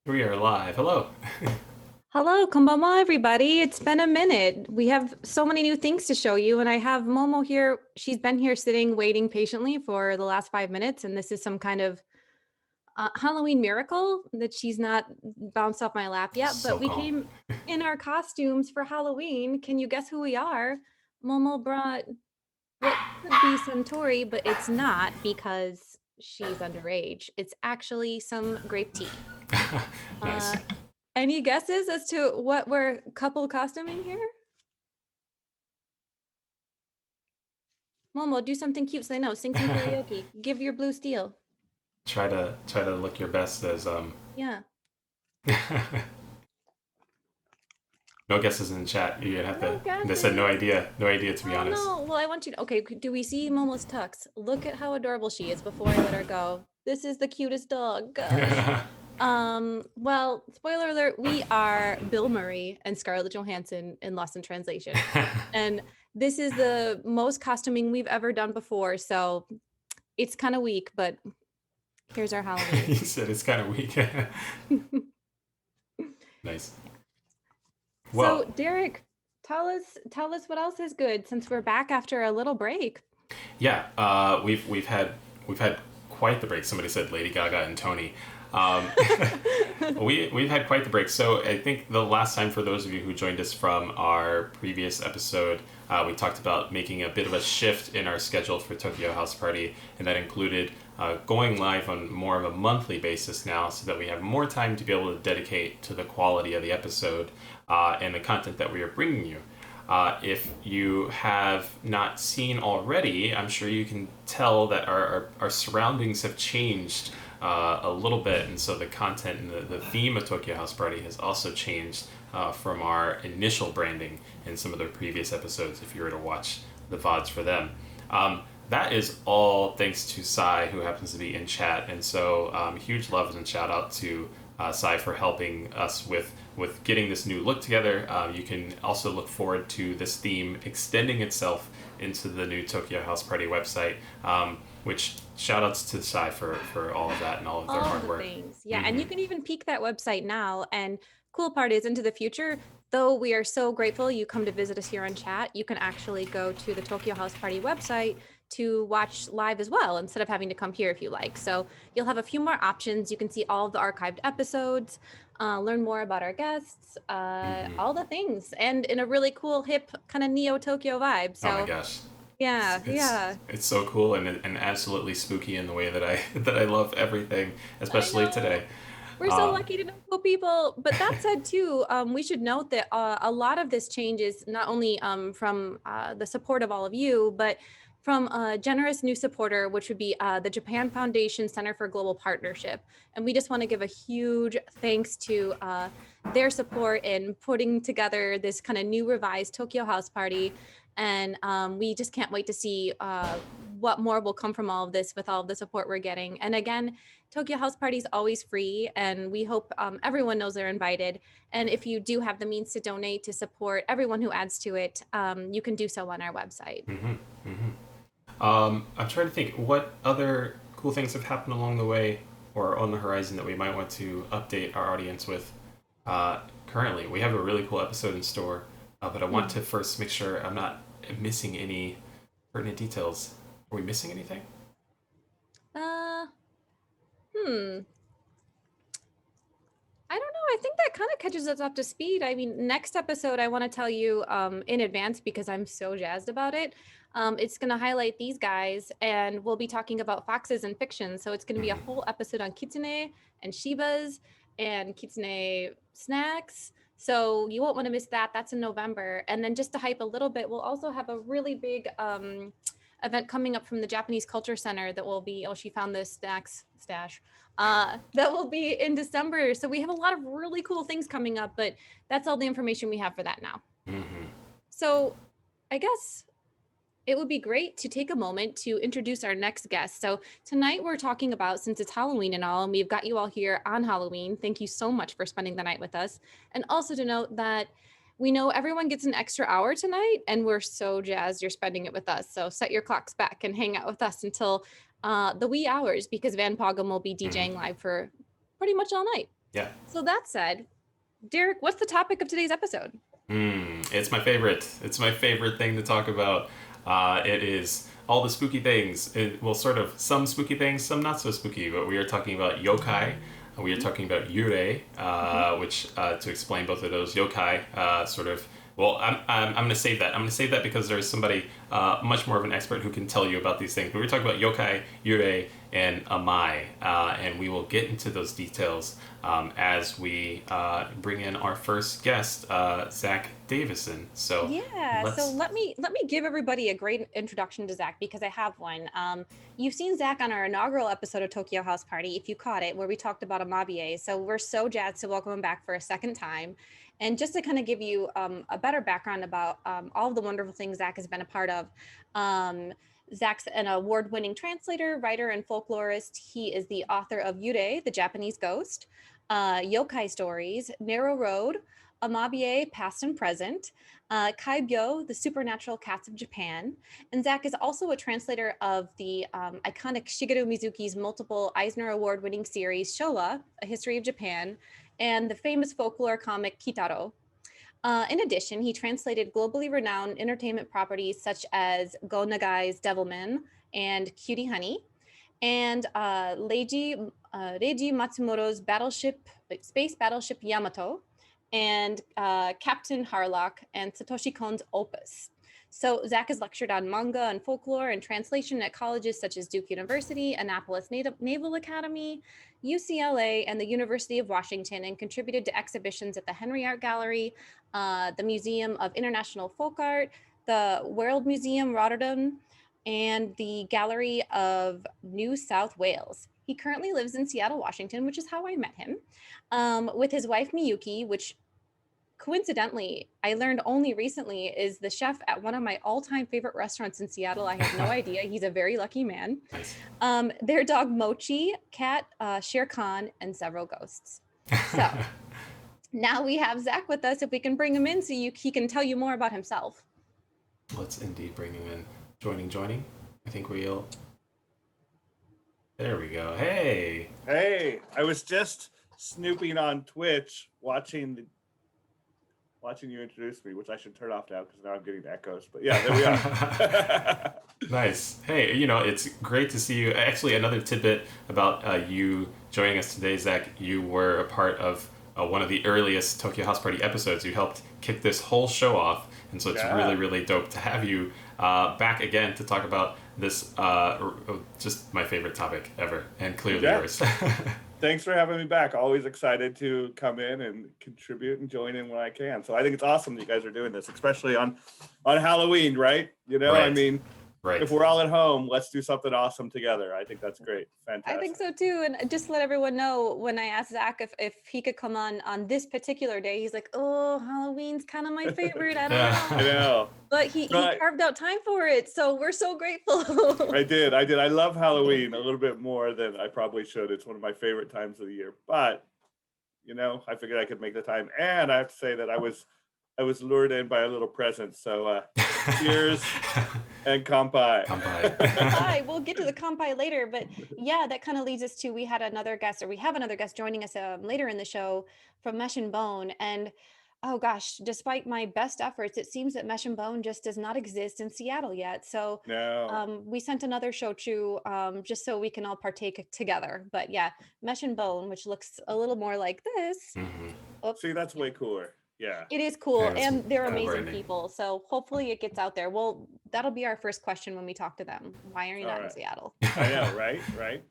We are live. Hello. Hello, konbanwa, everybody. It's been a minute. We have so many new things to show you, and I have Momo here. She's been here sitting, waiting patiently for the last 5 minutes, and this is some kind of Halloween miracle that she's not bounced off my lap yet. So But we calm. came in our costumes for Halloween. Can you guess who we are? Momo brought what could be Suntory, but it's not because she's underage. It's actually some grape tea. Nice. Uh, any guesses as to what we're couple costuming here? Momo, do something cute so they know. Sing some karaoke. Give your blue steel. Try to look your best as Yeah. no guesses in the chat. You're gonna have No to. They said no guesses. idea. No idea to be Oh honest. no. Well, I want you to. Okay, do we see Momo's tux? Look at how adorable she is before I let her go. This is the cutest dog. Gosh. Well, spoiler alert, we are Bill Murray and Scarlett Johansson in Lost in Translation. And this is the most costuming we've ever done before, so it's kind of weak, but here's our Halloween. You said it's kind of weak. Nice. So, Well, Derek, tell us what else is good since we're back after a little break. yeah. We've had quite the break. Somebody said Lady Gaga and Tony. Um, we've had quite the break. So I think the last time, for those of you who joined us from our previous episode, we talked about making a bit of a shift in our schedule for Tokyo House Party, and that included going live on more of a monthly basis now, so that we have more time to be able to dedicate to the quality of the episode and the content that we are bringing you. If you have not seen already, I'm sure you can tell that our surroundings have changed a little bit, and so the content and the theme of Tokyo House Party has also changed from our initial branding in some of the previous episodes, if you were to watch the VODs for them. That is all thanks to Sai, who happens to be in chat, and so huge love and shout out to Sai for helping us with getting this new look together. You can also look forward to this theme extending itself into the new Tokyo House Party website, which shout outs to Sai for all of that and all of their All hard the work. things. Yeah, and Mm-hmm. you can even peek that website now. And cool part is into the future, though we are so grateful you come to visit us here on chat, you can actually go to the Tokyo House Party website to watch live as well instead of having to come here if you like. So you'll have a few more options. You can see all of the archived episodes, learn more about our guests, Mm-hmm. all the things, and in a really cool, hip kind of Neo Tokyo vibe. Oh my So gosh. yeah, It's yeah. it's so cool and absolutely spooky in the way that I that I love everything, I especially know. today. We're so Um, lucky to know cool people. But that said, too, we should note that a lot of this change is not only from the support of all of you, but from a generous new supporter, which would be the Japan Foundation Center for Global Partnership. And we just want to give a huge thanks to their support in putting together this kind of new revised Tokyo House Party. And we just can't wait to see what more will come from all of this with all of the support we're getting. And again, Tokyo House Party is always free, and we hope everyone knows they're invited. And if you do have the means to donate to support everyone who adds to it, you can do so on our website. mhm, mhm. I'm trying to think what other cool things have happened along the way or on the horizon that we might want to update our audience with. Currently, we have a really cool episode in store, but I want Hmm. to first make sure I'm not missing any pertinent details. Are we missing anything? Uh, hmm. I don't know. I think that kind of catches us up to speed. I mean, next episode, I want to tell you in advance because I'm so jazzed about it. It's going to highlight these guys, and we'll be talking about foxes and fiction. So it's going to be a Mm-hmm. whole episode on kitsune and shibas and kitsune snacks. So you won't want to miss that. That's in November. And then just to hype a little bit, we'll also have a really big event coming up from the Japanese Culture Center that will be, oh, she found this snacks stash that will be in December. So we have a lot of really cool things coming up, but that's all the information we have for that now. Mm-hmm. So I guess it would be great to take a moment to introduce our next guest. So tonight we're talking about, since it's Halloween and all, and we've got you all here on Halloween. Thank you so much for spending the night with us. And also to note that we know everyone gets an extra hour tonight, and we're so jazzed you're spending it with us. So set your clocks back and hang out with us until the wee hours because Van Poggum will be Mm-hmm. DJing live for pretty much all night. Yeah. So that said, Derek, what's the topic of today's episode? It's my favorite. It's my favorite thing to talk about. It is all the spooky things. Well, sort of some spooky things, some not so spooky. But we are talking about yokai. We are talking about yurei, which to explain both of those yokai, sort of. Well, I'm going to save that. I'm going to save that because there's somebody much more of an expert who can tell you about these things. But we're talking about yokai, yurei, and amai, and we will get into those details as we bring in our first guest, Zack Davisson. So So let me give everybody a great introduction to Zack, because I have one. You've seen Zack on our inaugural episode of Tokyo House Party, if you caught it, where we talked about Amabie. So we're so jazzed to welcome him back for a second time. And just to kind of give you a better background about all of the wonderful things Zack has been a part of. Zack's an award-winning translator, writer, and folklorist. He is the author of Yurei, the Japanese Ghost, Yokai Stories, Narrow Road, Amabie, Past and Present, Kaibyo, the Supernatural Cats of Japan. And Zack is also a translator of the iconic Shigeru Mizuki's multiple Eisner Award-winning series, Showa, A History of Japan, and the famous folklore comic Kitaro. In addition, he translated globally renowned entertainment properties such as Go Nagai's Devilman and Cutie Honey, and Reiji Matsumoto's Space Battleship Yamato, and Captain Harlock, and Satoshi Kon's Opus. So Zack has lectured on manga and folklore and translation at colleges such as Duke University, Annapolis Naval Academy, UCLA, and the University of Washington, and contributed to exhibitions at the Henry Art Gallery, the Museum of International Folk Art, the World Museum Rotterdam, and the Gallery of New South Wales. He currently lives in Seattle, Washington, which is how I met him, with his wife Miyuki, which coincidentally, I learned only recently is the chef at one of my all-time favorite restaurants in Seattle. I had no idea. He's a very lucky man. Nice. Their dog Mochi, cat Shere Khan, and several ghosts. So now we have Zack with us. If we can bring him in so he can tell you more about himself. Let's indeed bring him in. Joining. I think we'll... There we go. Hey! Hey! I was just snooping on Twitch, watching you introduce me, which I should turn off now because now I'm getting echoes. But yeah, there we are. Nice. Hey, it's great to see you. Actually, another tidbit about you joining us today, Zack. You were a part of one of the earliest Tokyo House Party episodes. You helped kick this whole show off, and so it's really, really dope to have you back again to talk about this, just my favorite topic ever, and clearly yours. Thanks for having me back. Always excited to come in and contribute and join in when I can. So I think it's awesome that you guys are doing this, especially on Halloween, right? Right. I mean, if we're all at home, let's do something awesome together. I think that's great. Fantastic. I think so too. And just to let everyone know, when I asked Zack if he could come on this particular day, he's like, oh, Halloween's kind of my favorite. I don't know. I know. But he carved out time for it. So we're so grateful. I did. I love Halloween a little bit more than I probably should. It's one of my favorite times of the year. But, I figured I could make the time. And I have to say that I was lured in by a little present. So cheers and kanpai. Kanpai. We'll get to the kanpai later. But yeah, that kind of leads us to, we have another guest joining us later in the show from Mesh&Bone. And oh gosh, despite my best efforts, it seems that Mesh&Bone just does not exist in Seattle yet. So we sent another shochu just so we can all partake together. But yeah, Mesh&Bone, which looks a little more like this. Mm-hmm. See, that's way cooler. Yeah. It is cool, and they're amazing people. So hopefully it gets out there. Well, that'll be our first question when we talk to them. Why are you not in Seattle? I know, right?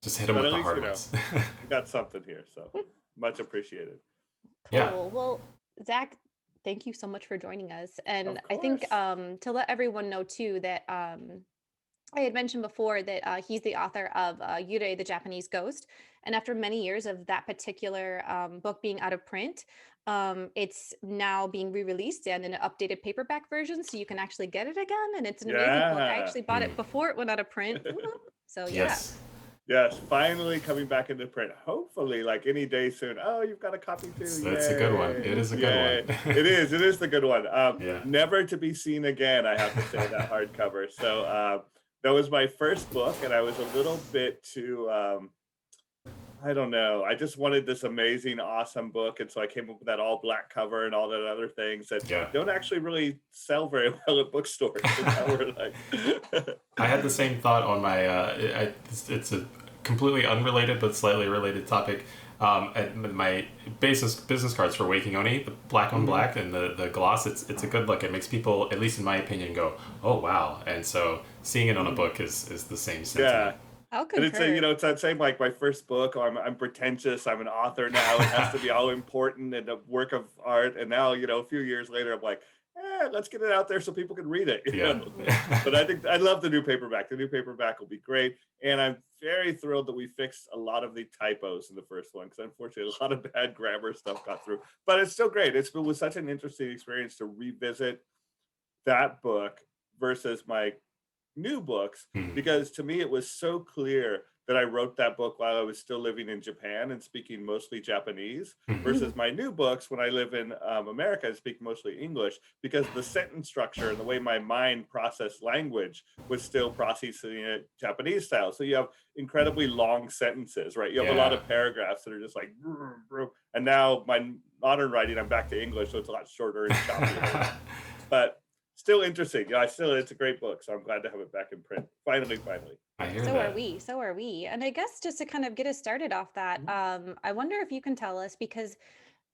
Just hit them with the hard ones. We got something here, so much appreciated. Cool. Yeah. Well, Zack, thank you so much for joining us. And I think to let everyone know too that I had mentioned before that he's the author of Yurei, the Japanese Ghost. And after many years of that particular book being out of print, it's now being re-released and in an updated paperback version, so you can actually get it again. And it's an amazing book. I actually bought it before it went out of print. So yeah. Yes, finally coming back into print. Hopefully, like any day soon. Oh, you've got a copy too. That's a good one. It is a good one. It is the good one. Never to be seen again, I have to say, that hardcover. So that was my first book, and I was a little bit too I don't know. I just wanted this amazing, awesome book. And so I came up with that all black cover and all that other things that Yeah. don't actually really sell very well at bookstores. And now we're like, I had the same thought on my. It's a completely unrelated but slightly related topic. And my business cards for Waking Oni, the black on black and the gloss, it's a good look. It makes people, at least in my opinion, go, oh wow. And so seeing it on a book is the same sentiment. yeah. I'll And it's concur. it's that same like my first book. Oh, I'm pretentious. I'm an author now. It has to be all important and a work of art. And now, a few years later, I'm like, let's get it out there so people can read it. you Yeah. know? But I think I love the new paperback. The new paperback will be great. And I'm very thrilled that we fixed a lot of the typos in the first one, because unfortunately a lot of bad grammar stuff got through. But it's still great. It was such an interesting experience to revisit that book versus my new books, because to me it was so clear that I wrote that book while I was still living in Japan and speaking mostly Japanese, versus my new books when I live in America and speak mostly English, because the sentence structure and the way my mind processed language was still processing it Japanese style. So you have incredibly long sentences, right? You have a lot of paragraphs that are just like, and now my modern writing, I'm back to English, so it's a lot shorter and choppier. But still interesting. It's a great book, so I'm glad to have it back in print. Finally. I hear So that. are we. So are we. And I guess just to kind of get us started off that, I wonder if you can tell us, because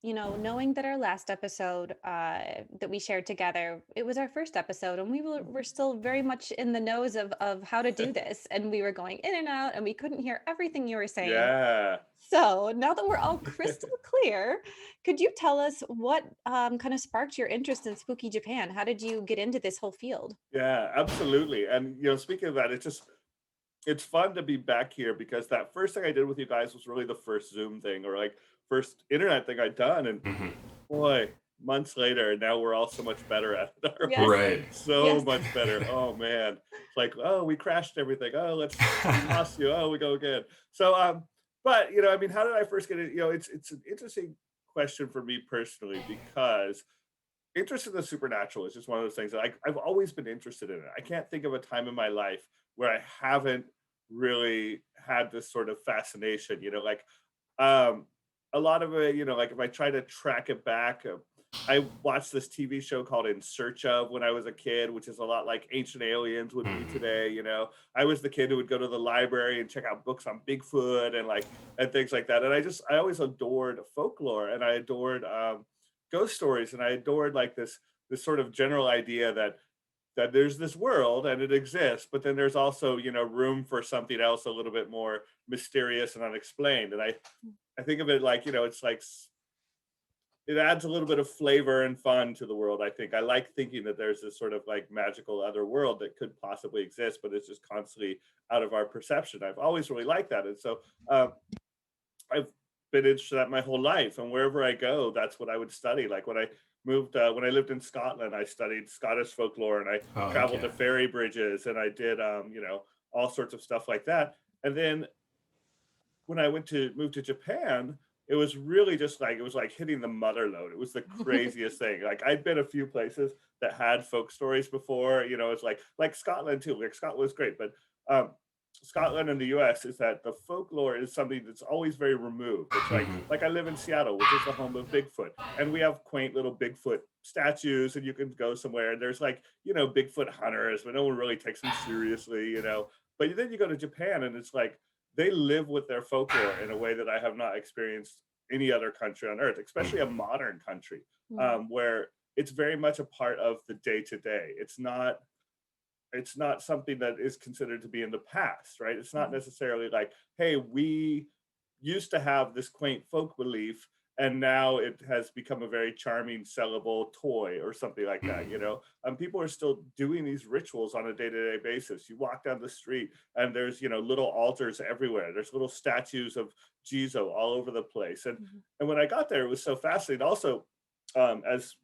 knowing that our last episode that we shared together, it was our first episode, and we're still very much in the nose of how to do this, and we were going in and out, and we couldn't hear everything you were saying. Yeah. So now that we're all crystal clear, could you tell us what kind of sparked your interest in spooky Japan? How did you get into this whole field? Yeah, absolutely. And speaking of that, it's fun to be back here, because that first thing I did with you guys was really the first Zoom thing, or like first internet thing I'd done. And boy, months later, and now we're all so much better at it. Yes. Right. So much better. Oh man. It's like, oh, we crashed everything. Oh, we lost you. Oh, we go again. So but how did I first get it? It's an interesting question for me personally, because interest in the supernatural is just one of those things that I've always been interested in it. I can't think of a time in my life where I haven't really had this sort of fascination, um, a lot of it, like if I try to track it back, I watched this TV show called In Search Of when I was a kid, which is a lot like Ancient Aliens would be today. I was the kid who would go to the library and check out books on Bigfoot and things like that. And I always adored folklore, and I adored ghost stories, and I adored like this sort of general idea that there's this world and it exists, but then there's also room for something else a little bit more mysterious and unexplained. And I think of it like it's like it adds a little bit of flavor and fun to the world. I think I like thinking that there's this sort of like magical other world that could possibly exist, but it's just constantly out of our perception. I've always really liked that. And so I've been interested in that my whole life, and wherever I go, that's what I would study. Like when I lived in Scotland, I studied Scottish folklore, and I traveled to ferry bridges, and I did all sorts of stuff like that. And then when I moved to Japan, it was really just like, it was like hitting the mother lode. It was the craziest thing. Like I'd been a few places that had folk stories before, it's like Scotland too. Like Scotland was great, but Scotland and the US is that the folklore is something that's always very removed. It's like I live in Seattle, which is the home of Bigfoot, and we have quaint little Bigfoot statues, and you can go somewhere and there's like, Bigfoot hunters, but no one really takes them seriously, But then you go to Japan, and it's like they live with their folklore in a way that I have not experienced any other country on earth, especially a modern country, where it's very much a part of the day to day. It's not something that is considered to be in the past, right? It's not necessarily like, hey, we used to have this quaint folk belief, and now it has become a very charming, sellable toy or something like that, people are still doing these rituals on a day-to-day basis. You walk down the street, and there's, little altars everywhere. There's little statues of Jizo all over the place. And when I got there, it was so fascinating. Also, as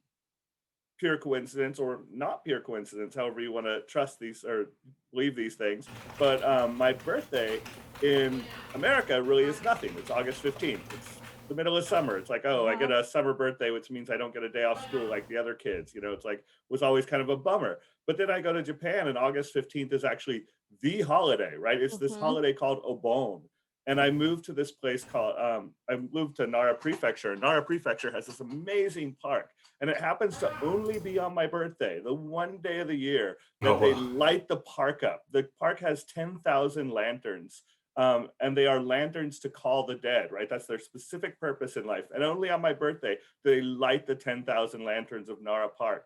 pure coincidence or not pure coincidence, however you want to trust these or believe these things. But my birthday in America really is nothing. It's August 15th. It's the middle of summer. It's like, I get a summer birthday, which means I don't get a day off school like the other kids. It's like, was always kind of a bummer. But then I go to Japan, and August 15th is actually the holiday, right? It's this holiday called Obon. And I moved to this place called, I moved to Nara Prefecture. Nara Prefecture has this amazing park, and it happens to only be on my birthday, the one day of the year Oh, that they wow. light the park up. The park has 10,000 lanterns, and they are lanterns to call the dead, right? That's their specific purpose in life. And only on my birthday, they light the 10,000 lanterns of Nara Park.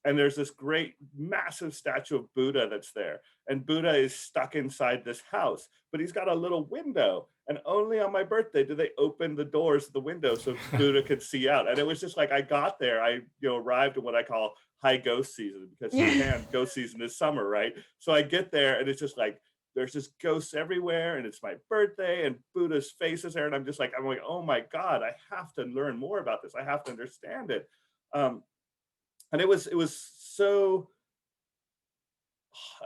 And there's this great massive statue of Buddha that's there, and Buddha is stuck inside this house, but he's got a little window, and only on my birthday do they open the doors of the window so Buddha could see out. And it was just like, I got there, I arrived in what I call high ghost season, because Japan ghost season is summer, right? So I get there and it's just like there's just ghosts everywhere, and it's my birthday, and Buddha's face is there, and I'm like, oh my God, I have to learn more about this, I have to understand it. And it was so,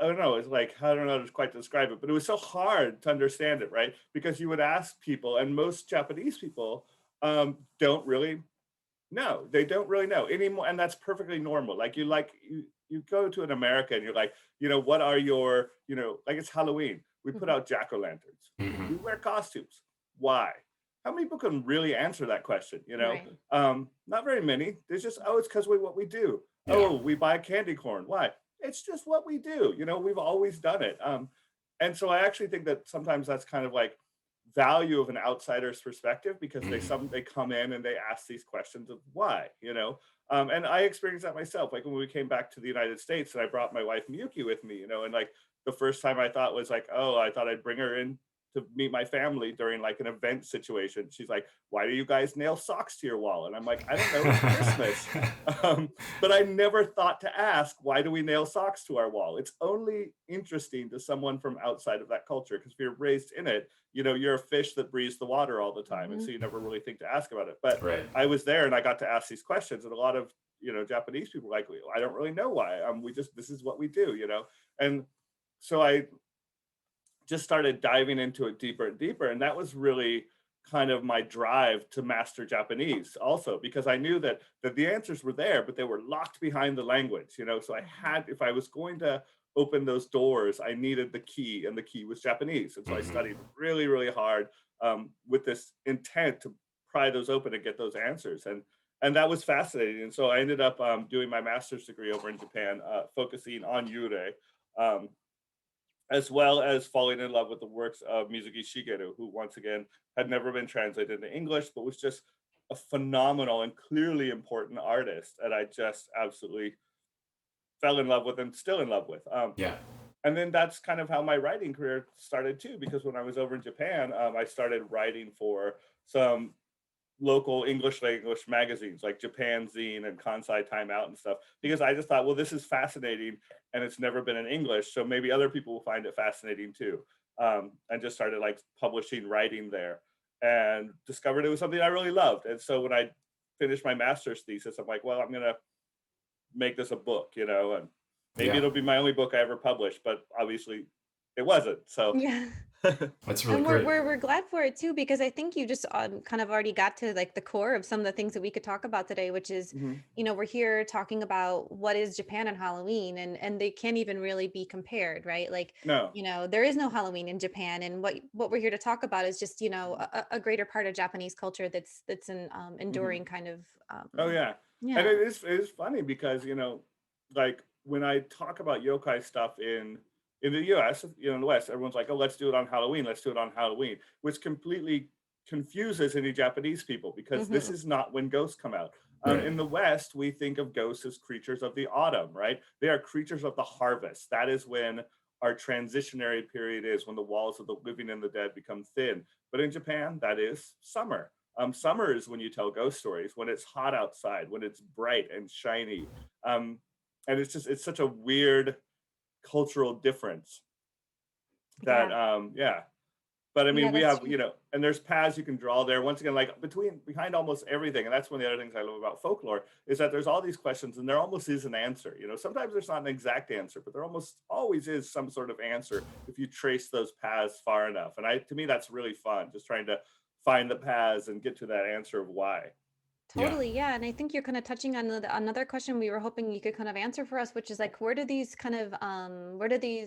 I don't know, it's like, I don't know how to quite describe it, but it was so hard to understand it, right? Because you would ask people, and most Japanese people don't really know. They don't really know anymore, and that's perfectly normal. Like you go to an America and you're like, what are your, like it's Halloween. We put out jack-o'-lanterns. Mhm. We wear costumes. Why? How many people can really answer that question? Right. Not very many. There's just, oh, it's because what we do. Yeah. Oh, we buy candy corn. Why? It's just what we do. We've always done it. And so I actually think that sometimes that's kind of like value of an outsider's perspective, because they come in and they ask these questions of why. And I experienced that myself. Like when we came back to the United States, and I brought my wife Miyuki with me, and like the first time I thought was like, oh, I thought I'd bring her in to meet my family during like an event situation. She's like, why do you guys nail socks to your wall? And I'm like, I don't know, it's Christmas. But I never thought to ask, why do we nail socks to our wall? It's only interesting to someone from outside of that culture, because if you're raised in it, you're a fish that breathes the water all the time. And so you never really think to ask about it. But Right. I was there and I got to ask these questions, and a lot of, Japanese people were like, I don't really know why. This is what we do, And so I just started diving into it deeper and deeper. And that was really kind of my drive to master Japanese also, because I knew that the answers were there, but they were locked behind the language, So I had, if I was going to open those doors, I needed the key, and the key was Japanese. And so I studied really, really hard with this intent to pry those open and get those answers. And that was fascinating. And so I ended up doing my master's degree over in Japan, focusing on Yurei. As well as falling in love with the works of Mizuki Shigeru, who once again had never been translated into English, but was just a phenomenal and clearly important artist. And I just absolutely fell in love with and still in love with. Yeah. And then that's kind of how my writing career started too, because when I was over in Japan, I started writing for some local English language magazines like Japan Zine and Kansai Time Out and stuff, because I just thought, well, this is fascinating and it's never been in English, so maybe other people will find it fascinating too. And just started like publishing writing there, and discovered it was something I really loved. And so when I finished my master's thesis, I'm like, well, I'm gonna make this a book, and maybe it'll be my only book I ever publish, but obviously it wasn't. So Yeah. That's really And great. we're glad for it too, because I think you just kind of already got to like the core of some of the things that we could talk about today, which is, we're here talking about what is Japan and Halloween, and they can't even really be compared, right? Like, no. There is no Halloween in Japan, and what we're here to talk about is just, a greater part of Japanese culture that's an enduring kind of. Oh yeah. Yeah. And it is funny because, like when I talk about yokai stuff in the US, in the West, everyone's like, oh, let's do it on Halloween. Let's do it on Halloween, which completely confuses any Japanese people, because this is not when ghosts come out. Right. In the West, we think of ghosts as creatures of the autumn, right? They are creatures of the harvest. That is when our transitionary period is, when the walls of the living and the dead become thin. But in Japan, that is summer. Summer is when you tell ghost stories, when it's hot outside, when it's bright and shiny. And it's such a weird cultural difference that, yeah. But I mean, Yeah, we that's have, true. and there's paths you can draw there. Once again, like behind almost everything. And that's one of the other things I love about folklore, is that there's all these questions and there almost is an answer. Sometimes there's not an exact answer, but there almost always is some sort of answer if you trace those paths far enough. And to me, that's really fun, just trying to find the paths and get to that answer of why. Totally, yeah. And I think you're kind of touching on another question we were hoping you could kind of answer for us, which is like, where do these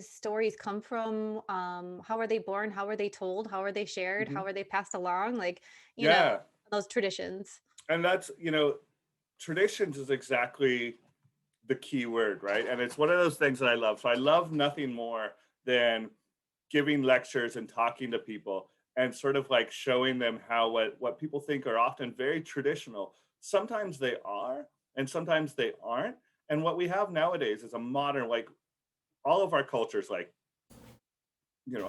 stories come from? How are they born? How are they told? How are they shared? Mhm. How are they passed along? Like, Yeah. those traditions. And that's, traditions is exactly the key word, right? And it's one of those things that I love. So I love nothing more than giving lectures and talking to people and sort of like showing them how what people think are often very traditional. Sometimes they are, and sometimes they aren't. And what we have nowadays is a modern, like all of our cultures, like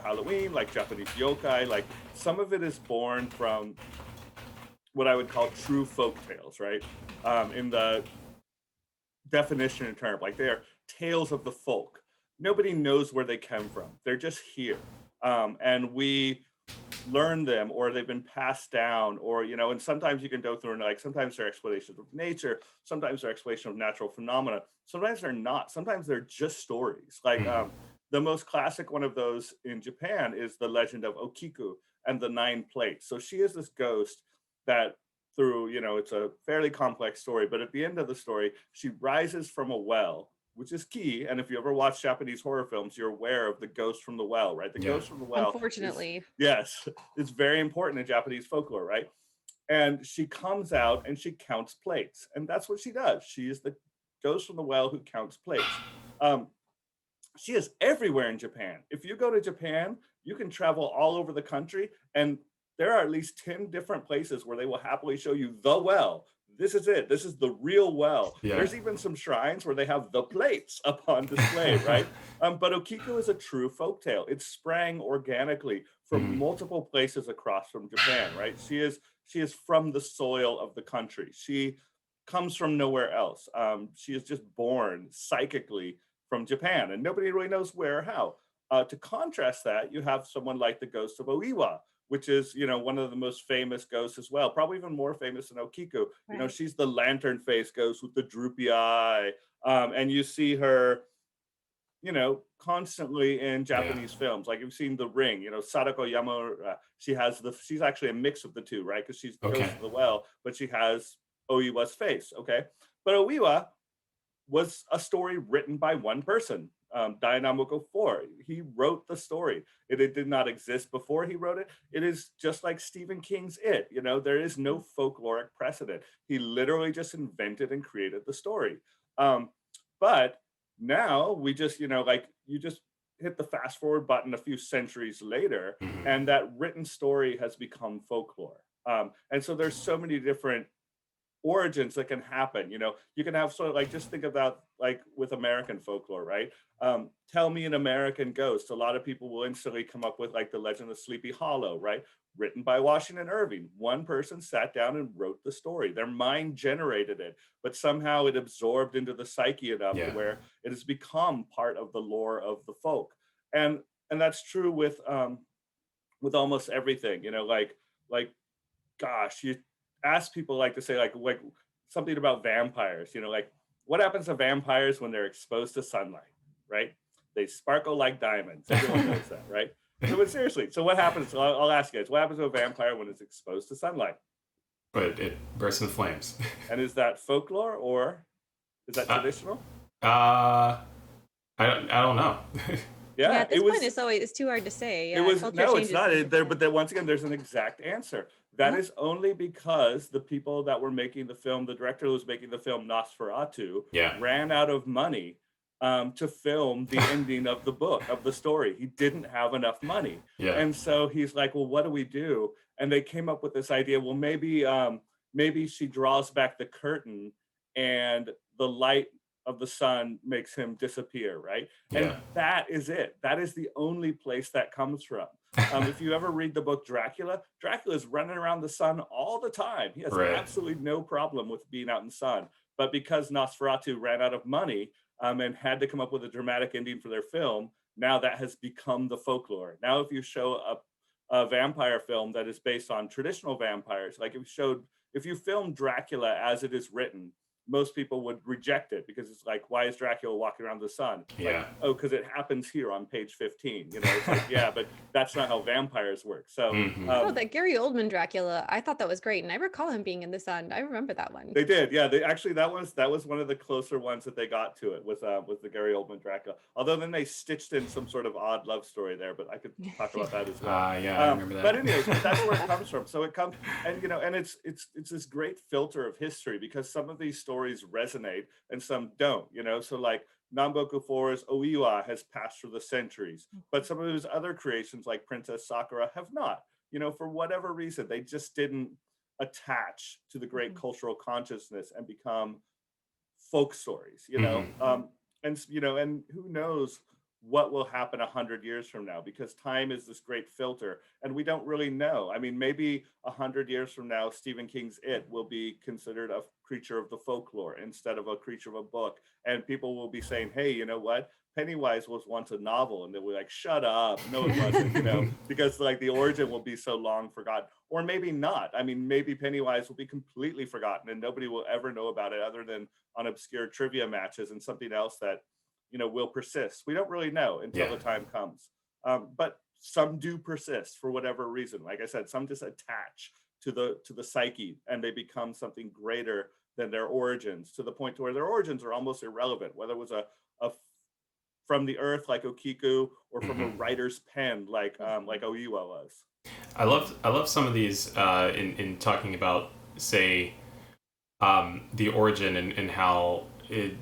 Halloween, like Japanese yokai, like some of it is born from what I would call true folk tales, right? In the definition and term, like they are tales of the folk. Nobody knows where they come from. They're just here. And we learn them, or they've been passed down, or and sometimes you can go through and like sometimes they're explanations of nature, sometimes they're explanation of natural phenomena, sometimes they're not, sometimes they're just stories. Like the most classic one of those in Japan is the legend of Okiku and the 9 plates. So she is this ghost that through, it's a fairly complex story, but at the end of the story, she rises from a well, which is key. And if you ever watch Japanese horror films, you're aware of the ghost from the well, right? The ghost from the well is, Unfortunately. yes, it's very important in Japanese folklore, right? And she comes out and she counts plates. And that's what she does. She is the ghost from the well who counts plates. She is everywhere in Japan. If you go to Japan, you can travel all over the country, and there are at least 10 different places where they will happily show you the well. This is it. This is the real well. Yeah. There's even some shrines where they have the plates up on display, right? But Okiku is a true folktale. It sprang organically from multiple places across from Japan, right? She is from the soil of the country. She comes from nowhere else. She is just born psychically from Japan, and nobody really knows where or how. To contrast that, you have someone like the Ghost of Oiwa, which is, one of the most famous ghosts as well, probably even more famous than Okiku. Right. She's the lantern face ghost with the droopy eye, and you see her, constantly in Japanese films. Like you've seen The Ring, Sadako Yamura. She's actually a mix of the two, right? Because she's the ghost of the well, but she has Oiwa's face. Okay, but Oiwa was a story written by one person, Dainamuko 4. He wrote the story. It did not exist before he wrote it. It is just like Stephen King's It. There is no folkloric precedent. He literally just invented and created the story. But now we just, like you just hit the fast forward button a few centuries later, and that written story has become folklore. And so there's so many different origins that can happen. You can have sort of like, just think about like with American folklore, right? Tell me an American ghost. A lot of people will instantly come up with like the legend of Sleepy Hollow, right? Written by Washington Irving. One person sat down and wrote the story. Their mind generated it, but somehow it absorbed into the psyche enough to where it has become part of the lore of the folk. And that's true with almost everything. Like gosh, you ask people like to say like something about vampires, like what happens to vampires when they're exposed to sunlight, right? They sparkle like diamonds. Everyone knows that, right? So, but seriously, so what happens? I'll ask you guys, what happens to a vampire when it's exposed to sunlight? But it bursts into flames. And is that folklore or is that traditional? I don't know. Yeah, Yeah, at this point, it's too hard to say. Yeah, it's changes not. things. But then once again, there's an exact answer. That is only because the people that were making the film, the director who was making the film Nosferatu, ran out of money to film the ending of the book, of the story. He didn't have enough money. And so he's like, well, what do we do? And they came up with this idea, well, maybe she draws back the curtain and the light of the sun makes him disappear, right? And that is it. That is the only place that comes from. If you ever read the book Dracula is running around the sun all the time. He has absolutely no problem with being out in the sun. But because Nosferatu ran out of money and had to come up with a dramatic ending for their film, now that has become the folklore. Now, if you show a vampire film that is based on traditional vampires, like if you filmed Dracula as it is written, most people would reject it because it's like, why is Dracula walking around the sun? Yeah. Like, oh, because it happens here on page 15. You know, it's like, yeah, but that's not how vampires work. So that Gary Oldman Dracula, I thought that was great, and I recall him being in the sun. I remember that one. They did, yeah. They actually that was one of the closer ones that they got to it was the Gary Oldman Dracula. Although then they stitched in some sort of odd love story there, but I could talk about that as well. Yeah, I remember that. But anyways, that's where it comes from. So it comes, and you know, and it's this great filter of history because some of these stories resonate and some don't. You know, so like Namboku Forest Oiwa has passed through the centuries, but some of his other creations like Princess Sakura have not. You know, for whatever reason, they just didn't attach to the great cultural consciousness and become folk stories, you know. And you know, and who knows what will happen 100 years from now, because time is this great filter and we don't really know. I mean, maybe 100 years from now, Stephen King's It will be considered a creature of the folklore instead of a creature of a book, and people will be saying, hey, you know what, Pennywise was once a novel, and they'll be like, shut up, no it wasn't, you know, because like the origin will be so long forgotten. Or maybe not. I mean, maybe Pennywise will be completely forgotten and nobody will ever know about it other than on obscure trivia matches and something else that, you know, will persist. We don't really know until the time comes. But some do persist for whatever reason. Like I said, some just attach to the psyche and they become something greater than their origins, to the point to where their origins are almost irrelevant, whether it was a from the earth like Okiku or from a writer's pen like Oiwa was. I love some of these in talking about, say, the origin and how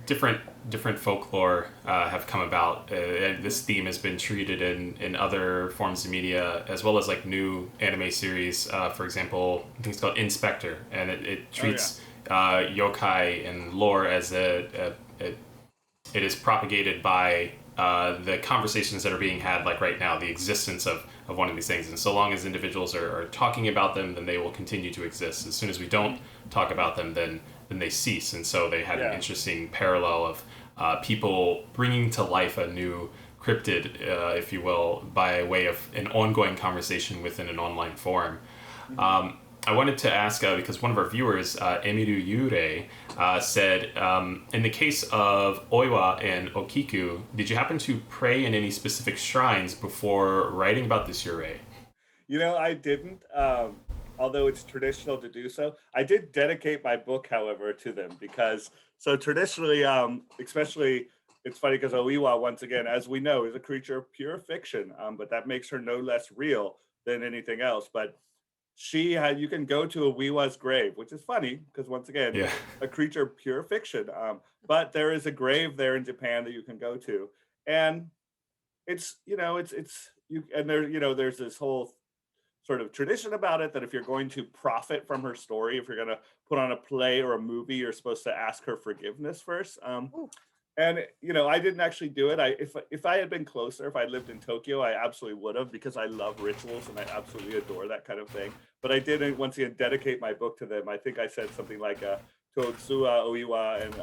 different folklore have come about. And this theme has been treated in other forms of media, as well as like new anime series. For example, I think it's called Inspector, and it treats yokai and lore as it is propagated by the conversations that are being had, like right now, the existence of one of these things. And so long as individuals are talking about them, then they will continue to exist. As soon as we don't talk about them, then they cease. And so they had an interesting parallel of people bringing to life a new cryptid, if you will, by way of an ongoing conversation within an online forum. I wanted to ask, because one of our viewers, Emiru Yurei, said, in the case of Oiwa and Okiku, did you happen to pray in any specific shrines before writing about this Yurei? You know, I didn't, although it's traditional to do so. I did dedicate my book, however, to them because, so traditionally, especially, it's funny because Oiwa, once again, as we know, is a creature of pure fiction, but that makes her no less real than anything else. But you can go to Oiwa's grave, which is funny because once again, a creature of pure fiction. But there is a grave there in Japan that you can go to, and it's, you know, it's you, and there, you know, there's this whole sort of tradition about it that if you're going to profit from her story, if you're going to put on a play or a movie, you're supposed to ask her forgiveness first. And you know, I didn't actually do it. If I had been closer, if I lived in Tokyo, I absolutely would have, because I love rituals and I absolutely adore that kind of thing. But I didn't once again dedicate my book to them. I think I said something like Totsua Oiwa and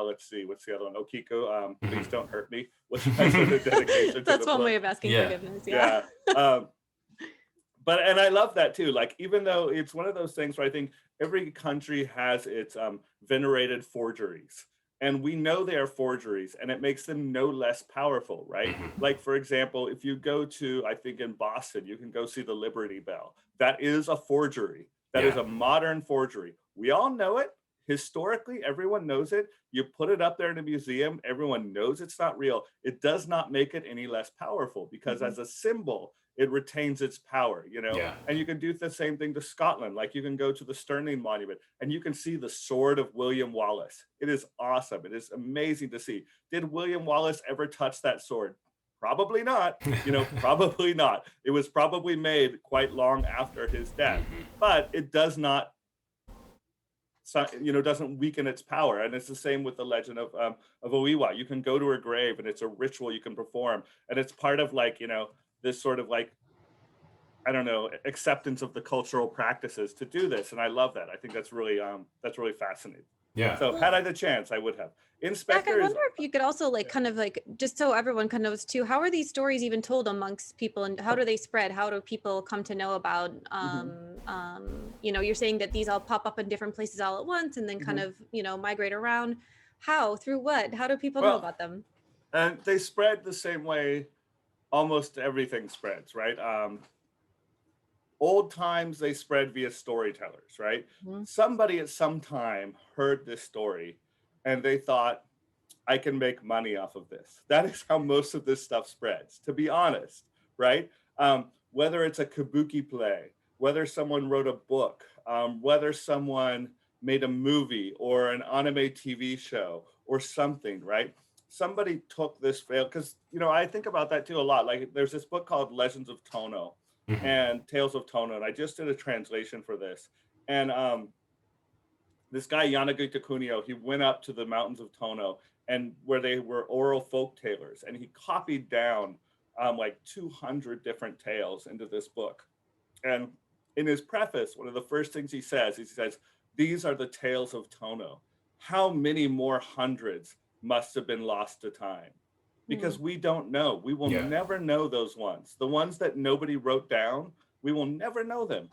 let's see, what's the other one? Okiku. Please don't hurt me. What's the dedication? That's one way of asking forgiveness. Yeah. But and I love that too. Like, even though it's one of those things where I think every country has its venerated forgeries. And we know they are forgeries, and it makes them no less powerful, right? Like, for example, if you go to, I think in Boston, you can go see the Liberty Bell. That is a forgery. That is a modern forgery. We all know it. Historically, everyone knows it. You put it up there in a museum, everyone knows it's not real. It does not make it any less powerful, because as a symbol, it retains its power, you know? And you can do the same thing to Scotland. Like, you can go to the Stirling Monument and you can see the sword of William Wallace. It is awesome. It is amazing to see. Did William Wallace ever touch that sword? Probably not, you know, probably not. It was probably made quite long after his death, but it does not, you know, doesn't weaken its power. And it's the same with the legend of Oiwa. You can go to her grave and it's a ritual you can perform. And it's part of, like, you know, this sort of, like, I don't know, acceptance of the cultural practices to do this. And I love that. I think that's really fascinating. Yeah. So had I the chance, I would have. Zach, I Inspector is wonder if you could also like kind of like just so everyone kind of knows too, how are these stories even told amongst people and how do they spread? How do people come to know about you know, you're saying that these all pop up in different places all at once and then kind of, you know, migrate around. How? Through what? How do people know well, about them? and they spread the same way almost everything spreads, right? Old times they spread via storytellers, right? Mhm. Somebody at some time heard this story and they thought, I can make money off of this. That is how most of this stuff spreads, to be honest, right? Whether it's a kabuki play, whether someone wrote a book, whether someone made a movie or an anime TV show or something, right? Somebody took this fail because, you know, I think about that too a lot. Like there's this book called Legends of Tono and Tales of Tono, and I just did a translation for this. And this guy Yanagita Kunio, he went up to the mountains of Tono and where they were oral folk tellers, and he copied down like 200 different tales into this book. And in his preface, one of the first things he says, "These are the tales of Tono. How many more hundreds must have been lost to time?" Because we don't know. We will never know those ones. The ones that nobody wrote down, we will never know them.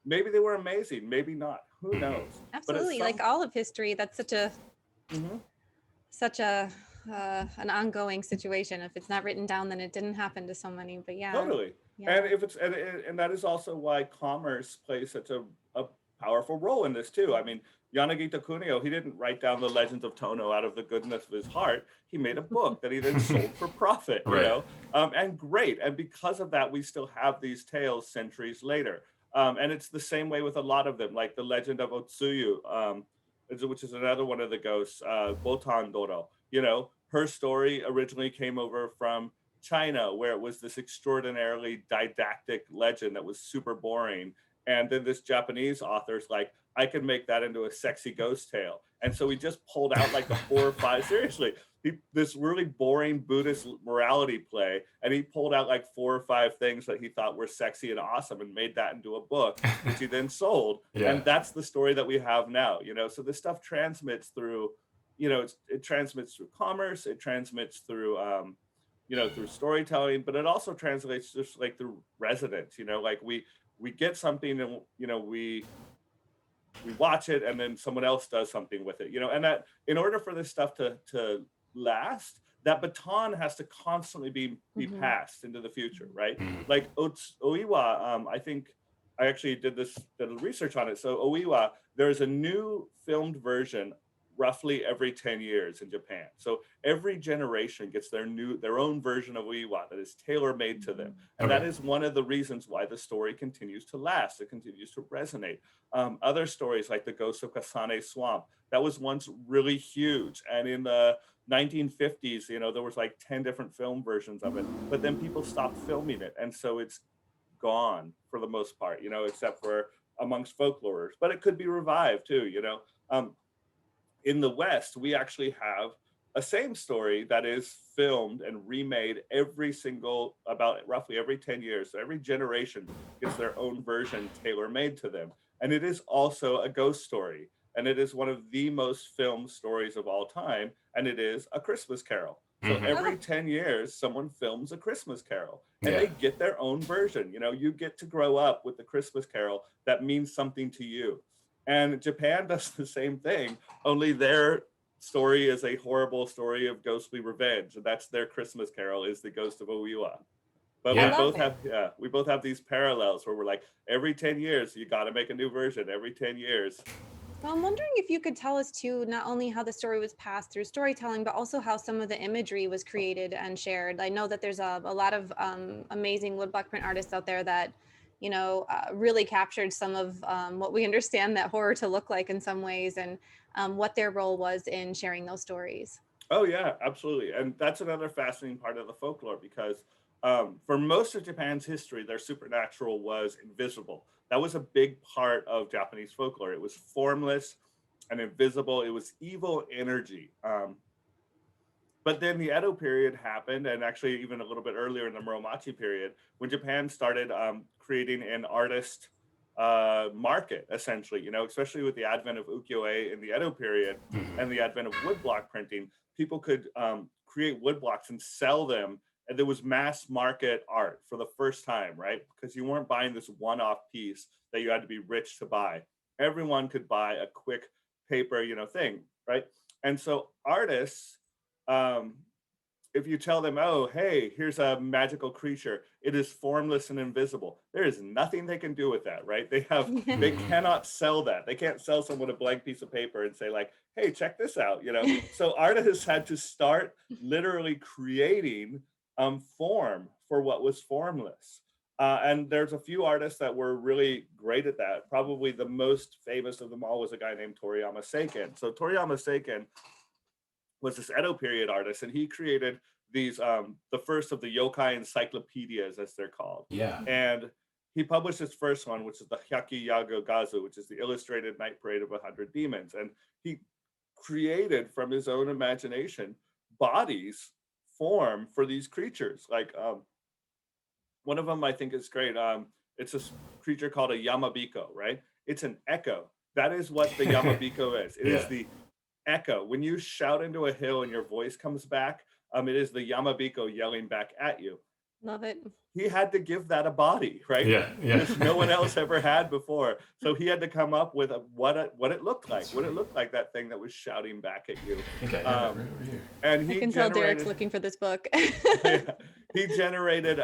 Maybe they were amazing, maybe not. Who knows? Absolutely, like all of history, that's such a an ongoing situation. If it's not written down, then it didn't happen to so many. But yeah, Totally. And if it's and that is also why commerce plays such a powerful role in this too. I mean, Yanagita Kunio, he didn't write down the Legends of Tono out of the goodness of his heart. He made a book that he then sold for profit, you know, and great. And because of that, we still have these tales centuries later. And it's the same way with a lot of them, like the Legend of Otsuyu, which is another one of the ghosts, Botan Doro. You know, her story originally came over from China, where it was this extraordinarily didactic legend that was super boring. And then this Japanese author's like, I can make that into a sexy ghost tale. And so he just pulled out like the 4 or 5, seriously, this really boring Buddhist morality play. And he pulled out like 4 or 5 things that he thought were sexy and awesome and made that into a book, which he then sold. And that's the story that we have now, you know? So this stuff transmits through, you know, it transmits through commerce, it transmits through, you know, through storytelling, but it also translates just like through resonance, you know, like we get something and, you know, we watch it and then someone else does something with it, you know, and that in order for this stuff to last, that baton has to constantly be passed into the future, right? Like Oiwa, I think I actually did research on it. So Oiwa, there's a new filmed version roughly every 10 years in Japan. So every generation gets their own version of Oiwa that is tailor-made to them. And that is one of the reasons why the story continues to last. It continues to resonate. Other stories like the Ghost of Kasane Swamp, that was once really huge. And in the 1950s, you know, there was like 10 different film versions of it, but then people stopped filming it. And so it's gone for the most part, you know, except for amongst folklorers, but it could be revived too, you know. In the West, we actually have a same story that is filmed and remade about roughly every 10 years. So every generation gets their own version tailor-made to them. And it is also a ghost story. And it is one of the most filmed stories of all time. And it is A Christmas Carol. So every 10 years, someone films A Christmas Carol. And they get their own version. You know, you get to grow up with the Christmas Carol that means something to you. And Japan does the same thing, only their story is a horrible story of ghostly revenge. And that's their Christmas Carol, is the Ghost of Oiwa. But we both have these parallels where we're like, every 10 years, you got to make a new version every 10 years. Well, I'm wondering if you could tell us too, not only how the story was passed through storytelling, but also how some of the imagery was created and shared. I know that there's a lot of amazing woodblock print artists out there that, you know, really captured some of what we understand that horror to look like in some ways, and what their role was in sharing those stories. Oh yeah, absolutely. And that's another fascinating part of the folklore, because for most of Japan's history, their supernatural was invisible. That was a big part of Japanese folklore. It was formless and invisible. It was evil energy. But then the Edo period happened, and actually even a little bit earlier in the Muromachi period, when Japan started creating an artist market, essentially, you know, especially with the advent of ukiyo-e in the Edo period and the advent of woodblock printing. People could create woodblocks and sell them, and there was mass market art for the first time, right? Because you weren't buying this one-off piece that you had to be rich to buy. Everyone could buy a quick paper, you know, thing, right? And so artists, if you tell them, oh, hey, here's a magical creature, it is formless and invisible, there is nothing they can do with that, right? They cannot sell that. They can't sell someone a blank piece of paper and say like, hey, check this out, you know? So artists had to start literally creating form for what was formless. And there's a few artists that were really great at that. Probably the most famous of them all was a guy named Toriyama Seiken. So Toriyama Seiken was this Edo period artist, and he created these, the first of the yokai encyclopedias, as they're called. Yeah. And he published his first one, which is the Hyaki Yago Gazu, which is the illustrated night parade of 100 demons. And he created from his own imagination bodies form for these creatures. Like one of them I think is great. It's this creature called a Yamabiko, right? It's an echo. That is what the Yamabiko is. It is the echo. When you shout into a hill and your voice comes back, it is the Yamabiko yelling back at you. Love it. He had to give that a body, right? Yeah. Which no one else ever had before. So he had to come up with what it looked like. What it looked like, that thing that was shouting back at you. Okay. Right over here. And he I can tell Derek's looking for this book. He generated,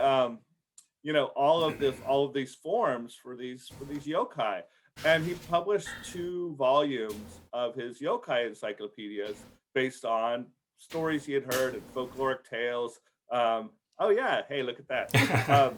you know, all of these forms for these yokai. And he published 2 volumes of his yokai encyclopedias based on stories he had heard and folkloric tales. Oh yeah, hey, look at that.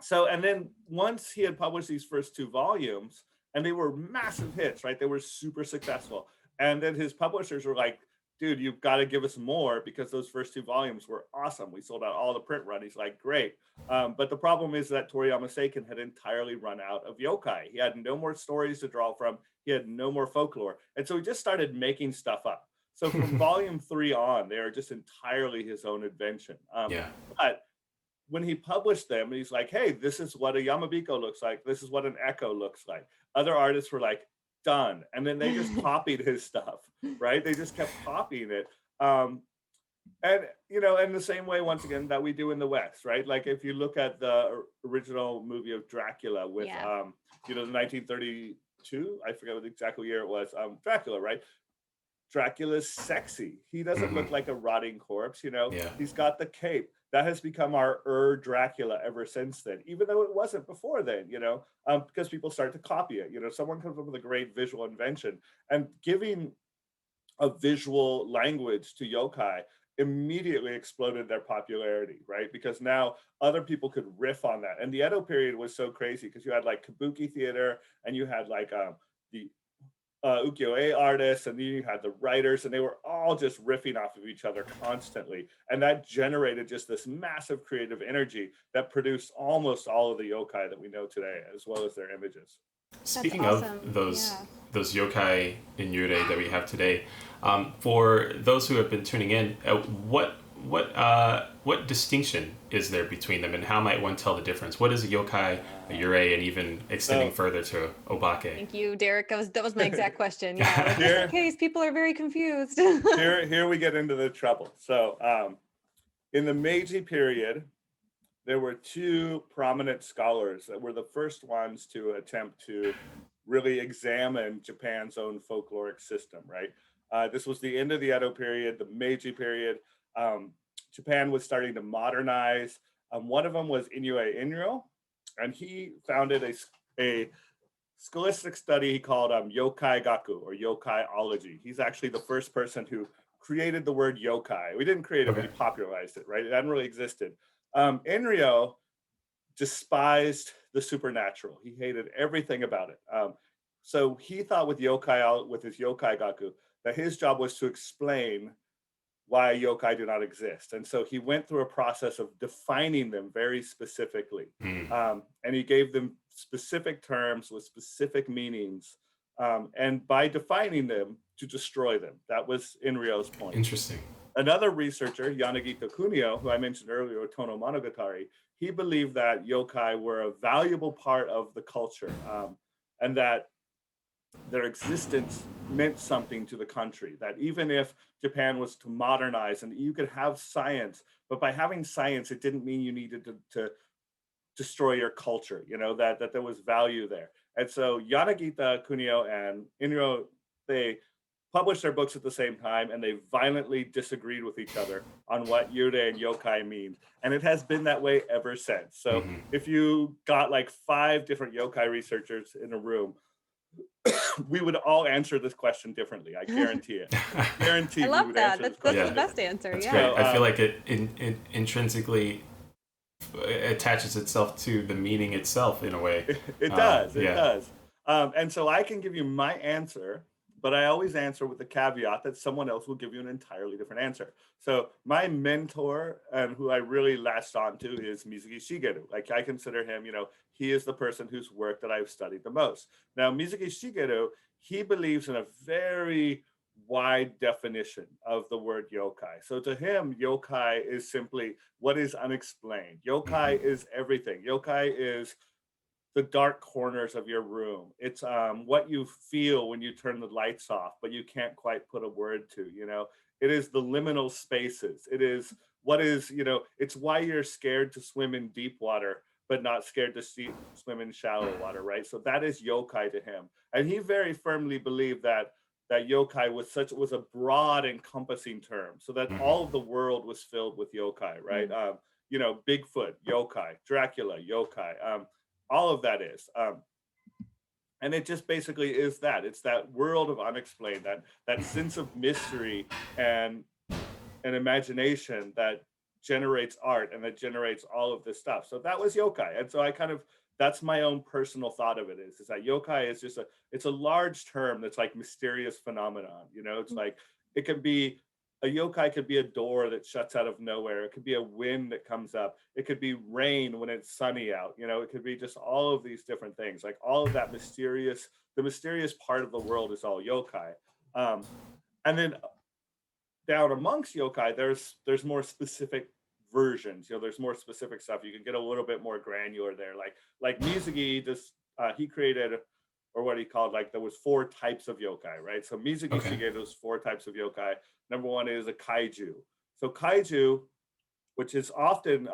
So, and then once he had published these first 2 volumes, and they were massive hits, right? They were super successful. And then his publishers were like, dude, you've got to give us more, because those first 2 volumes were awesome. We sold out all the print run. He's like, great. But the problem is that Toriyama Seiken had entirely run out of yokai. He had no more stories to draw from. He had no more folklore. And so he just started making stuff up. So from volume 3 on, they are just entirely his own invention. But when he published them, he's like, hey, this is what a Yamabiko looks like. This is what an echo looks like. Other artists were like, done. And then they just copied his stuff, right? They just kept copying it. And, you know, in the same way, once again, that we do in the West, right? Like if you look at the original movie of Dracula with, you know, the 1932, I forget what exactly year it was, Dracula, right? Dracula's sexy. He doesn't look like a rotting corpse, you know? He's got the cape. That has become our Dracula ever since then, even though it wasn't before then, you know, because people start to copy it. You know, someone comes up with a great visual invention, and giving a visual language to yokai immediately exploded their popularity, right? Because now other people could riff on that. And the Edo period was so crazy because you had like kabuki theater, and you had like the ukiyo-e artists, and then you had the writers, and they were all just riffing off of each other constantly, and that generated just this massive creative energy that produced almost all of the yokai that we know today, as well as their images. Speaking of those yokai in Yurei that we have today, for those who have been tuning in, what distinction is there between them, and how might one tell the difference? What is a yokai, a Yurei, and even extending further to obake? Thank you, Derek. That was my exact question. Yeah, like, just in case people are very confused. Here we get into the trouble. So in the Meiji period, there were 2 prominent scholars that were the first ones to attempt to really examine Japan's own folkloric system, right? This was the end of the Edo period, the Meiji period. Japan was starting to modernize. One of them was Inoue Inryo, and he founded a scholastic study he called Yokai Gaku, or Yokai-ology. He's actually the first person who created the word yokai. We didn't create it, but he popularized it, right? It hadn't really existed. Inryo despised the supernatural. He hated everything about it. So he thought with his Yokai Gaku, that his job was to explain why yokai do not exist. And so he went through a process of defining them very specifically. And he gave them specific terms with specific meanings. And by defining them, to destroy them. That was Inryo's point. Interesting. Another researcher, Yanagita Kunio, who I mentioned earlier, with Tono Monogatari, he believed that yokai were a valuable part of the culture, and that their existence meant something to the country. That even if Japan was to modernize and you could have science, but by having science, it didn't mean you needed to destroy your culture, that there was value there. And so Yanagita Kunio and Inro, they published their books at the same time, and they violently disagreed with each other on what Yurei and yokai mean. And it has been that way ever since. So if you got like 5 different yokai researchers in a room, we would all answer this question differently. I guarantee it. I love that. That's the best answer. That's great. I feel like it intrinsically attaches itself to the meaning itself in a way. It does. It does. And so I can give you my answer, but I always answer with the caveat that someone else will give you an entirely different answer. So my mentor and who I really latched on to is Mizuki Shigeru. Like, I consider him, he is the person whose work that I've studied the most. Now, Mizuki Shigeru, he believes in a very wide definition of the word yokai. So to him, yokai is simply what is unexplained. Yokai is everything. Yokai is the dark corners of your room. It's what you feel when you turn the lights off, but you can't quite put a word to, It is the liminal spaces. It is what is, it's why you're scared to swim in deep water, but not scared to swim in shallow water, right? So that is yokai to him. And he very firmly believed that yokai was a broad encompassing term, so that all of the world was filled with yokai, right? Bigfoot, yokai, Dracula, yokai, all of that is. And it just basically is that. It's that world of unexplained, that sense of mystery and imagination that generates art and that generates all of this stuff. So that was yokai. And so that's my own personal thought of it is that yokai is just it's a large term that's like mysterious phenomenon. It's like, a yokai could be a door that shuts out of nowhere. It could be a wind that comes up. It could be rain when it's sunny out. It could be just all of these different things. Like all of that the mysterious part of the world is all yokai. And then down amongst yokai, there's more specific versions. There's more specific stuff. You can get a little bit more granular there. Like Mizuki, he created, or what he called, like, there was 4 types of yokai, right? So Mizuki Shigeru's 4 types of yokai. Number 1 is a kaiju. So kaiju, which is often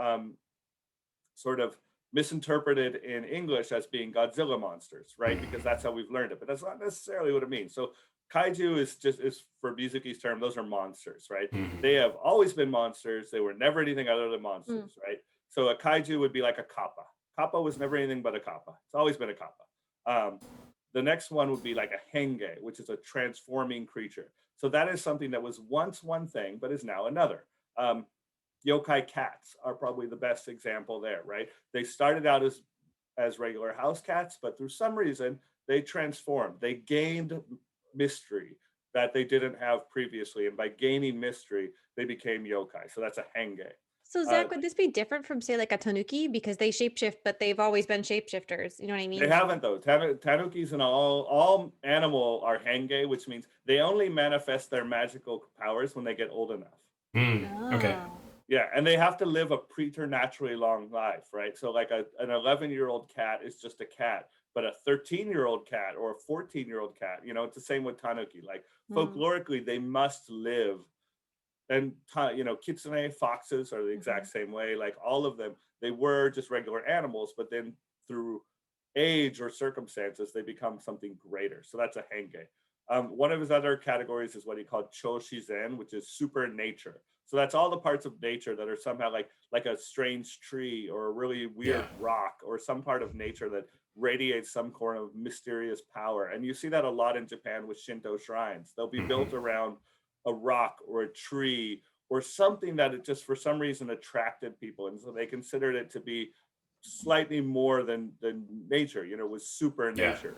sort of misinterpreted in English as being Godzilla monsters, right? Because that's how we've learned it, but that's not necessarily what it means. So kaiju is for Mizuki's term, those are monsters, right? They have always been monsters. They were never anything other than monsters, right? So a kaiju would be like a kappa. Kappa was never anything but a kappa. It's always been a kappa. The next one would be like a henge, which is a transforming creature. So that is something that was once one thing, but is now another. Yokai cats are probably the best example there, right? They started out as regular house cats, but through some reason, they transformed. They gained mystery that they didn't have previously. And by gaining mystery, they became yokai. So that's a henge. So Zach, would this be different from, say, like a tanuki? Because they shapeshift, but they've always been shapeshifters. You know what I mean? They haven't, though. Tanukis and all animal are henge, which means they only manifest their magical powers when they get old enough. Okay. Yeah, and they have to live a preternaturally long life, right? So like an 11-year-old cat is just a cat, but a 13-year-old cat or a 14-year-old cat, it's the same with tanuki. Like folklorically, they must live. And kitsune, foxes are the exact same way. Like all of them, they were just regular animals, but then through age or circumstances, they become something greater. So that's a henge. One of his other categories is what he called choshizen, which is super nature. So that's all the parts of nature that are somehow like a strange tree or a really weird rock or some part of nature that radiates some kind of mysterious power. And you see that a lot in Japan with Shinto shrines. They'll be built around a rock or a tree or something that it just for some reason attracted people. And so they considered it to be slightly more than nature, was super nature.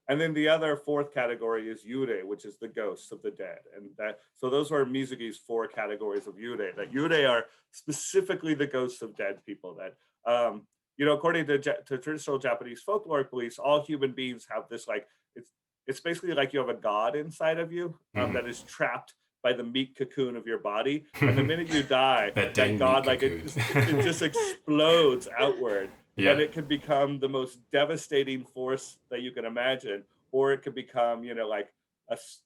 And then the other 4th category is Yurei, which is the ghosts of the dead. And so those are Mizuki's 4 categories of Yurei. That Yurei are specifically the ghosts of dead people that, according to traditional Japanese folkloric beliefs, all human beings have this, like, it's basically like you have a god inside of you that is trapped by the meat cocoon of your body. And the minute you die, that that God, like it just explodes outward. Yeah. And it can become the most devastating force that you can imagine, or it could become,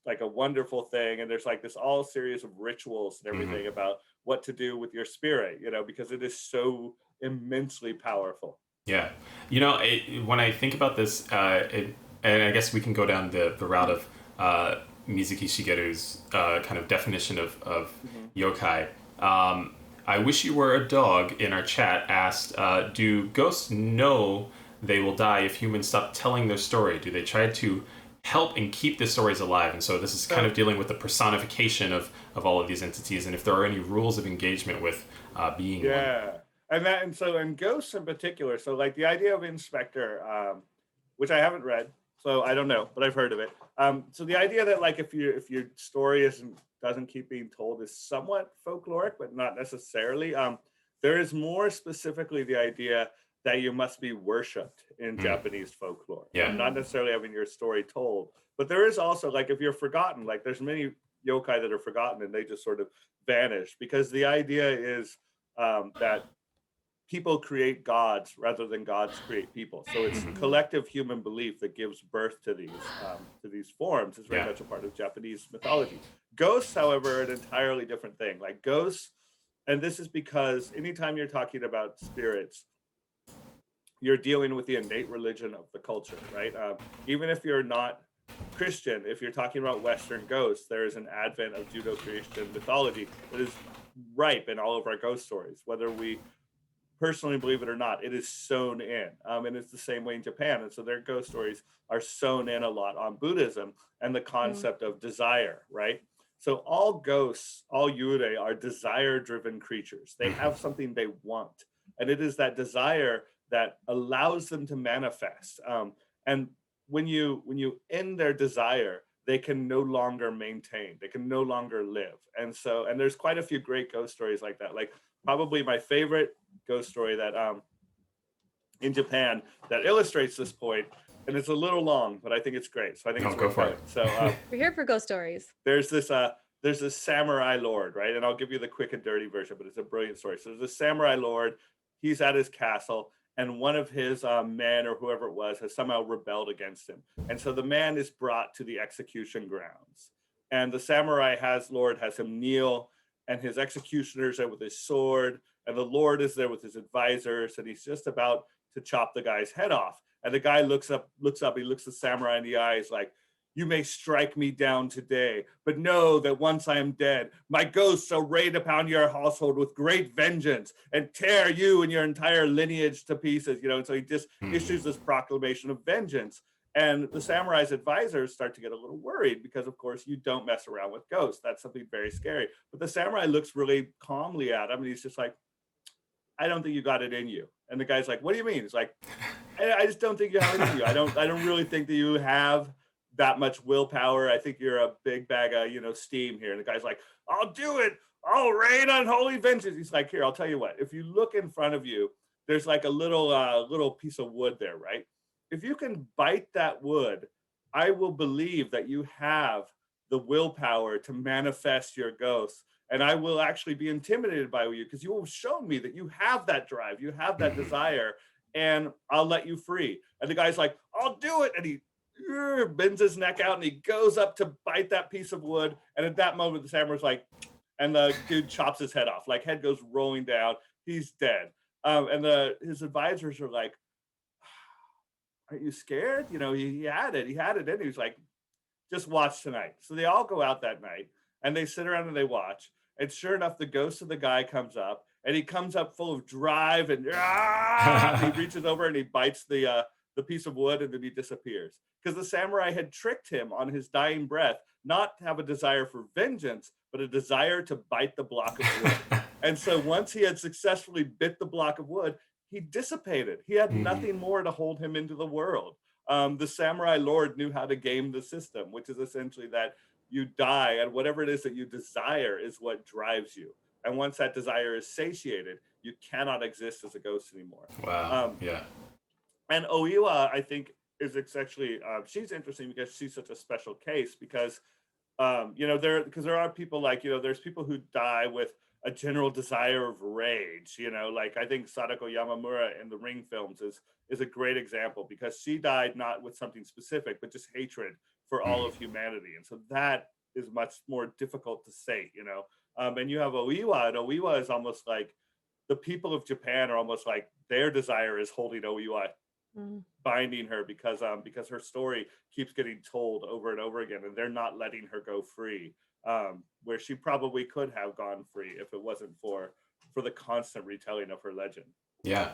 like a wonderful thing. And there's like this all series of rituals and everything about what to do with your spirit, because it is so immensely powerful. Yeah. When I think about this, and I guess we can go down the route of Mizuki Shigeru's kind of definition of yokai. I Wish You Were a Dog in our chat asked, do ghosts know they will die if humans stop telling their story? Do they try to help and keep the stories alive? And so this is kind of dealing with the personification of all of these entities, and if there are any rules of engagement with being one. And ghosts in particular. So like the idea of Inspector, which I haven't read, so I don't know, but I've heard of it. So the idea that like if your story doesn't keep being told is somewhat folkloric, but not necessarily. There is more specifically the idea that you must be worshipped in Japanese folklore. Yeah. Not necessarily having your story told, but there is also like if you're forgotten, like there's many yokai that are forgotten and they just sort of vanish, because the idea is that people create gods rather than gods create people. So it's collective human belief that gives birth to these forms. It's very much a part of Japanese mythology. Ghosts, however, are an entirely different thing. Like ghosts, and this is because anytime you're talking about spirits, you're dealing with the innate religion of the culture, right? Even if you're not Christian, if you're talking about Western ghosts, there is an advent of Judeo-Christian mythology that is ripe in all of our ghost stories, whether we personally believe it or not. It is sewn in, and it's the same way in Japan. And so their ghost stories are sewn in a lot on Buddhism and the concept of desire, right? So all ghosts, all Yurei are desire-driven creatures. They have something they want, and it is that desire that allows them to manifest. And when you end their desire, they can no longer maintain. They can no longer live. And there's quite a few great ghost stories like that. Like probably my favorite ghost story that in Japan that illustrates this point, and it's a little long, but I think it's great. So I think it's worth telling. So we're here for ghost stories. There's this samurai lord, right? And I'll give you the quick and dirty version, but it's a brilliant story. So there's a samurai lord. He's at his castle, and one of his men or whoever it was has somehow rebelled against him. And so the man is brought to the execution grounds, and the samurai lord has him kneel, and his executioner's there with his sword, and the lord is there with his advisors, and he's just about to chop the guy's head off. And the guy looks up, he looks the samurai in the eyes like, "You may strike me down today, but know that once I am dead, my ghost shall raid upon your household with great vengeance and tear you and your entire lineage to pieces." And so he just issues this proclamation of vengeance. And the samurai's advisors start to get a little worried because, of course, you don't mess around with ghosts. That's something very scary. But the samurai looks really calmly at him, and he's just like, "I don't think you got it in you." And the guy's like, "What do you mean?" It's like, I just don't think you have it in you. I don't really think that you have that much willpower. I think you're a big bag of, steam here." And the guy's like, "I'll do it. I'll rain on holy vengeance." He's like, "Here, I'll tell you what. If you look in front of you, there's like a little piece of wood there, right? If you can bite that wood, I will believe that you have the willpower to manifest your ghost. And I will actually be intimidated by you because you will show me that you have that drive, you have that desire, and I'll let you free." And the guy's like, "I'll do it." And he bends his neck out and he goes up to bite that piece of wood. And at that moment, the samurai's like, and the dude chops his head off, like head goes rolling down. He's dead. And his advisors are like, "Aren't you scared?" He had it in. He was like, "Just watch tonight." So they all go out that night and they sit around and they watch. And sure enough, the ghost of the guy comes up, and he comes up full of drive and he reaches over and he bites the piece of wood, and then he disappears. Because the samurai had tricked him on his dying breath not to have a desire for vengeance, but a desire to bite the block of wood. And so once he had successfully bit the block of wood, he dissipated. He had nothing more to hold him into the world. The samurai lord knew how to game the system, which is essentially that you die, and whatever it is that you desire is what drives you. And once that desire is satiated, you cannot exist as a ghost anymore. Wow. Yeah. And Oiwa, I think, is actually, she's interesting because she's such a special case, because because there are people like, there's people who die with a general desire of rage, like I think Sadako Yamamura in the Ring films is a great example, because she died not with something specific, but just hatred for all of humanity. And so that is much more difficult to say, and you have Oiwa, and Oiwa is almost like the people of Japan are almost like their desire is holding Oiwa, binding her, because her story keeps getting told over and over again, and they're not letting her go free, where she probably could have gone free if it wasn't for the constant retelling of her legend. Yeah.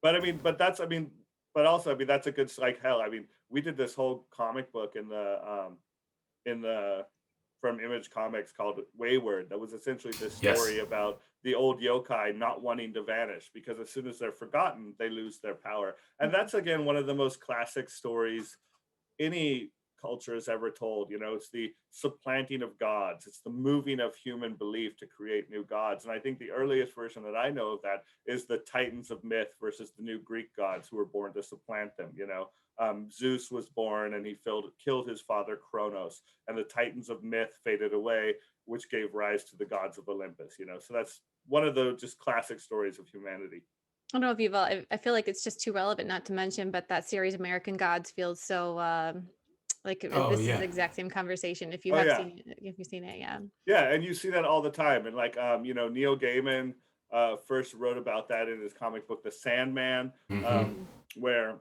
But that's a good, like, hell, we did this whole comic book in the from Image Comics called Wayward. That was essentially this story about the old yokai not wanting to vanish, because as soon as they're forgotten, they lose their power. And that's, again, one of the most classic stories any culture has ever told. It's the supplanting of gods. It's the moving of human belief to create new gods. And I think the earliest version that I know of that is the Titans of myth versus the new Greek gods who were born to supplant them. Zeus was born and he killed his father Kronos, and the Titans of myth faded away, which gave rise to the gods of Olympus. So that's one of the just classic stories of humanity. I don't know if you've all, I feel like it's just too relevant not to mention, but that series American Gods feels so like this is the exact same conversation. If you have seen it, if you've seen it, yeah, and you see that all the time. And like Neil Gaiman first wrote about that in his comic book The Sandman, where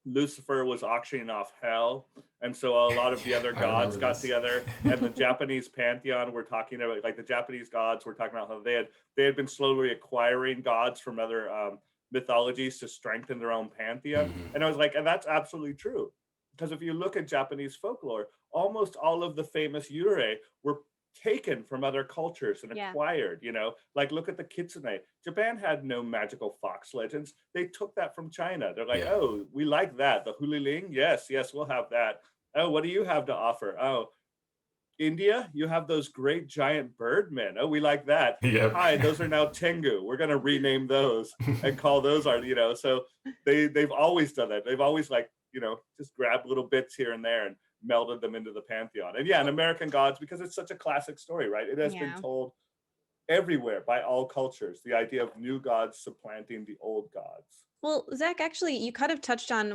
Lucifer was auctioning off hell, and so a lot of the other gods got together, and the Japanese pantheon were talking about, like, the Japanese gods were talking about how they had been slowly acquiring gods from other mythologies to strengthen their own pantheon. And I was like, and that's absolutely true, because if you look at Japanese folklore, almost all of the famous Yurei were taken from other cultures and acquired, like look at the kitsune. Japan had no magical fox legends. They took that from China. They're like, oh, we like that. The huliling, yes, we'll have that. Oh, what do you have to offer? Oh, India, you have those great giant birdmen. Oh, we like that. Hi, those are now Tengu. We're going to rename those and call those our, so they've always done that. They've always, like, just grabbed little bits here and there and melded them into the pantheon. And and American Gods, because it's such a classic story, right? It has been told everywhere by all cultures, the idea of new gods supplanting the old gods. Well, Zach, actually, you kind of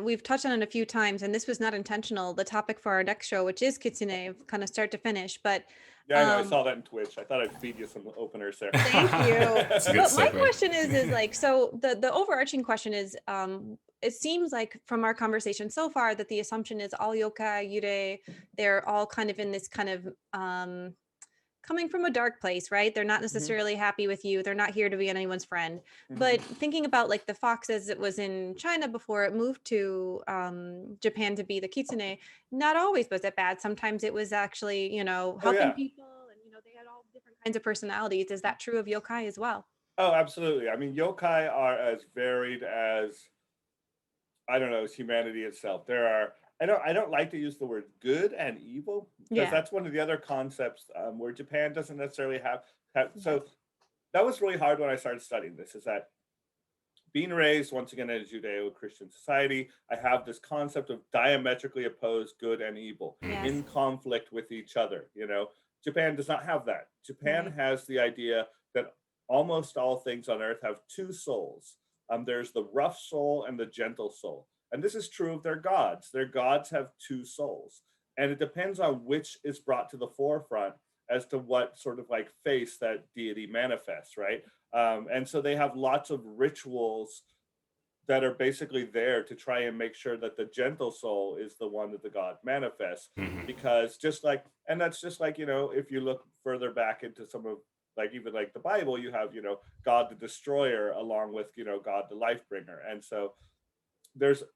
we've touched on it a few times, and this was not intentional, the topic for our next show, which is kitsune, kind of start to finish, but I know, I saw that in Twitch. I thought I'd feed you some openers there. Thank you. But my question is like, so the overarching question is, it seems like from our conversation so far that the assumption is all yokai, yurei, they're all kind of in this kind of coming from a dark place, right? They're not necessarily happy with you. They're not here to be anyone's friend. But thinking about like the fox as it was in China before it moved to Japan to be the kitsune, not always was it bad. Sometimes it was actually, helping people, and they had all different kinds of personalities. Is that true of yokai as well? Oh, absolutely. I mean, yokai are as varied as, I don't know, as humanity itself. There are, I don't like to use the word good and evil, because that's one of the other concepts where Japan doesn't necessarily have. So that was really hard when I started studying this, is that being raised once again in a Judeo-Christian society, I have this concept of diametrically opposed good and evil in conflict with each other. Japan does not have that. Japan has the idea that almost all things on earth have two souls. There's the rough soul and the gentle soul. And this is true of their gods. Their gods have two souls. And it depends on which is brought to the forefront as to what sort of like face that deity manifests, right? And so they have lots of rituals that are basically there to try and make sure that the gentle soul is the one that the god manifests. Because that's just like, if you look further back into some of, like, even like the Bible, you have, God the destroyer along with, God the life bringer. And so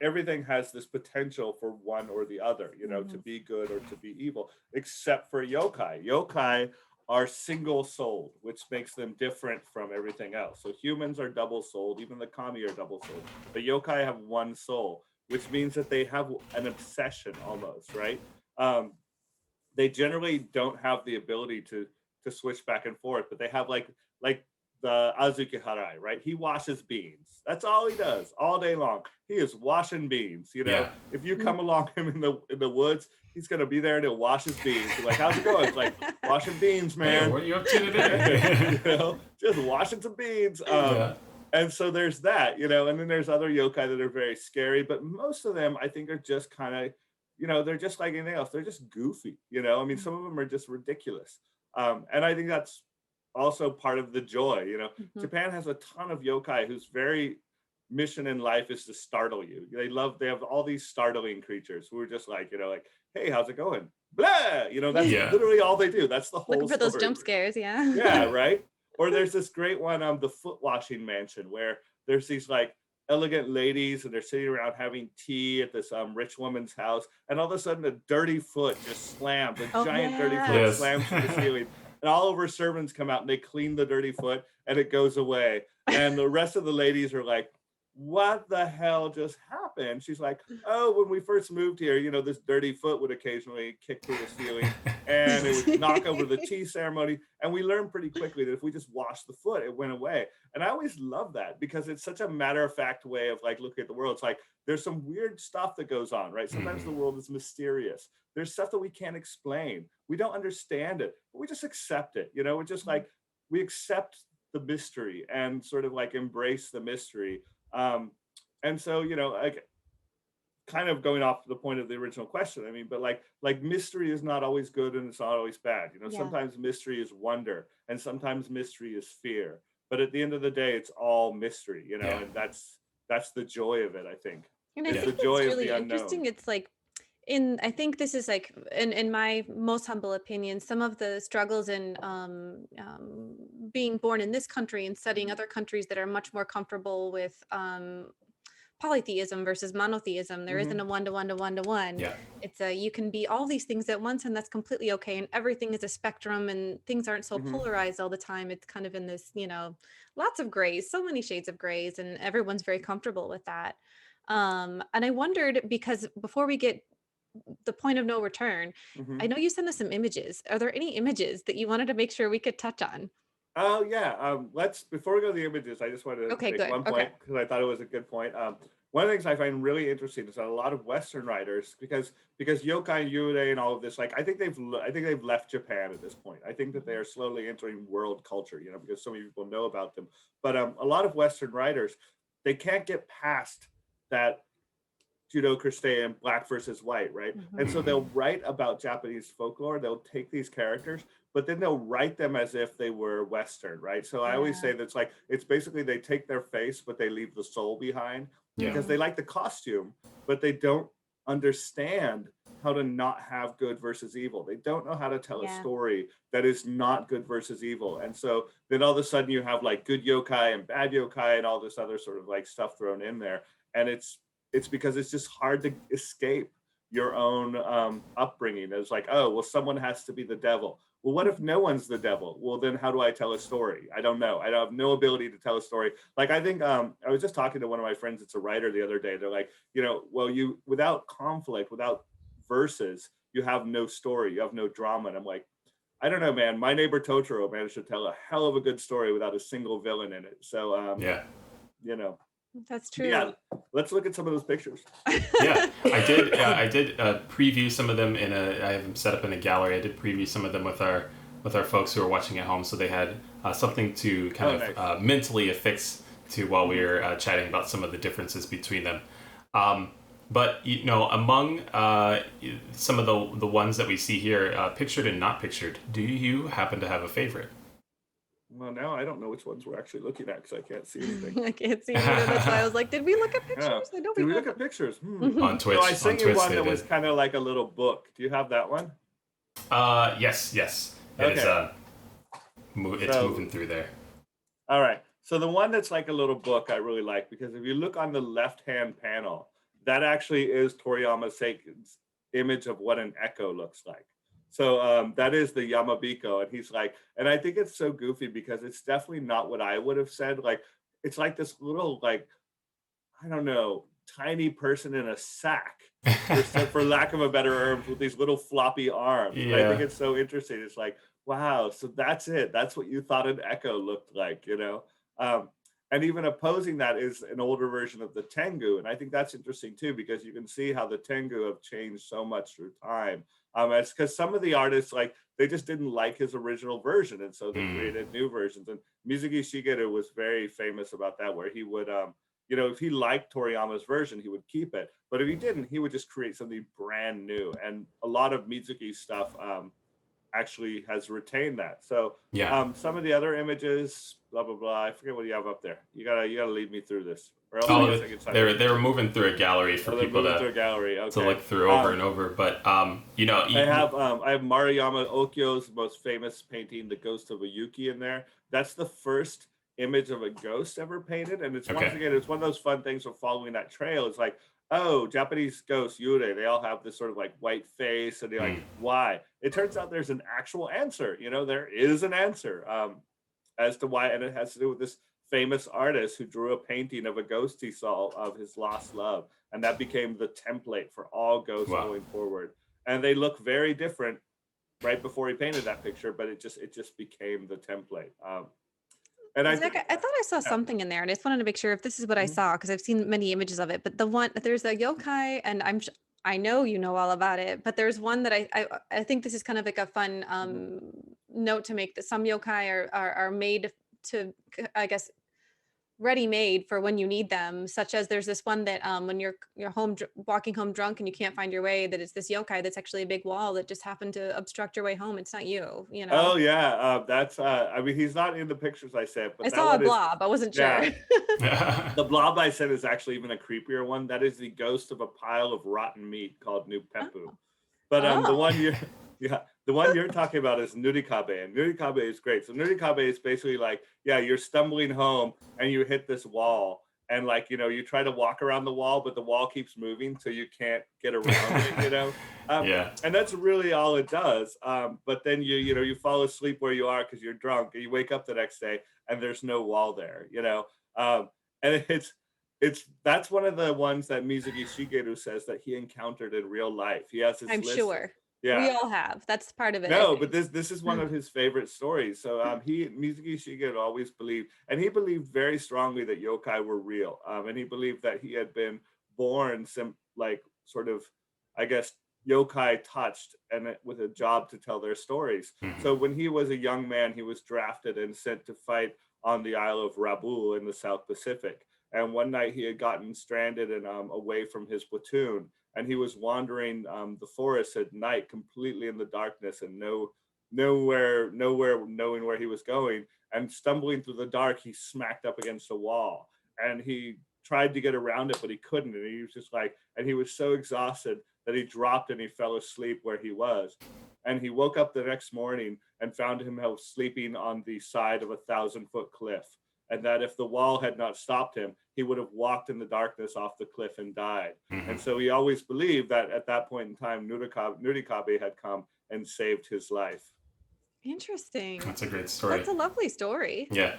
everything has this potential for one or the other, to be good or to be evil, except for yokai. Yokai are single-souled, which makes them different from everything else. So humans are double-souled, even the kami are double-souled. But yokai have one soul, which means that they have an obsession almost, right? They generally don't have the ability to switch back and forth, but they have like the Azuki Harai, right? He washes beans. That's all he does all day long. He is washing beans. You know, Yeah. if you come along him in the woods, he's gonna be there and he'll wash his beans. You're like, how's it going? It's like washing beans, man. Hey, what are you up to today? You know, just washing some beans. Yeah. And so there's that, you know, and then there's other yokai that are very scary, but most of them I think are just kind of, you know, they're just like anything else. They're just goofy, you know. I mean, some of them are just ridiculous. And I think that's also part of the joy, you know. Japan has a ton of yokai whose very mission in life is to startle you. They have all these startling creatures who are just like, you know, like, hey, how's it going? Blah, you know, that's literally all they do. That's the whole Looking for story. those jump scares, yeah. Yeah, right. Or there's this great one, the foot washing mansion, where there's these like elegant ladies and they're sitting around having tea at this rich woman's house, and all of a sudden a dirty foot just slams, a giant dirty foot slams to the ceiling, and all of her servants come out and they clean the dirty foot and it goes away, and the rest of the ladies are like, what the hell just happened? She's like, oh, when we first moved here, you know, this dirty foot would occasionally kick through the ceiling and it would knock over the tea ceremony. And we learned pretty quickly that if we just washed the foot, it went away. And I always love that because it's such a matter-of-fact way of like looking at the world. It's like there's some weird stuff that goes on, right? Sometimes the world is mysterious. There's stuff that we can't explain. We don't understand it, but we just accept it. You know, we're just like, we accept the mystery and sort of like embrace the mystery. And so, you know, like kind of going off the point of the original question, I mean, but like mystery is not always good and it's not always bad. You know, sometimes mystery is wonder and sometimes mystery is fear. But at the end of the day, it's all mystery, you know, and that's the joy of it, I think. And I it's think the joy it's of really the unknown. interesting. It's like, I think this is like, in my most humble opinion, some of the struggles in being born in this country and studying other countries that are much more comfortable with polytheism versus monotheism. There isn't a one-to-one to one-to-one. Yeah. It's you can be all these things at once and that's completely okay. And everything is a spectrum and things aren't so polarized all the time. It's kind of in this, you know, lots of grays, so many shades of grays, and everyone's very comfortable with that. And I wondered, because before we get the point of no return, I know you sent us some images. Are there any images that you wanted to make sure we could touch on? Oh yeah. Let's, before we go to the images, I just wanted to make one point because I thought it was a good point. One of the things I find really interesting is that a lot of Western writers, because yokai and yurei and all of this, like I think they've left Japan at this point. I think that they are slowly entering world culture, you know, because so many people know about them. But a lot of Western writers, they can't get past that Judeo-Christian black versus white, right? And so they'll write about Japanese folklore. They'll take these characters, but then they'll write them as if they were Western, right? So I always say that's like, it's basically they take their face, but they leave the soul behind because they like the costume, but they don't understand how to not have good versus evil. They don't know how to tell a story that is not good versus evil. And so then all of a sudden you have like good yokai and bad yokai and all this other sort of like stuff thrown in there. And it's because it's just hard to escape your own upbringing. It's like, oh, well, someone has to be the devil. Well, what if no one's the devil? Well, then how do I tell a story? I don't know. I have no ability to tell a story. Like, I think I was just talking to one of my friends that's a writer the other day. They're like, you know, well, without conflict, without verses, you have no story, you have no drama. And I'm like, I don't know, man. My Neighbor Totoro managed to tell a hell of a good story without a single villain in it. So, you know. That's true. Yeah, let's look at some of those pictures. Yeah, I did preview some of them I have them set up in a gallery. I did preview some of them with our folks who are watching at home, so they had something to kind of mentally affix to while we were chatting about some of the differences between them. But you know, among some of the ones that we see here, pictured and not pictured, do you happen to have a favorite? Well, now I don't know which ones we're actually looking at because I can't see anything. I can't see anything. That's why I was like, did we look at pictures? Yeah. Did we look at pictures? On Twitch. So I sent you one that was kind of like a little book. Do you have that one? Yes. It is, it's moving through there. All right. So the one that's like a little book I really like, because if you look on the left-hand panel, that actually is Toriyama Seiken's image of what an echo looks like. So that is the Yamabiko, and he's like, and I think it's so goofy because it's definitely not what I would have said. Like, it's like this little, like, I don't know, tiny person in a sack, for lack of a better term, with these little floppy arms. Yeah. I think it's so interesting. It's like, wow, so that's it. That's what you thought an echo looked like, you know? And even opposing that is an older version of the Tengu. And I think that's interesting too, because you can see how the Tengu have changed so much through time. It's because some of the artists, like, they just didn't like his original version. And so they created new versions. And Mizuki Shigeru was very famous about that, where he would, you know, if he liked Toriyama's version, he would keep it. But if he didn't, he would just create something brand new. And a lot of Mizuki's stuff, actually has retained that. So Yeah. some of the other images, blah blah blah. I forget what you have up there. You gotta lead me through this. Or else I guess I can they were moving through a gallery for people through a gallery. Okay. to look through over and over. But you know, I have Maruyama Okyo's most famous painting, The Ghost of Ayuki, in there. That's the first image of a ghost ever painted, and it's once again, it's one of those fun things of following that trail. It's like, oh, Japanese ghosts, Yurei, they all have this sort of like white face, and you're like, why? It turns out there's an actual answer. You know, there is an answer as to why, and it has to do with this famous artist who drew a painting of a ghost he saw of his lost love, and that became the template for all ghosts going forward. And they look very different right before he painted that picture, but it just became the template. And Zack, I thought I saw something in there, and I just wanted to make sure if this is what I saw, because I've seen many images of it. But there's a yokai, and I know you know all about it, but there's one that I think this is kind of like a fun note to make, that some yokai are made to, I guess, ready-made for when you need them, such as there's this one that when you're home walking home drunk and you can't find your way, that it's this yokai that's actually a big wall that just happened to obstruct your way home. It's not you, you know. Oh yeah, that's I mean, he's not in the pictures I sent, but I saw a blob. I wasn't sure. The blob I sent is actually even a creepier one. That is the ghost of a pile of rotten meat called Nupepu. But the one you're talking about is Nurikabe, and Nurikabe is great. So Nurikabe is basically like, you're stumbling home and you hit this wall, and like, you know, you try to walk around the wall, but the wall keeps moving, so you can't get around it, you know. And that's really all it does. But then you fall asleep where you are because you're drunk, and you wake up the next day and there's no wall there, you know. And that's one of the ones that Mizuki Shigeru says that he encountered in real life. He has his I'm list. sure. Yeah. We all have. That's part of it. No, but this is one of his favorite stories. So Mizuki Shigeru always believed, and he believed very strongly, that yokai were real. And he believed that he had been born sort of, I guess, yokai touched, and with a job to tell their stories. So when he was a young man, he was drafted and sent to fight on the Isle of Rabu in the South Pacific. And one night he had gotten stranded and away from his platoon, and he was wandering the forest at night, completely in the darkness, and nowhere knowing where he was going. And stumbling through the dark, he smacked up against a wall, and he tried to get around it, but he couldn't. And he was just like, and he was so exhausted that he dropped and he fell asleep where he was. And he woke up the next morning and found himself sleeping on the side of a 1,000-foot cliff. And that if the wall had not stopped him, he would have walked in the darkness off the cliff and died. And so he always believed that at that point in time, Nurikabe had come and saved his life. Interesting. That's a great story. That's a lovely story. Yeah.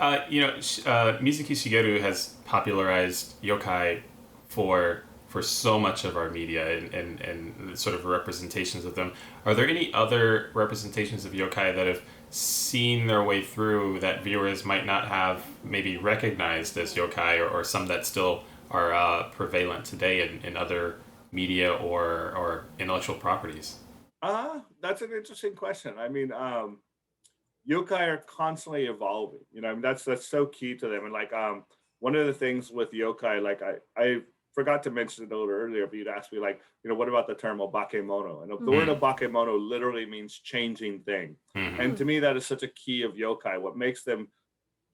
Mizuki Shigeru has popularized yokai for so much of our media and sort of representations of them. Are there any other representations of yokai that have seen their way through that viewers might not have maybe recognized as yokai, or some that still are prevalent today in other media or intellectual properties? That's an interesting question. I mean, yokai are constantly evolving. You know, I mean, that's so key to them. And like, one of the things with yokai, like I forgot to mention it a little earlier, but you'd ask me, like, you know, what about the term obakemono? And the word obakemono literally means changing thing. And to me, that is such a key of yokai. What makes them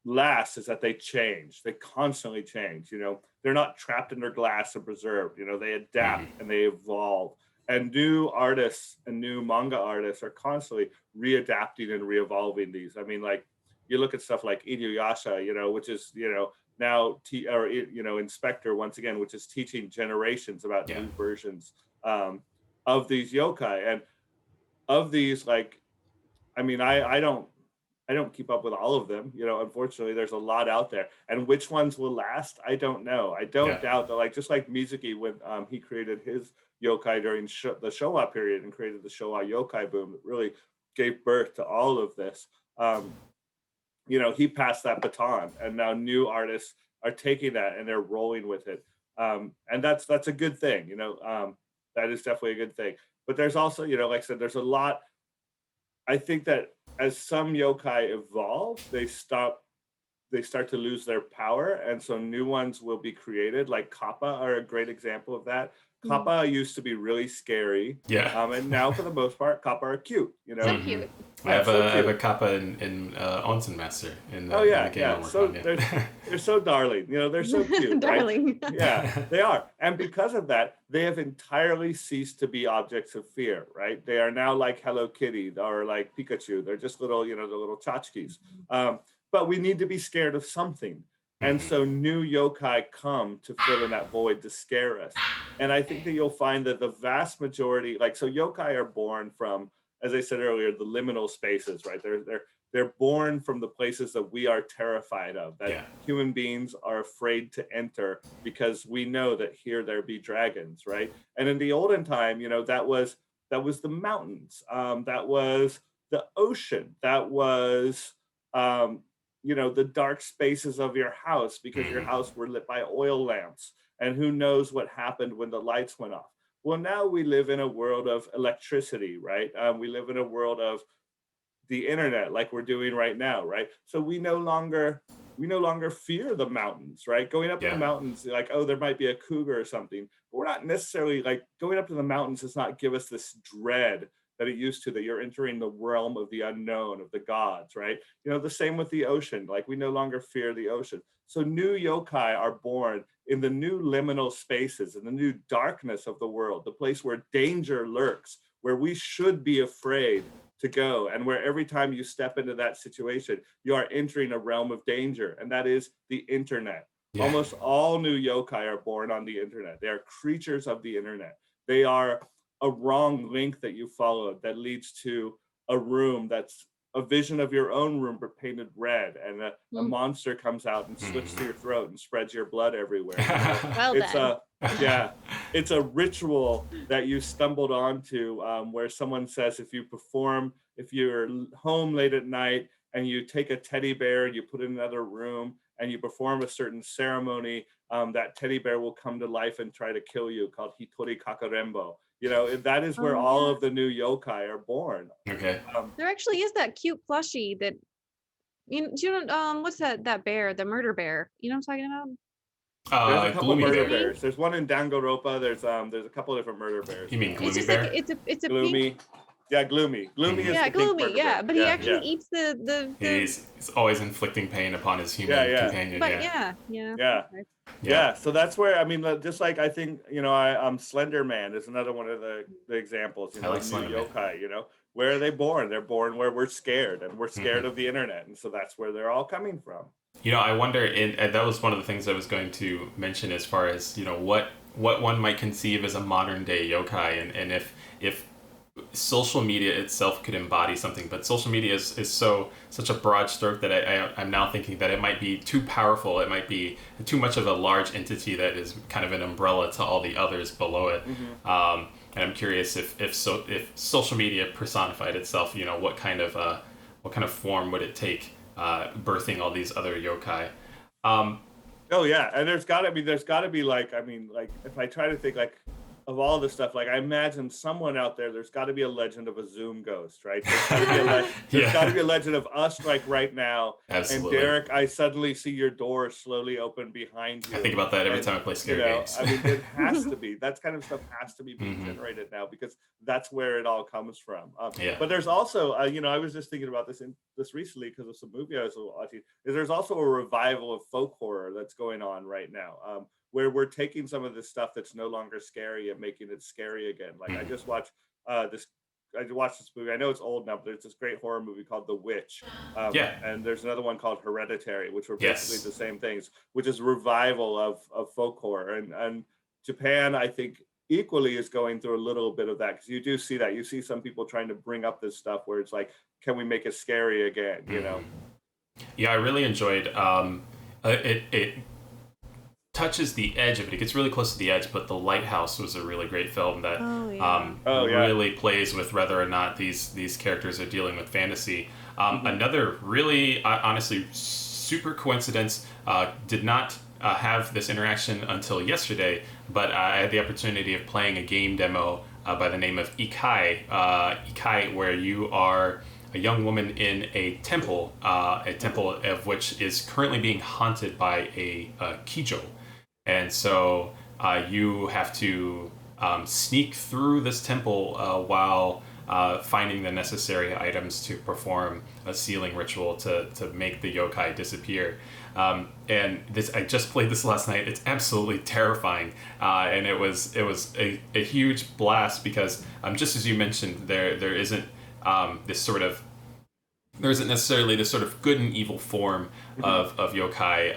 last is that they change. They constantly change. You know, they're not trapped in their glass and preserved. You know, they adapt and they evolve. And new artists and new manga artists are constantly readapting and re-evolving these. I mean, like, you look at stuff like Inuyasha, you know, which is, you know, now Inspector, once again, which is teaching generations about new versions of these yokai. And of these, like, I mean, I don't keep up with all of them, you know. Unfortunately, there's a lot out there, and which ones will last, I don't know. I don't doubt that, like, just like Mizuki, when he created his yokai during the Showa period and created the Showa yokai boom that really gave birth to all of this, he passed that baton, and now new artists are taking that and they're rolling with it. And that's a good thing. That is definitely a good thing. But there's also, like I said, there's a lot. I think that as some yokai evolve, they start to lose their power, and so new ones will be created. Like Kappa are a great example of that. Kappa used to be really scary, and now for the most part, Kappa are cute. So cute. I have a Kappa in Onsen Master in the, in the game I'm so working on. they're so darling. They're so cute. Darling. Right? Yeah, they are, and because of that, they have entirely ceased to be objects of fear. Right? They are now like Hello Kitty or like Pikachu. They're just little, the little tchotchkes. But we need to be scared of something. And so new yokai come to fill in that void, to scare us. And I think that you'll find that the vast majority, so yokai are born from, as I said earlier, the liminal spaces, right? They're born from the places that we are terrified of, that human beings are afraid to enter because we know that here there be dragons, right? And in the olden time, that was the mountains, that was the ocean, that was the dark spaces of your house because your house were lit by oil lamps, and who knows what happened when the lights went off. Well, now we live in a world of electricity, right? We live in a world of the internet, like we're doing right now, right? So we no longer fear the mountains, right? Going up to the mountains, like, oh, there might be a cougar or something, but we're not necessarily like going up to the mountains does not give us this dread that it used to, that you're entering the realm of the unknown, of the gods, right? The same with the ocean. Like, we no longer fear the ocean. So new yokai are born in the new liminal spaces, in the new darkness of the world, the place where danger lurks, where we should be afraid to go, and where every time you step into that situation, you are entering a realm of danger, and that is the internet. Almost all new yokai are born on the internet. They are creatures of the internet. They are a wrong link that you followed that leads to a room that's a vision of your own room but painted red, and a monster comes out and slits through your throat and spreads your blood everywhere. Well done. It's a ritual that you stumbled onto, where someone says if you're home late at night and you take a teddy bear and you put it in another room and you perform a certain ceremony, that teddy bear will come to life and try to kill you, called Hitori Kakarembo. That is where all of the new yokai are born. Okay. There actually is that cute plushie that, what's that bear, the murder bear? You know what I'm talking about? There's a couple of murder bear. bears. There's one in Danganronpa. There's a couple of different murder bears. You mean Gloomy It's just Bear? like it's a Gloomy. pink. Yeah, Gloomy. Gloomy is the Gloomy. pink murder bear. But he actually eats the He's always inflicting pain upon his human companion. But yeah. So that's where, I mean, just like I think, Slender Man is another one of the examples. I like Slender Man. Yokai. Where are they born? They're born where we're scared, and we're scared of the internet, and so that's where they're all coming from. I wonder, and that was one of the things I was going to mention as far as what one might conceive as a modern day yokai, and if social media itself could embody something, but social media is such a broad stroke that I'm now thinking that it might be too powerful. It might be too much of a large entity that is kind of an umbrella to all the others below it. And I'm curious if social media personified itself, what kind of form would it take, birthing all these other yokai? And there's got to be like if I try to think like of all this stuff, like I imagine someone out there's got to be a legend of a Zoom ghost, right? There's got to be a legend of us, like right now. Absolutely. And Derek, I suddenly see your door slowly open behind you. I think about that every time I play scary games. I mean, it has to be. That kind of stuff has to be being generated now, because that's where it all comes from. But there's also, I was just thinking about this recently because of some movie I was watching. There's also a revival of folk horror that's going on right now. Where we're taking some of this stuff that's no longer scary and making it scary again. Like I just watched this movie. I know it's old now, but there's this great horror movie called The Witch. And there's another one called Hereditary, which were basically the same things, which is revival of folk horror. And Japan, I think, equally is going through a little bit of that, because you do see that. You see some people trying to bring up this stuff where it's like, can we make it scary again? Yeah, I really enjoyed it touches the edge of it. It gets really close to the edge, but The Lighthouse was a really great film that really plays with whether or not these characters are dealing with fantasy. Another really, honestly, super coincidence, did not have this interaction until yesterday, but I had the opportunity of playing a game demo by the name of Ikai, where you are a young woman in a temple of which is currently being haunted by a kijo. And so you have to sneak through this temple while finding the necessary items to perform a sealing ritual to make the yokai disappear. And this, I just played this last night. It's absolutely terrifying, and it was a huge blast because just as you mentioned, there isn't there isn't necessarily this sort of good and evil form of yokai,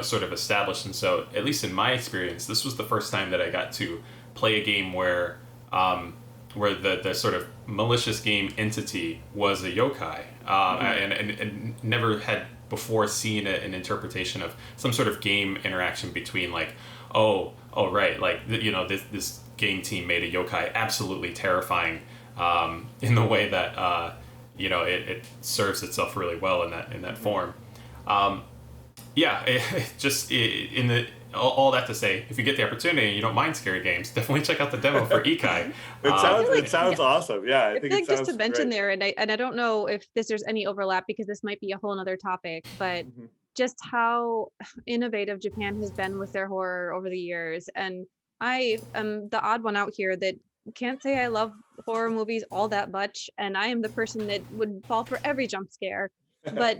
sort of established. And so, at least in my experience, this was the first time that I got to play a game where the sort of malicious game entity was a yokai, and never had before seen an interpretation of some sort of game interaction between like, right, like this game team made a yokai absolutely terrifying in the way that it serves itself really well in that form. All that to say, if you get the opportunity and you don't mind scary games, definitely check out the demo for Ikai. It sounds awesome. Yeah, I think like just to mention great. there, and I don't know if there's any overlap because this might be a whole other topic, but just how innovative Japan has been with their horror over the years. And I am the odd one out here that can't say I love horror movies all that much, and I am the person that would fall for every jump scare. But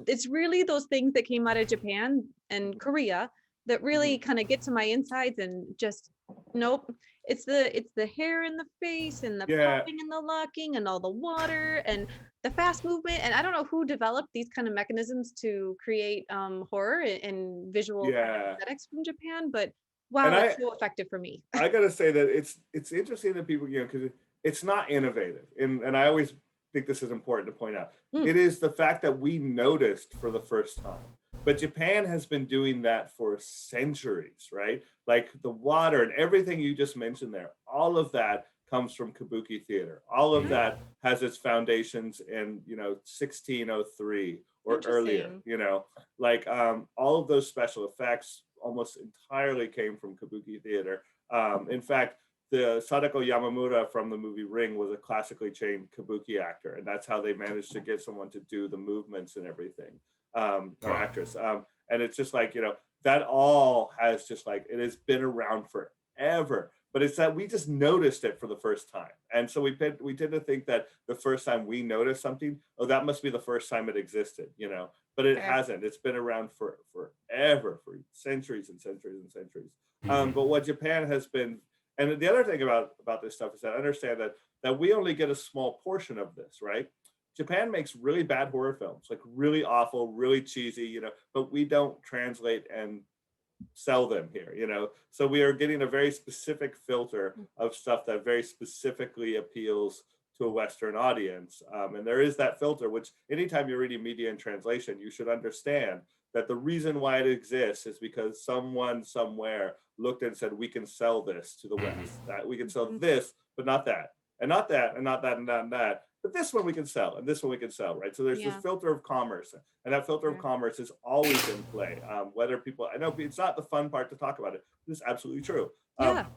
it's really those things that came out of Japan and Korea that really kind of get to my insides and just nope. It's the hair in the face and the popping and the locking and all the water and the fast movement. And I don't know who developed these kind of mechanisms to create horror and visual aesthetics from Japan, but wow, that's so effective for me. I gotta say that it's interesting that people, because it's not innovative, and I always think this is important to point out. It is the fact that we noticed for the first time. But Japan has been doing that for centuries, right? Like the water and everything you just mentioned there, all of that comes from kabuki theater. All of that has its foundations in, 1603 or earlier, like all of those special effects almost entirely came from kabuki theater. In fact, the Sadako Yamamura from the movie Ring was a classically trained kabuki actor, and that's how they managed to get someone to do the movements and everything, or actress. And it's just like, that all has just like, it has been around forever, but it's that we just noticed it for the first time. And so we tend to think that the first time we noticed something, that must be the first time it existed, but it hasn't. It's been around for forever, for centuries and centuries and centuries. But what Japan has been, and the other thing about this stuff is that I understand that we only get a small portion of this, right? Japan makes really bad horror films, like really awful, really cheesy, but we don't translate and sell them here, So we are getting a very specific filter of stuff that very specifically appeals to a Western audience. And there is that filter, which anytime you're reading media in translation, you should understand that the reason why it exists is because someone somewhere looked and said, we can sell this to the West, that we can sell this, but not that, and not that, and not that, and not and that. But this one we can sell, and this one we can sell, right? So there's this filter of commerce, and that filter of commerce is always in play. Whether people, I know it's not the fun part to talk about it, but it's absolutely true. And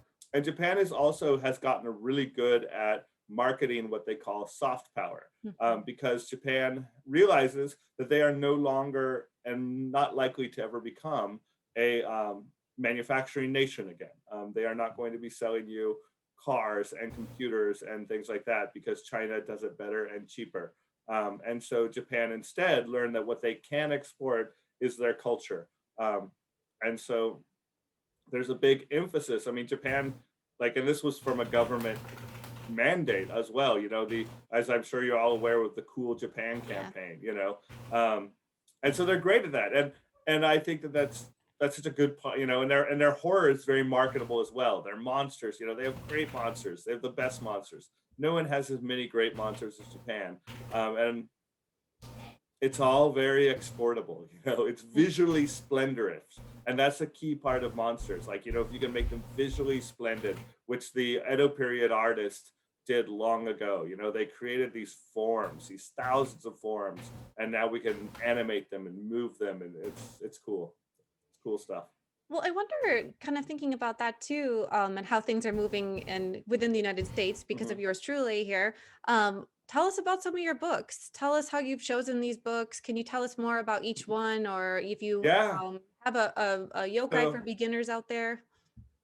Japan has gotten really good at marketing what they call soft power, because Japan realizes that they are no longer and not likely to ever become a manufacturing nation again. They are not going to be selling you cars and computers and things like that because China does it better and cheaper. And so Japan instead learned that what they can export is their culture. And so there's a big emphasis. I mean, Japan, and this was from a government mandate as well, as I'm sure you're all aware with the Cool Japan campaign, and so they're great at that. And I think that's such a good part, and their horror is very marketable as well. Their monsters, they have great monsters. They have the best monsters. No one has as many great monsters as Japan. And it's all very exportable, it's visually splendorous. And that's a key part of monsters. Like, if you can make them visually splendid, which the Edo period artists did long ago, they created these forms, these thousands of forms, and now we can animate them and move them. And it's cool. It's cool stuff. Well, I wonder, kind of thinking about that too, and how things are moving and within the United States because of yours truly here. Tell us about some of your books. Tell us how you've chosen these books. Can you tell us more about each one, or if you Yeah. have a yokai for beginners out there?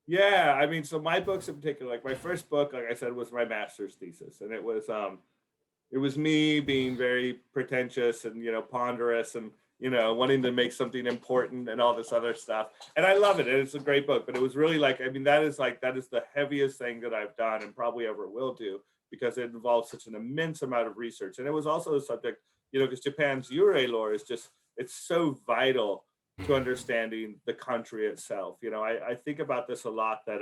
Yeah, I mean, so my books in particular, like my first book, like I said, was my master's thesis, and it was me being very pretentious and ponderous and wanting to make something important and all this other stuff. And I love it. And it's a great book, but it was really like, I mean, that is the heaviest thing that I've done and probably ever will do, because it involves such an immense amount of research. And it was also a subject, because Japan's Yurei lore is just, it's so vital to understanding the country itself. I think about this a lot, that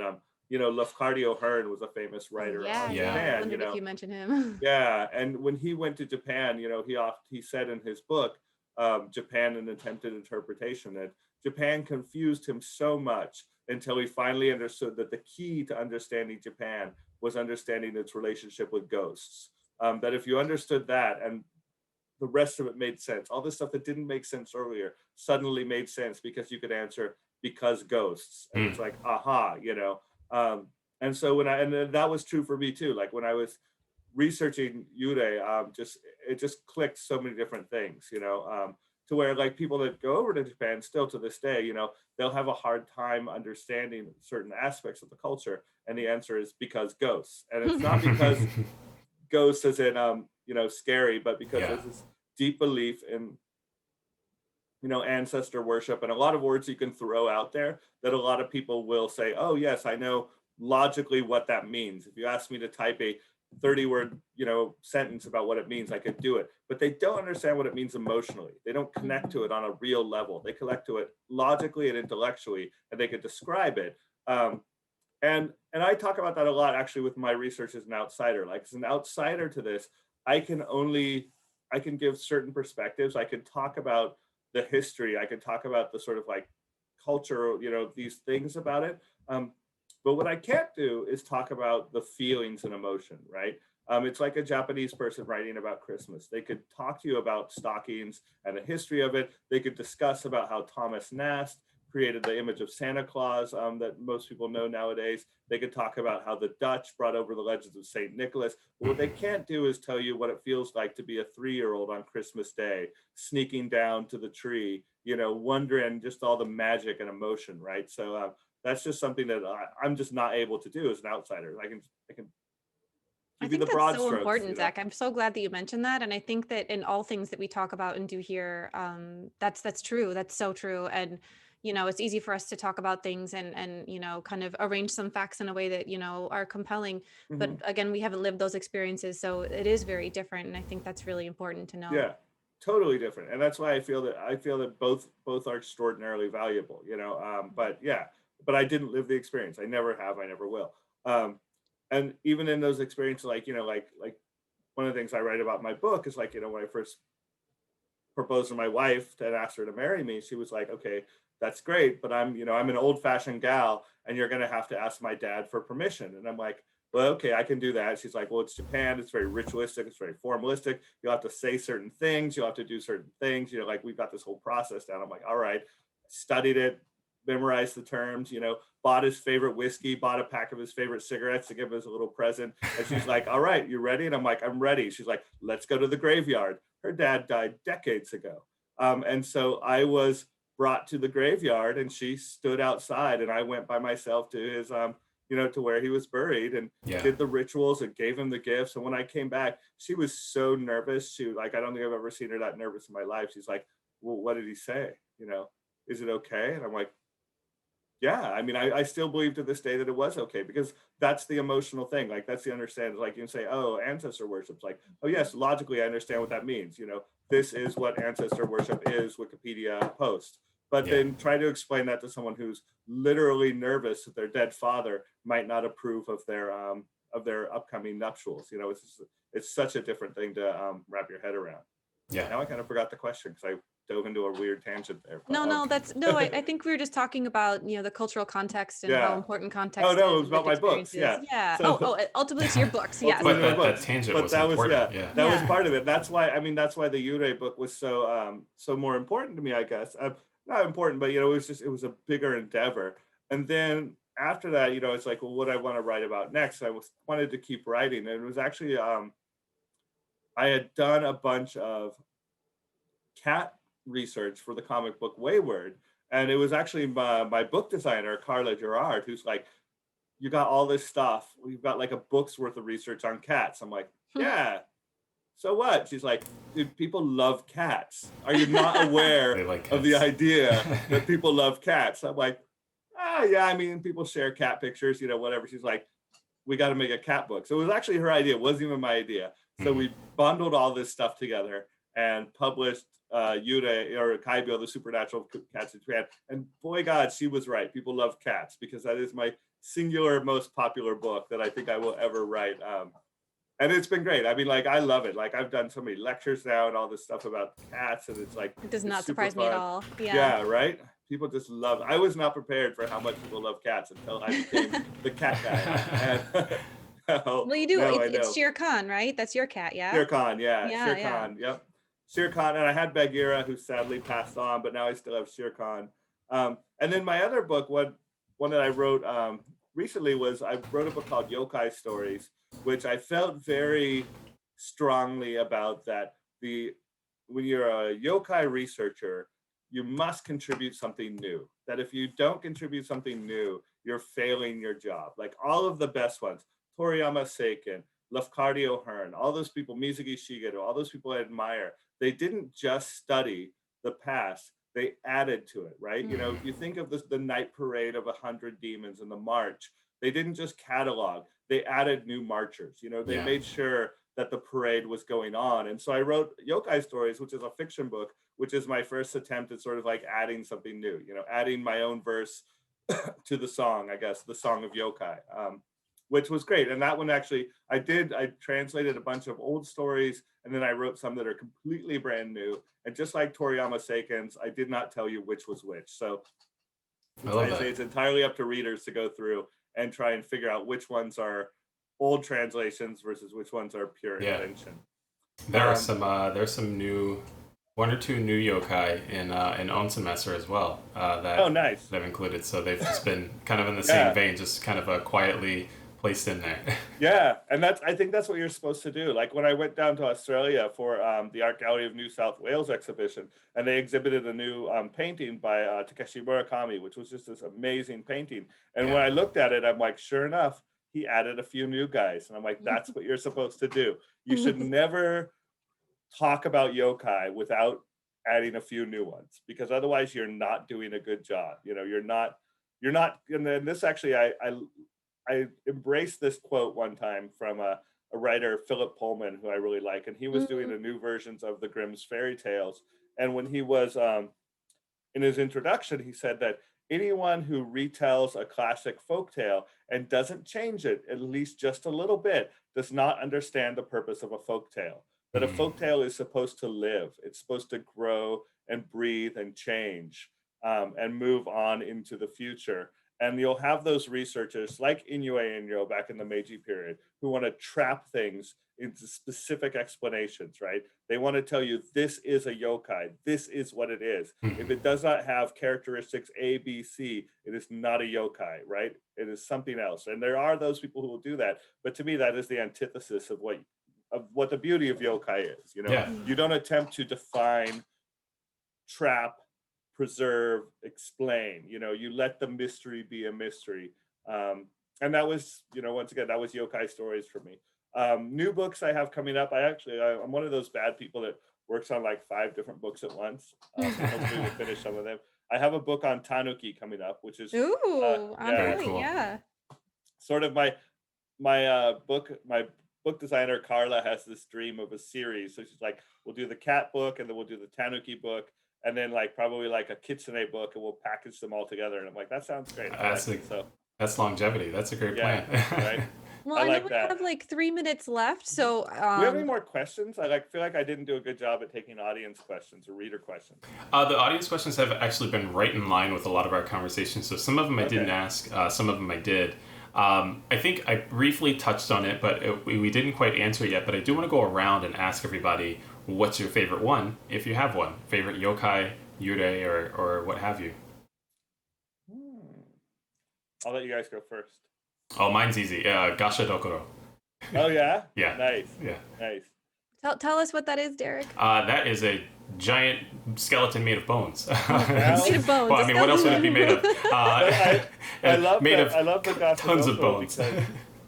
Lafcadio Hearn was a famous writer on Japan. If you mention him. Yeah, and when he went to Japan, he said in his book, Japan: An Attempted Interpretation, that Japan confused him so much until he finally understood that the key to understanding Japan was understanding its relationship with ghosts. That if you understood that, and the rest of it made sense, all this stuff that didn't make sense earlier suddenly made sense because you could answer because ghosts. And it's like, aha, and so and that was true for me too. Like when I was researching Yurei, it just clicked so many different things, to where like people that go over to Japan still to this day, they'll have a hard time understanding certain aspects of the culture. And the answer is because ghosts. And it's not because ghosts as in, scary, but because there's this deep belief in, ancestor worship, and a lot of words you can throw out there that a lot of people will say, oh yes, I know logically what that means. If you ask me to type a 30-word sentence about what it means, I could do it. But they don't understand what it means emotionally. They don't connect to it on a real level. They connect to it logically and intellectually, and they could describe it. And I talk about that a lot actually with my research as an outsider. Like as an outsider to this, I can give certain perspectives. I can talk about the history. I can talk about the sort of like culture, these things about it. But what I can't do is talk about the feelings and emotion, right? It's like a Japanese person writing about Christmas. They could talk to you about stockings and the history of it. They could discuss about how Thomas Nast created the image of Santa Claus that most people know nowadays. They could talk about how the Dutch brought over the legends of St. Nicholas. But what they can't do is tell you what it feels like to be a 3-year-old on Christmas Day, sneaking down to the tree, wondering just all the magic and emotion, right? So that's just something that I'm just not able to do as an outsider. I can I think that's so important, Zach. I'm so glad that you mentioned that. And I think that in all things that we talk about and do here, that's true. That's so true. And, it's easy for us to talk about things and, kind of arrange some facts in a way that, are compelling. But again, we haven't lived those experiences. So it is very different. And I think that's really important to know. Yeah, totally different. And that's why I feel that both are extraordinarily valuable, but I didn't live the experience. I never have, I never will. And even in those experiences, like one of the things I write about in my book is like, when I first proposed to my wife and asked her to marry me, she was like, okay, that's great, but I'm an old-fashioned gal, and you're going to have to ask my dad for permission. And I'm like, well, okay, I can do that. She's like, well, it's Japan. It's very ritualistic. It's very formalistic. You'll have to say certain things. You'll have to do certain things. Like we've got this whole process down. I'm like, all right, studied it, memorized the terms, bought his favorite whiskey, bought a pack of his favorite cigarettes to give us a little present. And she's like, all right, you ready? And I'm like, I'm ready. She's like, let's go to the graveyard. Her dad died decades ago. And so I was brought to the graveyard, and she stood outside, and I went by myself to his, to where he was buried, and did the rituals and gave him the gifts. And when I came back, she was so nervous. She like, I don't think I've ever seen her that nervous in my life. She's like, well, what did he say? Is it okay? And I'm like, yeah, I mean, I still believe to this day that it was okay, because that's the emotional thing. Like, that's the understanding. Like, you can say, oh, ancestor worship's like, oh, yes, logically, I understand what that means. This is what ancestor worship is, Wikipedia post. But then try to explain that to someone who's literally nervous that their dead father might not approve of their upcoming nuptials. It's such a different thing to wrap your head around. Yeah. Now I kind of forgot the question because I dove into a weird tangent there. But, No, I think we were just talking about, the cultural context and how Yeah. important Oh context no, it is, was about lived my books. experiences. Yeah. Yeah. So Ultimately to your books. Yes. ultimately But my that books. tangent But was that was important. that was Yeah. part of it. That's why the Yurei book was so more important to me, I guess. Not important, but it was a bigger endeavor. And then after that, it's like, well, what I want to write about next. Wanted to keep writing, and it was actually I had done a bunch of cat research for the comic book Wayward, and it was actually my book designer Carla Gerard who's like, you got all this stuff, we've got like a book's worth of research on cats. I'm like, yeah, so what? She's like, dude, people love cats, are you not They aware like of the cats. idea that people love cats? I'm like, yeah, I mean, people share cat pictures, whatever. She's like, we got to make a cat book. So it was actually her idea. It wasn't even my idea. So we bundled all this stuff together and published Yurei, or Kaibyo, the Supernatural Cats in Japan. And boy, God, she was right. People love cats, because that is my singular most popular book that I think I will ever write. And it's been great. I mean, like, I love it. Like, I've done so many lectures now and all this stuff about cats, and it's like, It does it's not super surprise me at fun. all. Yeah, right? People just love it. I was not prepared for how much people love cats until I became the cat guy. Well, you do. Now I It's know. Shere Khan, right? That's your cat, yeah? Shere Khan, yeah. Yeah, Shere yeah. Khan, yep. Shere Khan, and I had Bagheera, who sadly passed on, but now I still have Shere Khan. And then my other book, one that I wrote recently, was I wrote a book called Yokai Stories, which I felt very strongly about, that when you're a yokai researcher, you must contribute something new. That if you don't contribute something new, you're failing your job. Like all of the best ones, Toriyama Seiken, Lafcadio O'Hearn, all those people, Mizuki Shigeru, all those people I admire, they didn't just study the past, they added to it, right? If you think of the night parade of 100 demons and the march, they didn't just catalog, they added new marchers. They made sure that the parade was going on. And so I wrote Yokai Stories, which is a fiction book, which is my first attempt at sort of like adding something new, adding my own verse to the song, I guess, the Song of Yokai, which was great. And that one actually, I translated a bunch of old stories, and then I wrote some that are completely brand new. And just like Toriyama Seiken's, I did not tell you which was which. So I say it's entirely up to readers to go through and try and figure out which ones are old translations versus which ones are pure invention. There's some new, one or two new yokai in Onsemester as well. Nice. They've included. So they've just been kind of in the same vein, just kind of quietly placed in there. Yeah, and I think that's what you're supposed to do. Like when I went down to Australia for the Art Gallery of New South Wales exhibition, and they exhibited a new painting by Takeshi Murakami, which was just this amazing painting. And when I looked at it, I'm like, sure enough, he added a few new guys. And I'm like, that's what you're supposed to do. You should never talk about yokai without adding a few new ones, because otherwise you're not doing a good job. You're not, and then this actually, I embraced this quote one time from a writer, Philip Pullman, who I really like, and he was doing the new versions of the Grimm's fairy tales. And when he was in his introduction, he said that anyone who retells a classic folktale and doesn't change it at least just a little bit does not understand the purpose of a folktale. That a folktale is supposed to live, it's supposed to grow and breathe and change and move on into the future. And you'll have those researchers like Inoue Inyo back in the Meiji period who want to trap things into specific explanations, right? They want to tell you, this is a yokai, this is what it is. If it does not have characteristics A, B, C, it is not a yokai, right? It is something else. And there are those people who will do that. But to me, that is the antithesis of what the beauty of yokai is. You don't attempt to define, trap, preserve, explain. You let the mystery be a mystery. And that was, once again, that was Yokai Stories for me. New books I have coming up. I'm one of those bad people that works on like 5 different books at once. Hopefully we'll finish some of them. I have a book on Tanuki coming up, which is on very point, cool. yeah. Sort of my book designer Carla has this dream of a series. So she's like, we'll do the cat book, and then we'll do the Tanuki book, and then like probably like a kitsune book, and we'll package them all together. And I'm like, that sounds great. That's longevity. That's a great plan. Right. Well, I I know like we that. have like 3 minutes left, so Do we have any more questions? I feel like I didn't do a good job at taking audience questions or reader questions. The audience questions have actually been right in line with a lot of our conversations. So some of them I didn't Okay. ask, some of them I did. I think I briefly touched on it, but we didn't quite answer it yet. But I do want to go around and ask everybody, what's your favorite one, if you have one? Favorite yokai, yurei, or what have you? I'll let you guys go first. Oh, mine's easy. Gasha Dokoro. Oh yeah? Yeah. Nice. Yeah. Nice. tell us what that is, Derek. That is a giant skeleton made of bones. Made of bones. Well, I mean, what else would it be made of? I love made that. of I love the Ghost tons of of bones. because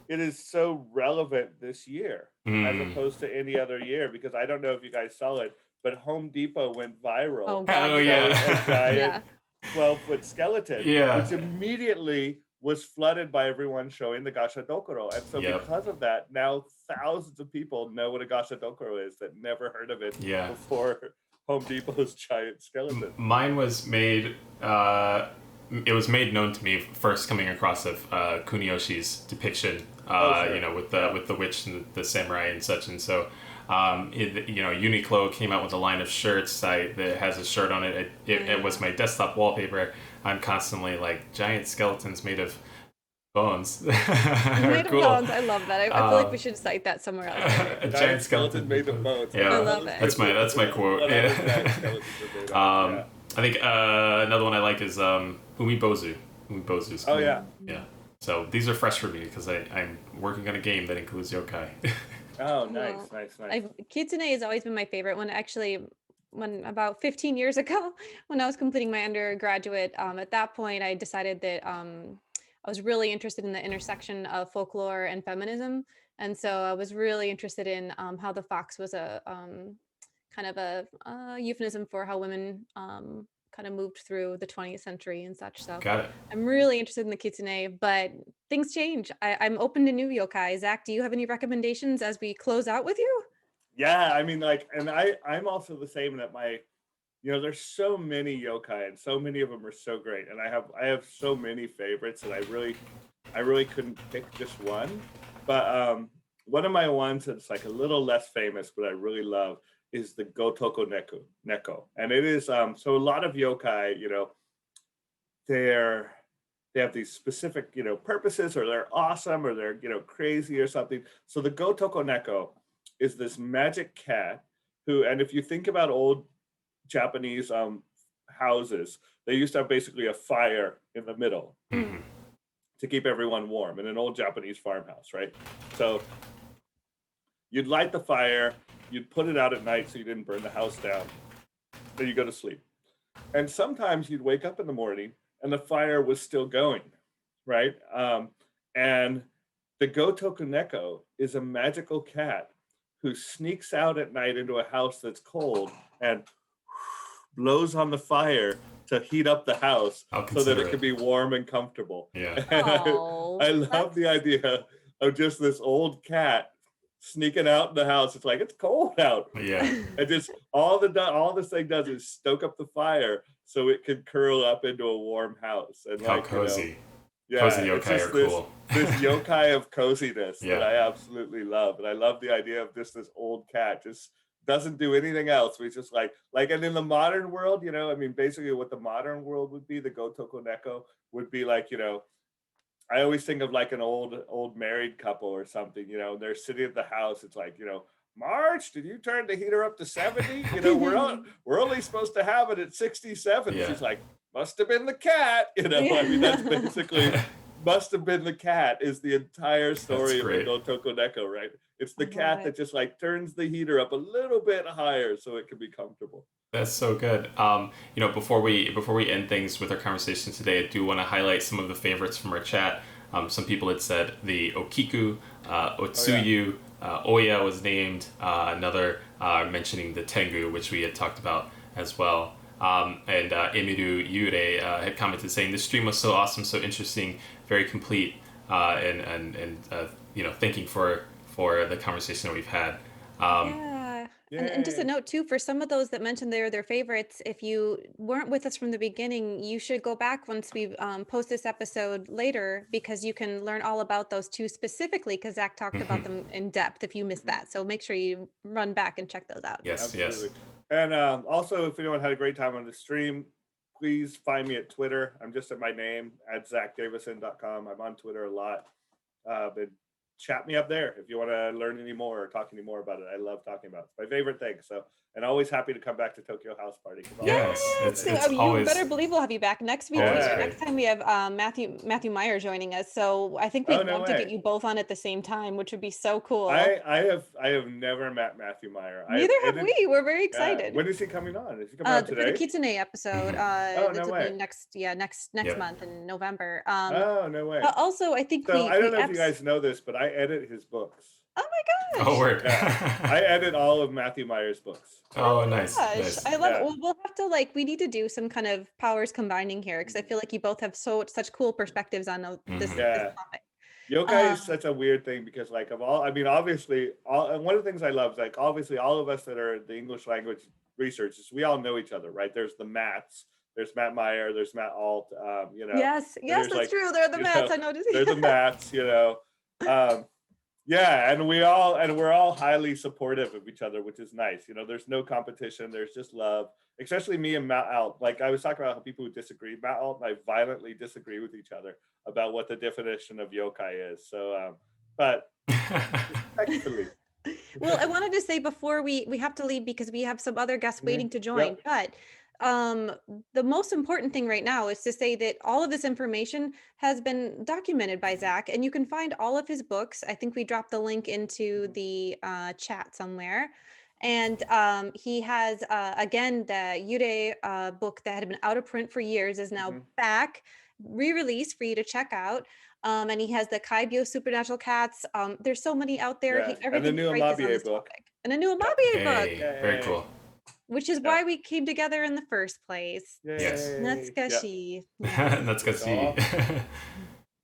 it is so relevant this year as Mm. opposed to any other year. Because I don't know if you guys saw it, but Home Depot went viral. Oh, God. Oh, showing yeah. a giant Yeah. 12-foot skeleton, Yeah. which immediately was flooded by everyone showing the Gasha Dokoro. And so Yep. because of that, now thousands of people know what a Gasha Dokoro is that never heard of it Yeah. before Home Depot's giant skeleton. Mine was made. It was made known to me first coming across of Kuniyoshi's depiction. Sure. You know, with the witch and the samurai and such, and so. Uniqlo came out with a line of shirts that has a shirt on it. It was my desktop wallpaper. I'm constantly like giant skeletons made of bones. Made Cool. of bones. I love that. I feel like we should cite that somewhere else. A giant skeleton made of bones. Yeah, I love it. That's my quote. What other Yeah. giant skeletons are made of? Yeah. I think another one I like is Umibozu. Umibozu's cool. Oh yeah. Yeah. So these are fresh for me because I'm working on a game that includes yokai. Oh, nice, Well, nice. Kitsune has always been my favorite one. Actually, when about 15 years ago, when I was completing my undergraduate, at that point, I decided that I was really interested in the intersection of folklore and feminism. And so I was really interested in how the fox was a kind of a euphemism for how women kind of moved through the 20th century and such. So Got it. I'm really interested in the kitsune, but things change. I'm open to new yokai. Zach, do you have any recommendations as we close out with you? Yeah, I mean, like, and I'm also the same that there's so many yokai and so many of them are so great, and I have so many favorites that I really couldn't pick just one, but one of my ones that's like a little less famous, but I really love is the Gotoko Neko, and it is so a lot of yokai, they have these specific purposes, or they're awesome, or they're crazy or something. So the Gotoko Neko is this magic cat who, and if you think about old Japanese houses, they used to have basically a fire in the middle Mhm. to keep everyone warm in an old Japanese farmhouse, right? So you'd light the fire, you'd put it out at night so you didn't burn the house down, then you go to sleep. And sometimes you'd wake up in the morning and the fire was still going, right? And the Gotoku Neko is a magical cat who sneaks out at night into a house that's cold and blows on the fire to heat up the house so that it can be warm and comfortable. Yeah. Oh, I love the idea of just this old cat sneaking out in the house. It's like, it's cold out. Yeah. And just all this thing does is stoke up the fire so it can curl up into a warm house. And How like, cozy. Yeah, Cozy it's yokai just are cool. this yokai of coziness Yeah. that I absolutely love. And I love the idea of just this old cat just doesn't do anything else. We just like, and in the modern world, I mean, basically what the modern world would be, the Gotoko Neko would be like, I always think of like an old married couple or something, they're sitting at the house. It's like, Marge, did you turn the heater up to 70? We're only supposed to have it at 67. Yeah. She's like, must have been the cat. I mean, that's basically must have been the cat is the entire story of the Gotoko Neko, right? It's the cat that just like turns the heater up a little bit higher so it can be comfortable. That's so good. Before we end things with our conversation today, I do want to highlight some of the favorites from our chat. Some people had said the Okiku, Otsuyu, Oya was named. Another mentioning the Tengu, which we had talked about as well. And Emiru Yurei had commented saying this stream was so awesome, so interesting, very complete, and thanking for the conversation that we've had. And just a Yay. note too, for some of those that mentioned they're their favorites, if you weren't with us from the beginning, you should go back once we post this episode later, because you can learn all about those two specifically, because Zach talked about them in depth if you missed that. So make sure you run back and check those out. Yes, Absolutely. yes. And also, if anyone had a great time on the stream, please find me at Twitter. I'm just at my name at zackdavisson.com. I'm on Twitter a lot. But chat me up there if you want to learn any more or talk any more about it. I love talking about it. It's my favorite thing. So, and always happy to come back to Tokyo House Party. Yes, it's You always. better believe we'll have you back next week. Always Yeah. great. Next time we have Matthew Meyer joining us. So I think Oh, we'd no love to way. get you both on at the same time, which would be so cool. I have never met Matthew Meyer. Neither have we. We're very excited. When is he coming on? Is he coming on For the today? Kitsune episode. Oh, This no will way. be next month in November. Oh, no way. But also, I think So I don't know if you abs- guys know this, but I edit his books. Oh my gosh! Oh, word. Yeah. I edit all of Matthew Meyer's books. Oh, nice. Gosh, Nice. I love Yeah. it. Well, we'll have to we need to do some kind of powers combining here, because I feel like you both have such cool perspectives on this Yeah. topic. Yokai is such a weird thing because, like, obviously, and one of the things I love is, like, obviously, all of us that are the English language researchers, we all know each other, right? There's the Matts, there's Matt Meyer, there's Matt Alt, Yes, there's, that's like, true. They're the you Mets. know, I noticed. They're the Matts, yeah, and we're all highly supportive of each other, which is nice. There's no competition. There's just love, especially me and Matt Alt. Like, I was talking about how people who disagree, Matt Alt and I violently disagree with each other about what the definition of yokai is. So, but respectfully. Well, I wanted to say before we have to leave, because we have some other guests waiting to join, but the most important thing right now is to say that all of this information has been documented by Zach, and you can find all of his books. I think we dropped the link into the chat somewhere. And he has, again, the Yurei book that had been out of print for years is now back, re-released for you to check out. And he has the Kaibyo Supernatural Cats. There's so many out there. Yeah. Everything And the new he writes is on Amabie this book. topic. And a new Amabie book. Hey, very cool. Which is why we came together in the first place. Yes. Natsukashi. Natsukashi.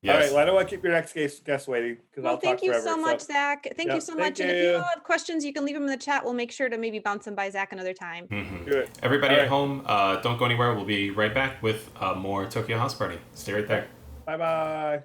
Yes. All right, well, I don't want to keep your next guest waiting, because Well, I'll talk thank you forever. so much, Zach. Thank you so much. And if you all have questions, you can leave them in the chat. We'll make sure to maybe bounce them by Zach another time. Good. Everybody at home, don't go anywhere. We'll be right back with more Tokyo House Party. Stay right there. Bye-bye.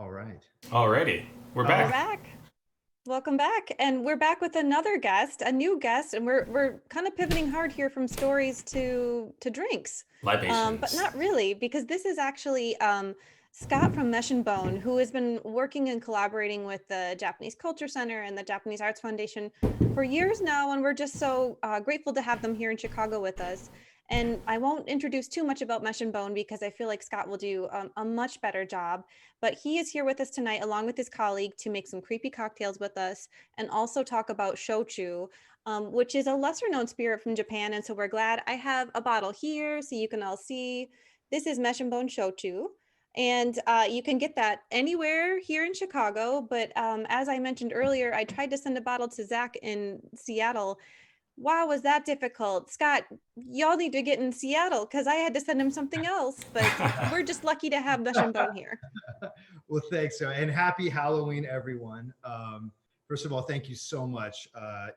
All right. Alrighty. We're back. Welcome back. And we're back with another guest, a new guest, and we're kind of pivoting hard here from stories to drinks. Libations. But not really, because this is actually Scott from Mesh&Bone, who has been working and collaborating with the Japanese Culture Center and the Japanese Arts Foundation for years now, and we're just so grateful to have them here in Chicago with us. And I won't introduce too much about Mesh&Bone because I feel like Scott will do a much better job. But he is here with us tonight, along with his colleague, to make some creepy cocktails with us and also talk about shochu, which is a lesser known spirit from Japan. And so we're glad I have a bottle here so you can all see. This is Mesh&Bone shochu. And you can get that anywhere here in Chicago. But as I mentioned earlier, I tried to send a bottle to Zach in Seattle. Wow, was that difficult? Scott, y'all need to get in Seattle because I had to send him something else, but we're just lucky to have Mesh&Bone here. Well, thanks. And happy Halloween, everyone. First of all, thank you so much.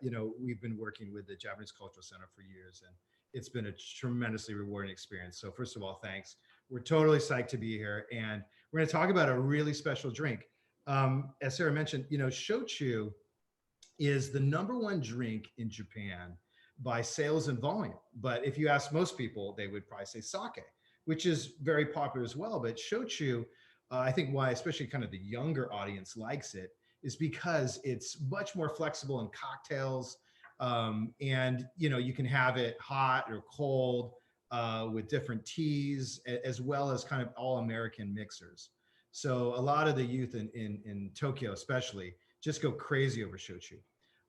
We've been working with the Japanese Cultural Center for years, and it's been a tremendously rewarding experience. So first of all, thanks. We're totally psyched to be here, and we're going to talk about a really special drink. As Sarah mentioned, shochu is the #1 drink in Japan by sales and volume. But if you ask most people, they would probably say sake, which is very popular as well. But shochu, I think why especially kind of the younger audience likes it is because it's much more flexible in cocktails. And you can have it hot or cold with different teas, as well as kind of all American mixers. So a lot of the youth in Tokyo especially just go crazy over shochu.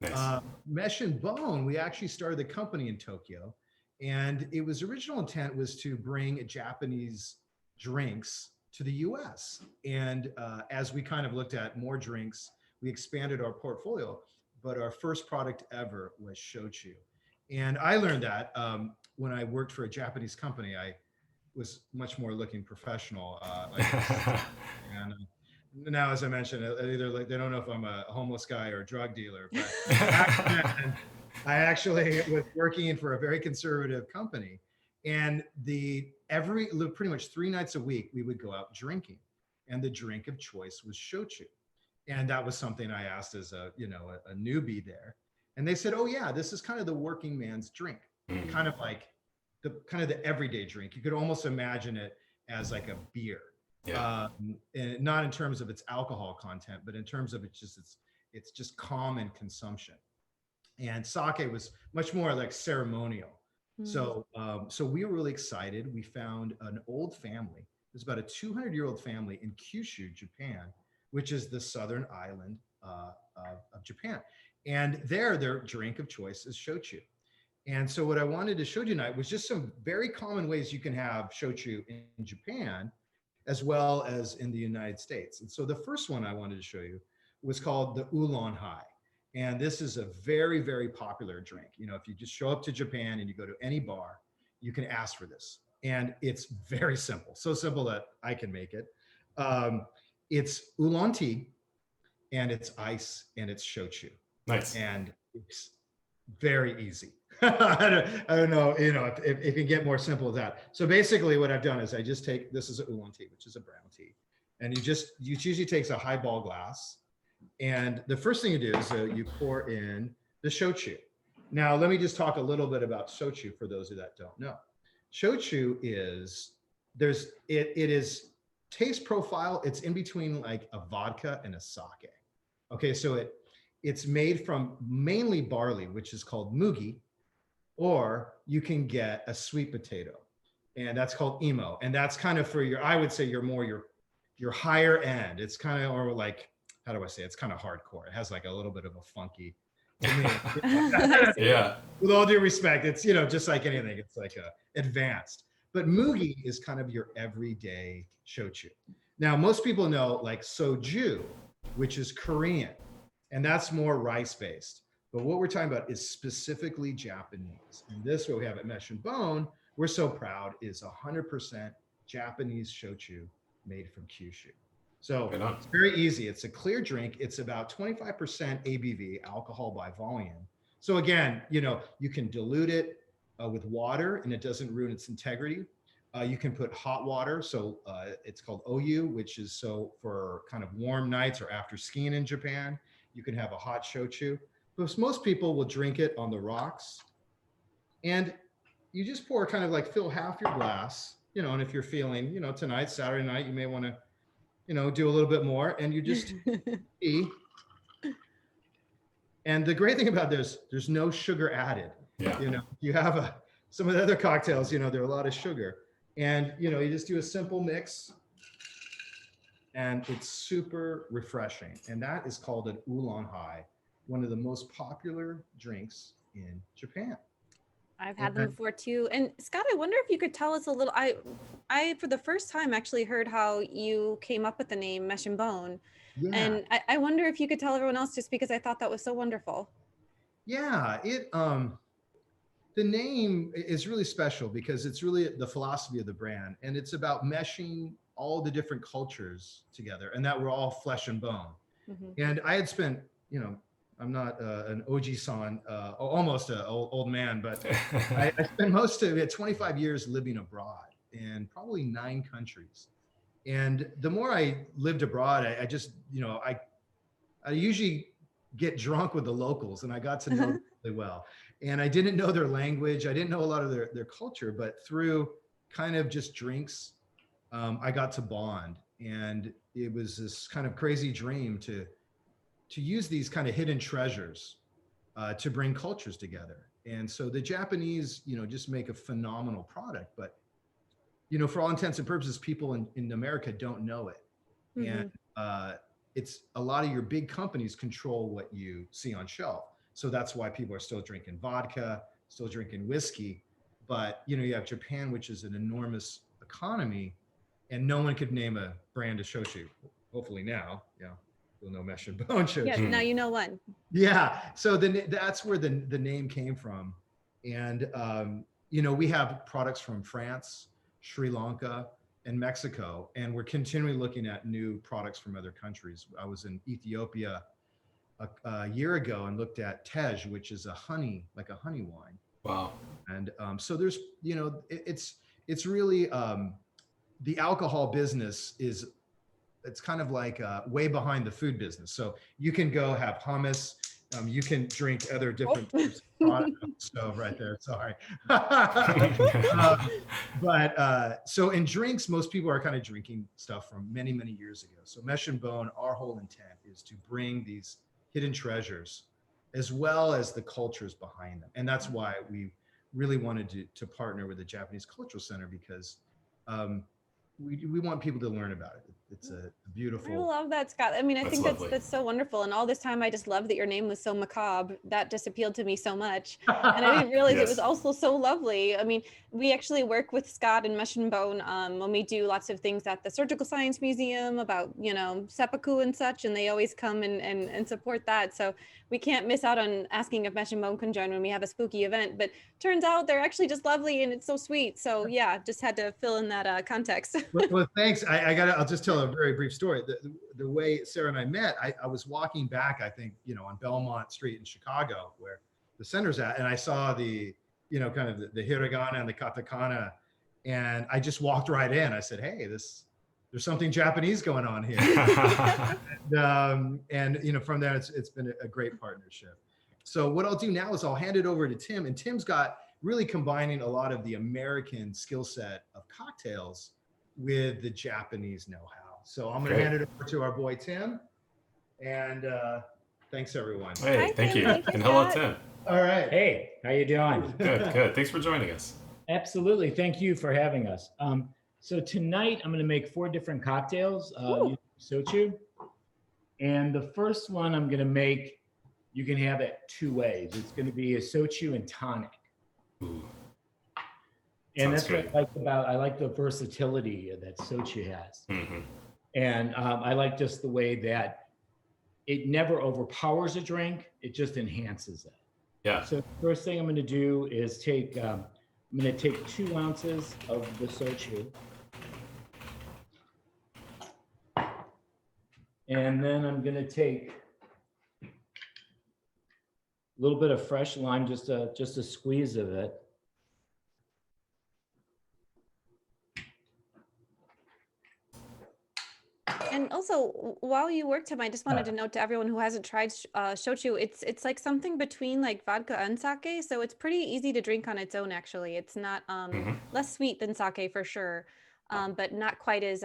Nice. Mesh&Bone, we actually started the company in Tokyo, and it was original intent was to bring Japanese drinks to the US. And as we kind of looked at more drinks, we expanded our portfolio, but our first product ever was shochu. And I learned that when I worked for a Japanese company. I was much more looking professional. And now, as I mentioned, either like they don't know if I'm a homeless guy or a drug dealer, but I actually was working for a very conservative company, and pretty much 3 nights a week we would go out drinking, and the drink of choice was shochu, and that was something I asked as a newbie there, and they said, "Oh yeah, this is kind of the working man's drink, kind of like the everyday drink. You could almost imagine it as like a beer." Yeah. And not in terms of its alcohol content, but in terms of it's just common consumption. And sake was much more like ceremonial. So we were really excited. We found an old family. There's about a 200-year-old family in Kyushu, Japan, which is the southern island of Japan. And their drink of choice is shochu. And so what I wanted to show you tonight was just some very common ways you can have shochu in Japan, as well as in the United States. And so the first one I wanted to show you was called the Oolong Tea. And this is a very, very popular drink. If you just show up to Japan and you go to any bar, you can ask for this. And it's very simple, so simple that I can make it. It's Oolong Tea, and it's ice, and it's shochu. Nice. And it's very easy. I don't know, if it can get more simple than that. So basically what I've done is I just take, this is an Oolong tea, which is a brown tea. And you usually takes a highball glass. And the first thing you do is you pour in the shochu. Now, let me just talk a little bit about shochu for those of you that don't know. Shochu is, it is taste profile. It's in between like a vodka and a sake. Okay, so it's made from mainly barley, which is called mugi, or you can get a sweet potato, and that's called imo. And that's kind of for I would say your higher end. It's kind of, or like, how do I say it? It's kind of hardcore. It has like a little bit of a funky, Yeah. With all due respect, it's, just like anything, it's like advanced. But mugi is kind of your everyday shochu. Now, most people know like soju, which is Korean, and that's more rice-based. But what we're talking about is specifically Japanese. And this, what we have at Mesh&Bone, we're so proud, is 100% Japanese shochu made from Kyushu. So it's very easy. It's a clear drink. It's about 25% ABV, alcohol by volume. So again, you can dilute it with water, and it doesn't ruin its integrity. You can put hot water. So it's called Oyu, which is so for kind of warm nights or after skiing in Japan. You can have a hot shochu. But most people will drink it on the rocks. And you just pour kind of like fill half your glass, and if you're feeling, tonight, Saturday night, you may want to, do a little bit more, and you just tea. And the great thing about this, there's no sugar added. Yeah. You have some of the other cocktails, there are a lot of sugar. And, you just do a simple mix and it's super refreshing. And that is called an Oolong Tea, one of the most popular drinks in Japan. I've had them before too. And Scott, I wonder if you could tell us a little, I for the first time actually heard how you came up with the name Mesh&Bone. Yeah. And I wonder if you could tell everyone else, just because I thought that was so wonderful. Yeah, the name is really special because it's really the philosophy of the brand, and it's about meshing all the different cultures together, and that we're all flesh and bone. And I had spent, I'm not an Oji-san, almost an old man, but I spent most of it, 25 years living abroad in probably 9 countries. And the more I lived abroad, I just, I usually get drunk with the locals, and I got to know them really well. And I didn't know their language. I didn't know a lot of their culture, but through kind of just drinks, I got to bond. And it was this kind of crazy dream to use these kind of hidden treasures to bring cultures together. And so the Japanese, just make a phenomenal product, but, for all intents and purposes, people in America don't know it. And it's a lot of your big companies control what you see on shelf. So that's why people are still drinking vodka, still drinking whiskey. But, you have Japan, which is an enormous economy, and no one could name a brand of shochu. Hopefully now, you'll know Mesh&Bone shochu. Yeah, now you know one. Yeah, so that's where the name came from. And, we have products from France, Sri Lanka, and Mexico, and we're continually looking at new products from other countries. I was in Ethiopia a year ago and looked at tej, which is a honey wine. Wow. And so there's, it's really, the alcohol business it's kind of like way behind the food business. So you can go have hummus, you can drink other different types of products. So right there, sorry. So in drinks, most people are kind of drinking stuff from many, many years ago. So Mesh&Bone, our whole intent is to bring these hidden treasures as well as the cultures behind them. And that's why we really wanted to partner with the Japanese Cultural Center, because we want people to learn about it. It's a beautiful. I love that, Scott. I mean, I think that's so wonderful. And all this time, I just loved that your name was so macabre. That just appealed to me so much. And I didn't realize it was also so lovely. I mean, we actually work with Scott and Mesh&Bone when we do lots of things at the Surgical Science Museum about, seppuku and such. And they always come and support that. So we can't miss out on asking if Mesh&Bone can join when we have a spooky event. But turns out they're actually just lovely and it's so sweet. So yeah, just had to fill in that context. Well, thanks. I'll just tell a very brief story. The way Sarah and I met, I was walking back, I think, on Belmont Street in Chicago, where the center's at, and I saw the, kind of the hiragana and the katakana, and I just walked right in. I said, hey, there's something Japanese going on here. and from there, it's been a great partnership. So what I'll do now is I'll hand it over to Tim, and Tim's got really combining a lot of the American skill set of cocktails with the Japanese know-how. So I'm going to hand it over to our boy Tim, and thanks everyone. Hey, Hi, thank Tim. you, Thanks, and hello, Scott. Tim. All right. Hey, how you doing? Good. Thanks for joining us. Absolutely. Thank you for having us. So tonight I'm going to make 4 different cocktails using shochu. And the first one I'm going to make, you can have it 2 ways. It's going to be a shochu and tonic. Ooh. And Sounds that's what I like the versatility that shochu has. Mm-hmm. And I like just the way that it never overpowers a drink. It just enhances it. Yeah. So the first thing I'm going to do is I'm going to take 2 ounces of the shochu. And then I'm going to take a little bit of fresh lime, just a squeeze of it. And also, while you worked him, I just wanted to note to everyone who hasn't tried shochu, it's like something between like vodka and sake, so it's pretty easy to drink on its own. Actually, it's not less sweet than sake for sure, but not quite as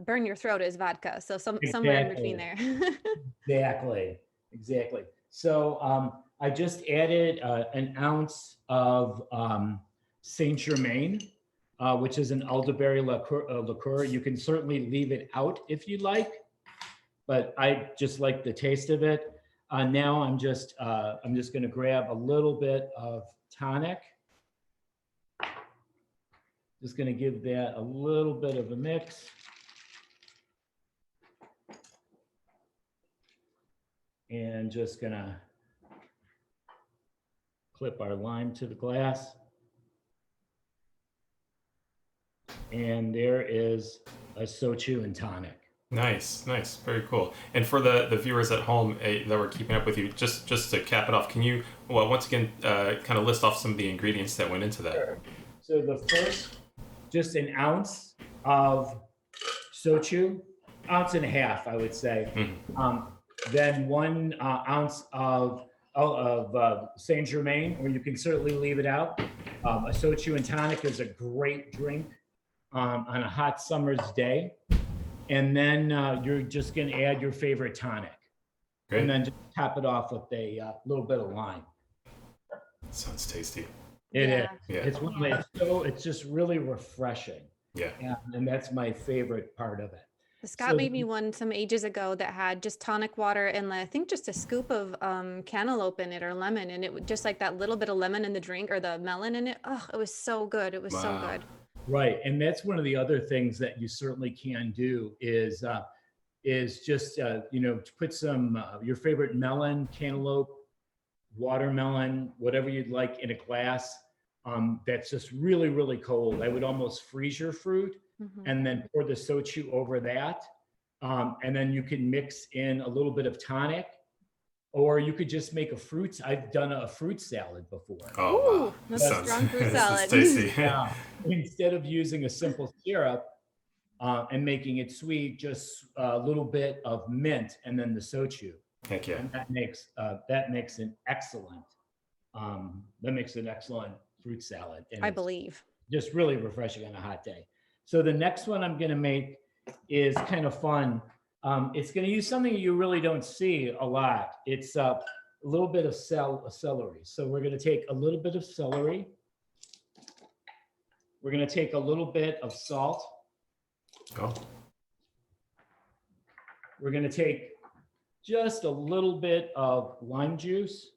burn your throat as vodka. So somewhere in between there. Exactly. So I just added an ounce of Saint Germain, which is an elderberry liqueur. You can certainly leave it out if you like, but I just like the taste of it. Now I'm just going to grab a little bit of tonic. Just going to give that a little bit of a mix. And just going to clip our lime to the glass. And there is a shochu and tonic. Nice, very cool. And for the viewers at home that were keeping up with you, just to cap it off, can you, once again, kind of list off some of the ingredients that went into that? Sure. So the first, just an ounce of shochu, ounce and a half, I would say. Mm-hmm. Then 1 ounce of Saint Germain, or you can certainly leave it out. A shochu and tonic is a great drink on a hot summer's day. And then you're just going to add your favorite tonic. Great. And then just top it off with a little bit of lime. Sounds tasty. It is. Yeah. It's just really refreshing. Yeah. And that's my favorite part of it. Scott made me one some ages ago that had just tonic water and I think just a scoop of cantaloupe in it or lemon, and it would just like that little bit of lemon in the drink or the melon in it. Oh, it was so good. It was so good. Right, and that's one of the other things that you certainly can do is just put some your favorite melon, cantaloupe, watermelon, whatever you'd like in a glass. That's just really, really cold. I would almost freeze your fruit. Mm-hmm. And then pour the shochu over that. And then you can mix in a little bit of tonic, or you could just make I've done a fruit salad before. Oh, wow. That's a strong fruit salad. Tasty. Yeah. Instead of using a simple syrup and making it sweet, just a little bit of mint and then the shochu. Heck yeah. And that makes an excellent fruit salad. And I believe. Just really refreshing on a hot day. So the next one I'm going to make is kind of fun. It's going to use something you really don't see a lot. It's a little bit of celery. So we're going to take a little bit of celery. We're going to take a little bit of salt. Oh. We're going to take just a little bit of lime juice.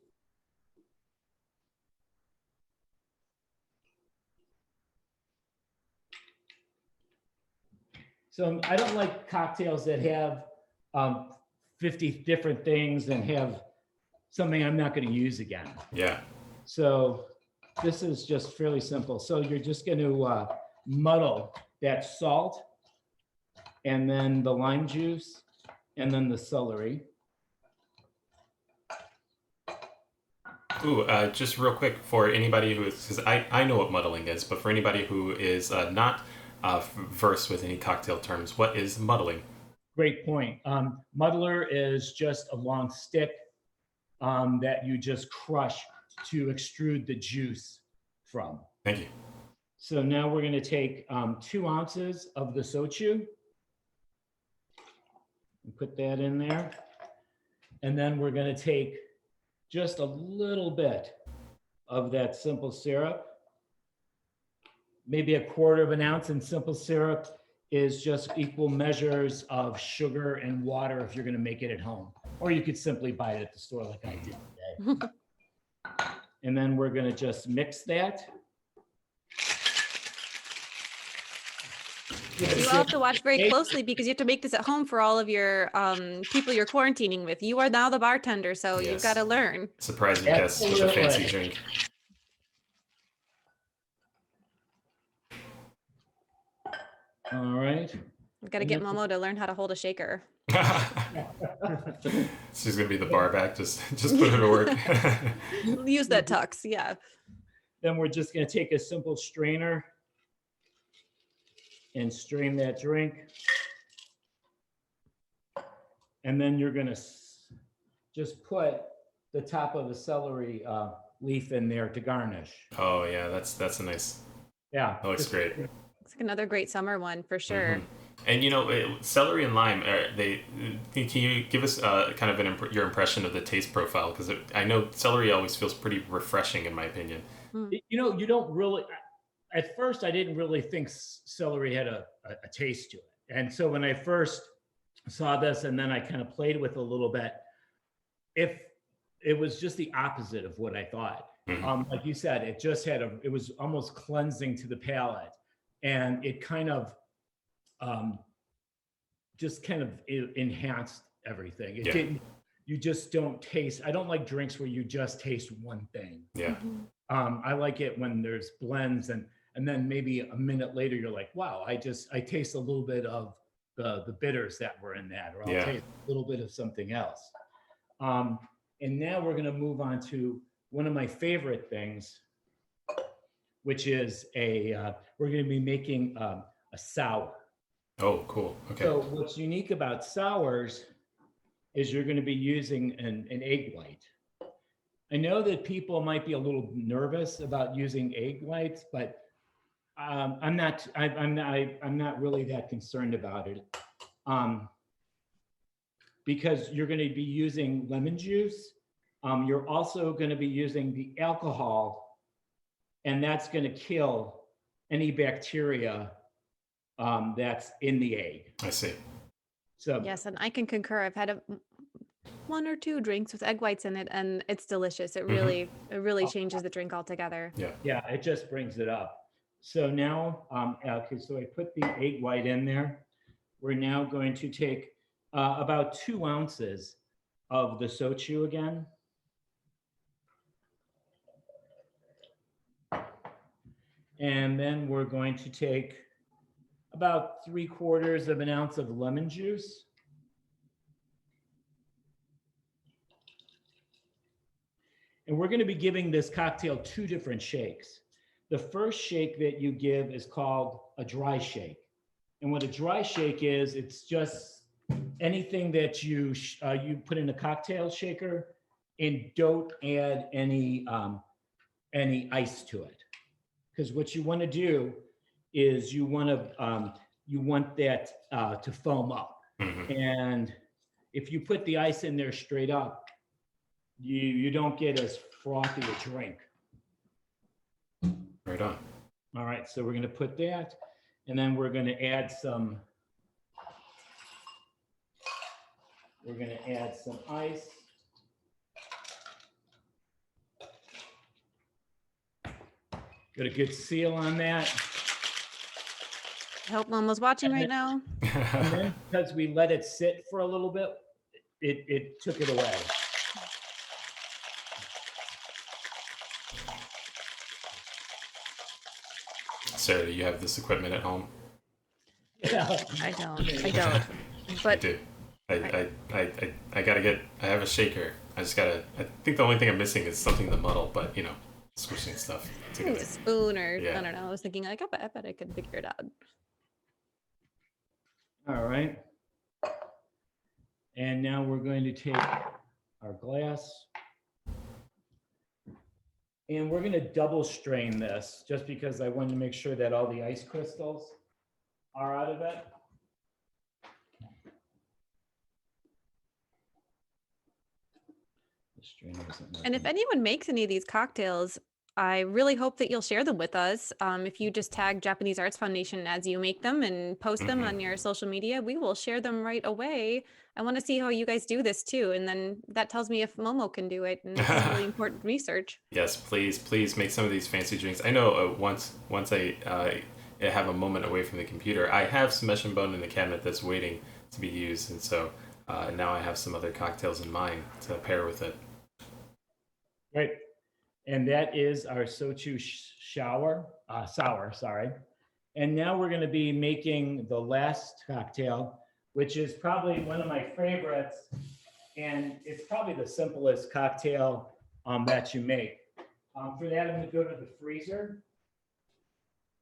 So I don't like cocktails that have 50 different things and have something I'm not going to use again. Yeah. So this is just fairly simple. So you're just going to muddle that salt and then the lime juice and then the celery. Ooh, just real quick for anybody who is, because I know what muddling is, but for anybody who is not versed with any cocktail terms, what is muddling? Great point. Muddler is just a long stick that you just crush to extrude the juice from. Thank you. So now we're going to take 2 ounces of the shochu and put that in there. And then we're going to take just a little bit of that simple syrup. Maybe 1/4 of an ounce, and simple syrup is just equal measures of sugar and water if you're going to make it at home. Or you could simply buy it at the store like I did today. And then we're going to just mix that. You all have to watch very closely because you have to make this at home for all of your people you're quarantining with. You are now the bartender, so you've got to learn. Surprising guests with a fancy drink. All right. We've got to get Momo to learn how to hold a shaker. She's gonna be the bar back. Just put her to work. Use that tux, yeah. Then we're just gonna take a simple strainer and strain that drink. And then you're gonna just put the top of the celery leaf in there to garnish. Oh yeah, that's a nice. Yeah. That looks great. It's like another great summer one for sure. And celery and lime. Can you give us kind of your impression of the taste profile? Because I know celery always feels pretty refreshing, in my opinion. You don't really. At first, I didn't really think celery had a taste to it, and so when I first saw this, and then I kind of played with it a little bit, if it was just the opposite of what I thought. Like you said, it just it was almost cleansing to the palate, and it kind of enhanced everything. It didn't. You just don't taste. I don't like drinks where you just taste one thing. Yeah. I like it when there's blends and then maybe a minute later you're like, wow, I taste a little bit of the bitters that were in that, or I'll taste a little bit of something else. And now we're going to move on to one of my favorite things, which is we're going to be making a sour. Oh, cool. Okay. So what's unique about sours is you're going to be using an egg white. I know that people might be a little nervous about using egg whites, but I'm not really that concerned about it. Because you're going to be using lemon juice. You're also going to be using the alcohol, and that's going to kill any bacteria that's in the egg. I see. So yes, and I can concur. I've had one or two drinks with egg whites in it, and it's delicious. It really changes the drink altogether. Yeah, it just brings it up. So now, okay, so I put the egg white in there. We're now going to take about 2 ounces of the shochu again. And then we're going to take about 3/4 of an ounce of lemon juice. And we're going to be giving this cocktail 2 different shakes. The first shake that you give is called a dry shake. And what a dry shake is, it's just anything that you put in a cocktail shaker and don't add any ice to it. Because what you want to do is you want that to foam up. And if you put the ice in there straight up, you don't get as frothy a drink. Right on. All right, so we're going to put that, and then we're going to add some. We're going to add some ice. Got a good seal on that. I hope Momo's watching right now. And then because we let it sit for a little bit, it took it away. Sarah, do you have this equipment at home? Yeah. I don't. But I do. I gotta get. I have a shaker. I think the only thing I'm missing is something to muddle, but squishing stuff together. a spoon or I don't know. I was thinking like, I bet I could figure it out. All right. And now we're going to take our glass. And we're going to double strain this just because I wanted to make sure that all the ice crystals are out of it. And if anyone makes any of these cocktails, I really hope that you'll share them with us. If you just tag Japanese Arts Foundation as you make them and post them on your social media, we will share them right away. I want to see how you guys do this too. And then that tells me if Momo can do it. And it's really important research. Yes, please make some of these fancy drinks. I know once I have a moment away from the computer, I have some Mesh&Bone in the cabinet that's waiting to be used. And so now I have some other cocktails in mind to pair with it. Great. And that is our shochu sour, sorry. And now we're going to be making the last cocktail, which is probably one of my favorites. And it's probably the simplest cocktail that you make. For that, I'm going to go to the freezer.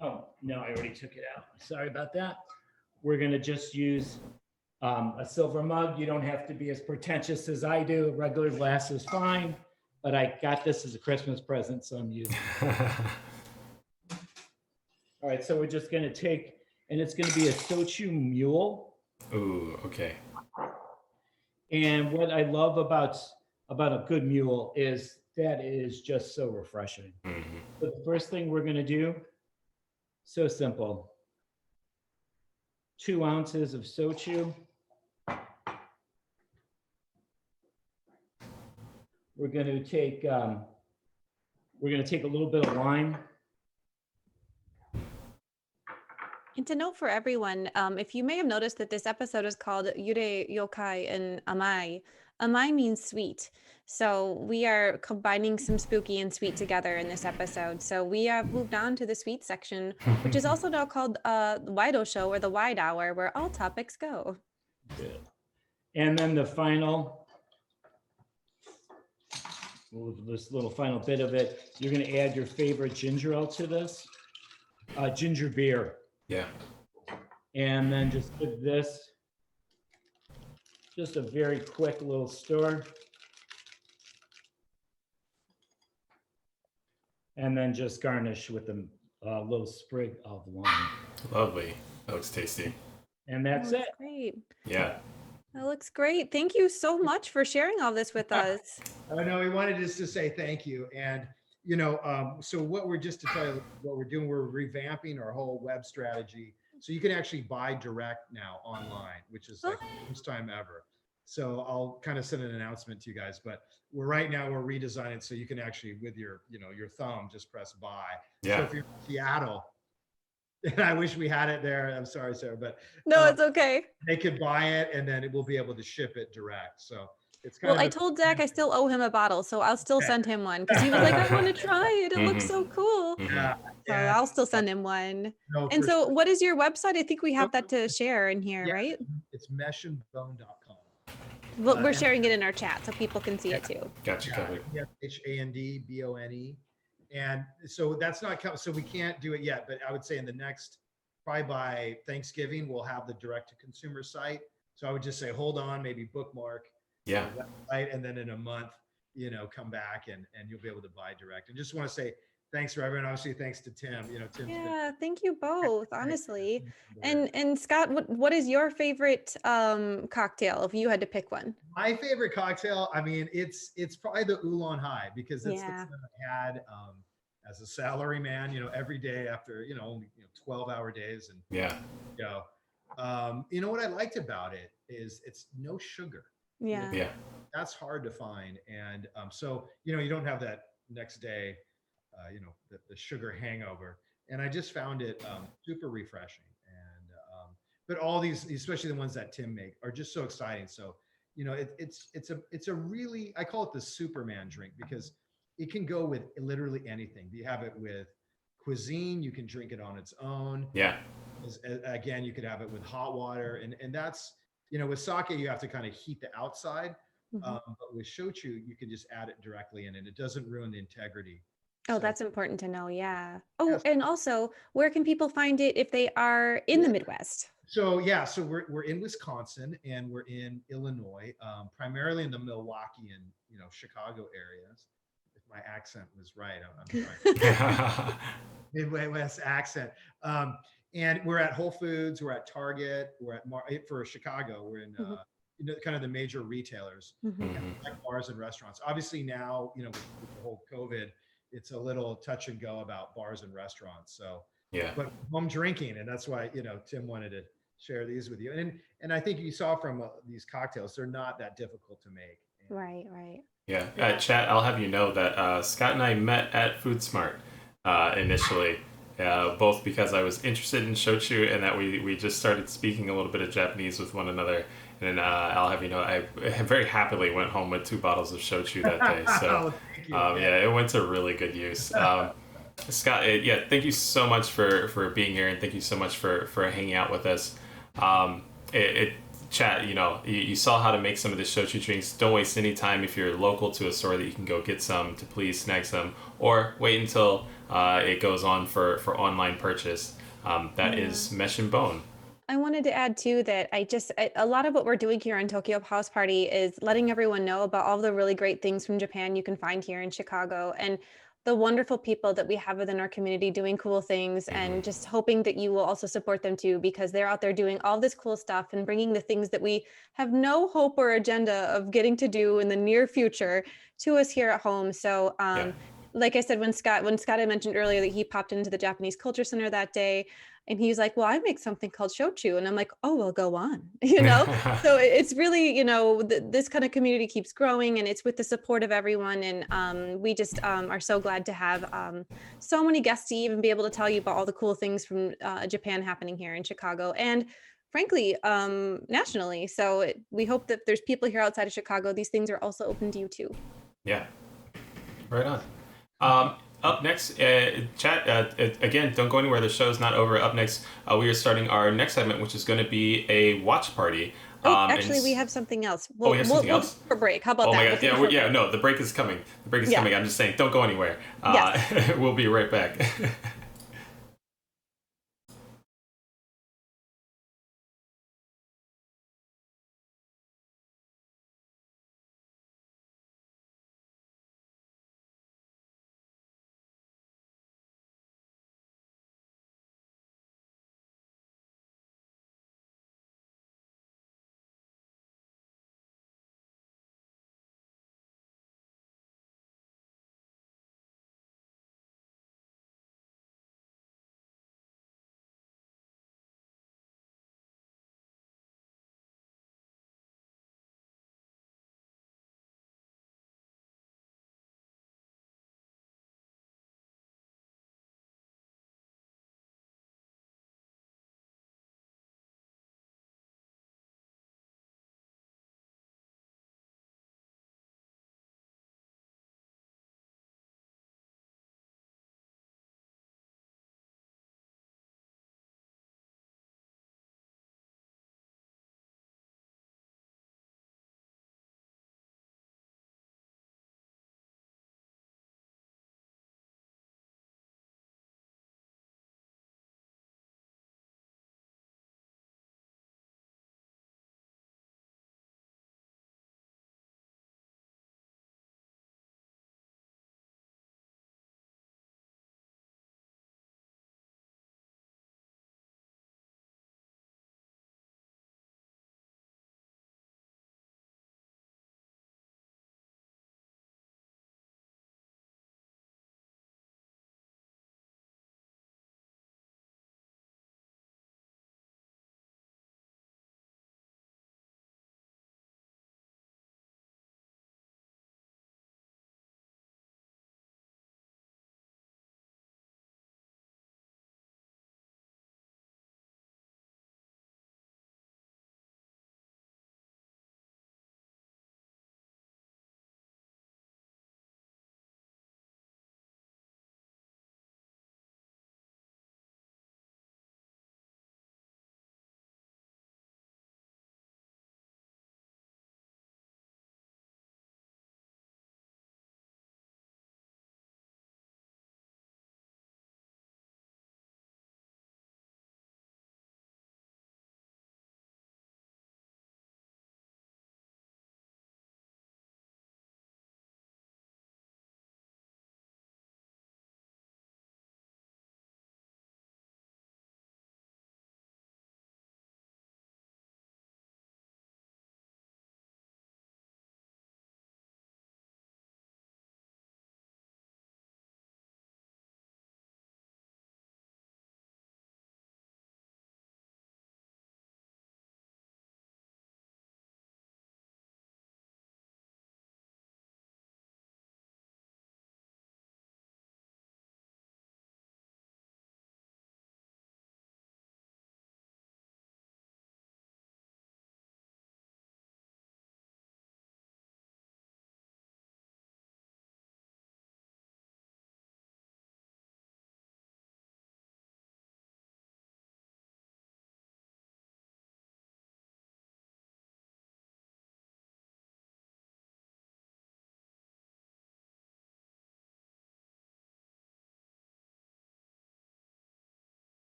Oh, no, I already took it out. Sorry about that. We're going to just use a silver mug. You don't have to be as pretentious as I do. A regular glass is fine, but I got this as a Christmas present, so I'm using it. All right, so we're just going to take, and it's going to be a shochu mule. Ooh, okay. And what I love about a good mule is that it is just so refreshing. Mm-hmm. So the first thing we're going to do, so simple. 2 ounces of shochu. We're going to take a little bit of lime. And to note for everyone, if you may have noticed that this episode is called Yurei, Yokai, and Amai. Amai means sweet. So we are combining some spooky and sweet together in this episode. So we have moved on to the sweet section, which is also now called the Wido Show, or the Wide Hour, where all topics go. Good. And then the final, this little final bit of it, you're going to add your favorite ginger ale to this, ginger beer. Yeah. And then just give this just a very quick little stir. And then just garnish with a little sprig of lime. Lovely. That looks tasty. And that's it. Great. Yeah. That looks great. Thank you so much for sharing all this with us. I know we wanted just to say thank you. And, so what we're just to tell you what we're doing, we're revamping our whole web strategy. So you can actually buy direct now online, which is like the first time ever. So I'll kind of send an announcement to you guys, but we're redesigning so you can actually, with your thumb, just press buy. Yeah. So if you're in Seattle, and I wish we had it there. I'm sorry, Sarah, but No, it's okay. they could buy it and then it will be able to ship it direct. So it's kind Well, I told Zach I still owe him a bottle, so I'll still send him one because he was like, I want to try it. It looks so cool. Yeah. So I'll still send him one. No, And for so sure. what is your website? I think we have that to share in here, Yeah. right? It's Mesh&Bone.com. Well, we're sharing it in our chat so people can see it too. Gotcha, covered. Yeah, HANDBONE. And so that's not, so we can't do it yet, but I would say in the next, probably by Thanksgiving, we'll have the direct to consumer site. So I would just say, hold on, maybe bookmark Yeah. the website, and then in a month, come back and you'll be able to buy direct. And just want to say thanks for everyone. Obviously, thanks to Tim. Tim's Yeah, thank you both, honestly. been And Scott, what is your favorite cocktail if you had to pick one? my favorite cocktail. I mean, it's probably the Oolong Tea because that's Yeah. something I had as a salary man, every day after, only 12-hour days. And Yeah. what I liked about it is it's no sugar. Yeah. Yeah. That's hard to find. And so, you don't have that next day, the sugar hangover. And I just found it super refreshing. And but all these, especially the ones that Tim make, are just so exciting. So, it's a really, I call it the Superman drink because it can go with literally anything. You have it with cuisine, you can drink it on its own. Yeah. Again, you could have it with hot water, and that's, with sake, you have to kind of heat the outside. Mhm. But with shochu, you can just add it directly in, and it doesn't ruin the integrity. Oh, So- that's important to know. Yeah. Oh, Yes. and also, where can people find it if they are in the Midwest? So yeah, so we're in Wisconsin and we're in Illinois, primarily in the Milwaukee and Chicago areas. If my accent was right, I'm trying. Midwest accent. And we're at Whole Foods, we're at Target, we're at for Chicago, we're in Mhm. kind of the major retailers, Mhm. like bars and restaurants. Obviously now, with the whole COVID, it's a little touch and go about bars and restaurants. So, Yeah. but home drinking, and that's why Tim wanted to share these with you. And I think you saw from these cocktails, they're not that difficult to make. And Right, right. Yeah. Yeah. Chat, I'll have you know that Scott and I met at Food Smart initially, both because I was interested in shochu and that we just started speaking a little bit of Japanese with one another. And I'll have you know, I very happily went home with 2 bottles of shochu that day. So, Thank you. yeah, it went to really good use. Scott, thank you so much for being here, and thank you so much for hanging out with us. chat, you saw how to make some of the shochu drinks. Don't waste any time if you're local to a store that you can go get some to please snag some, or wait until it goes on for online purchase. That is Mesh&Bone. I wanted to add too that a lot of what we're doing here on Tokyo House Party is letting everyone know about all the really great things from Japan you can find here in Chicago, and the wonderful people that we have within our community doing cool things, and just hoping that you will also support them too, because they're out there doing all this cool stuff and bringing the things that we have no hope or agenda of getting to do in the near future to us here at home. So like I said, when Scott had mentioned earlier that he popped into the Japanese Culture Center that day, and he was like, well, I make something called shochu. And I'm like, oh, well, go on, So it's really, this kind of community keeps growing, and it's with the support of everyone. And we just are so glad to have so many guests to even be able to tell you about all the cool things from Japan happening here in Chicago, and frankly, nationally. So we hope that there's people here outside of Chicago. These things are also open to you too. Yeah, right on. Up next, chat, again, don't go anywhere. The show's not over. Up next, we are starting our next segment, which is going to be a watch party. Actually, we have something else. We have something else? For break. How about that? Oh my God. No, the break is coming. The break is coming. I'm just saying, don't go anywhere. We'll be right back.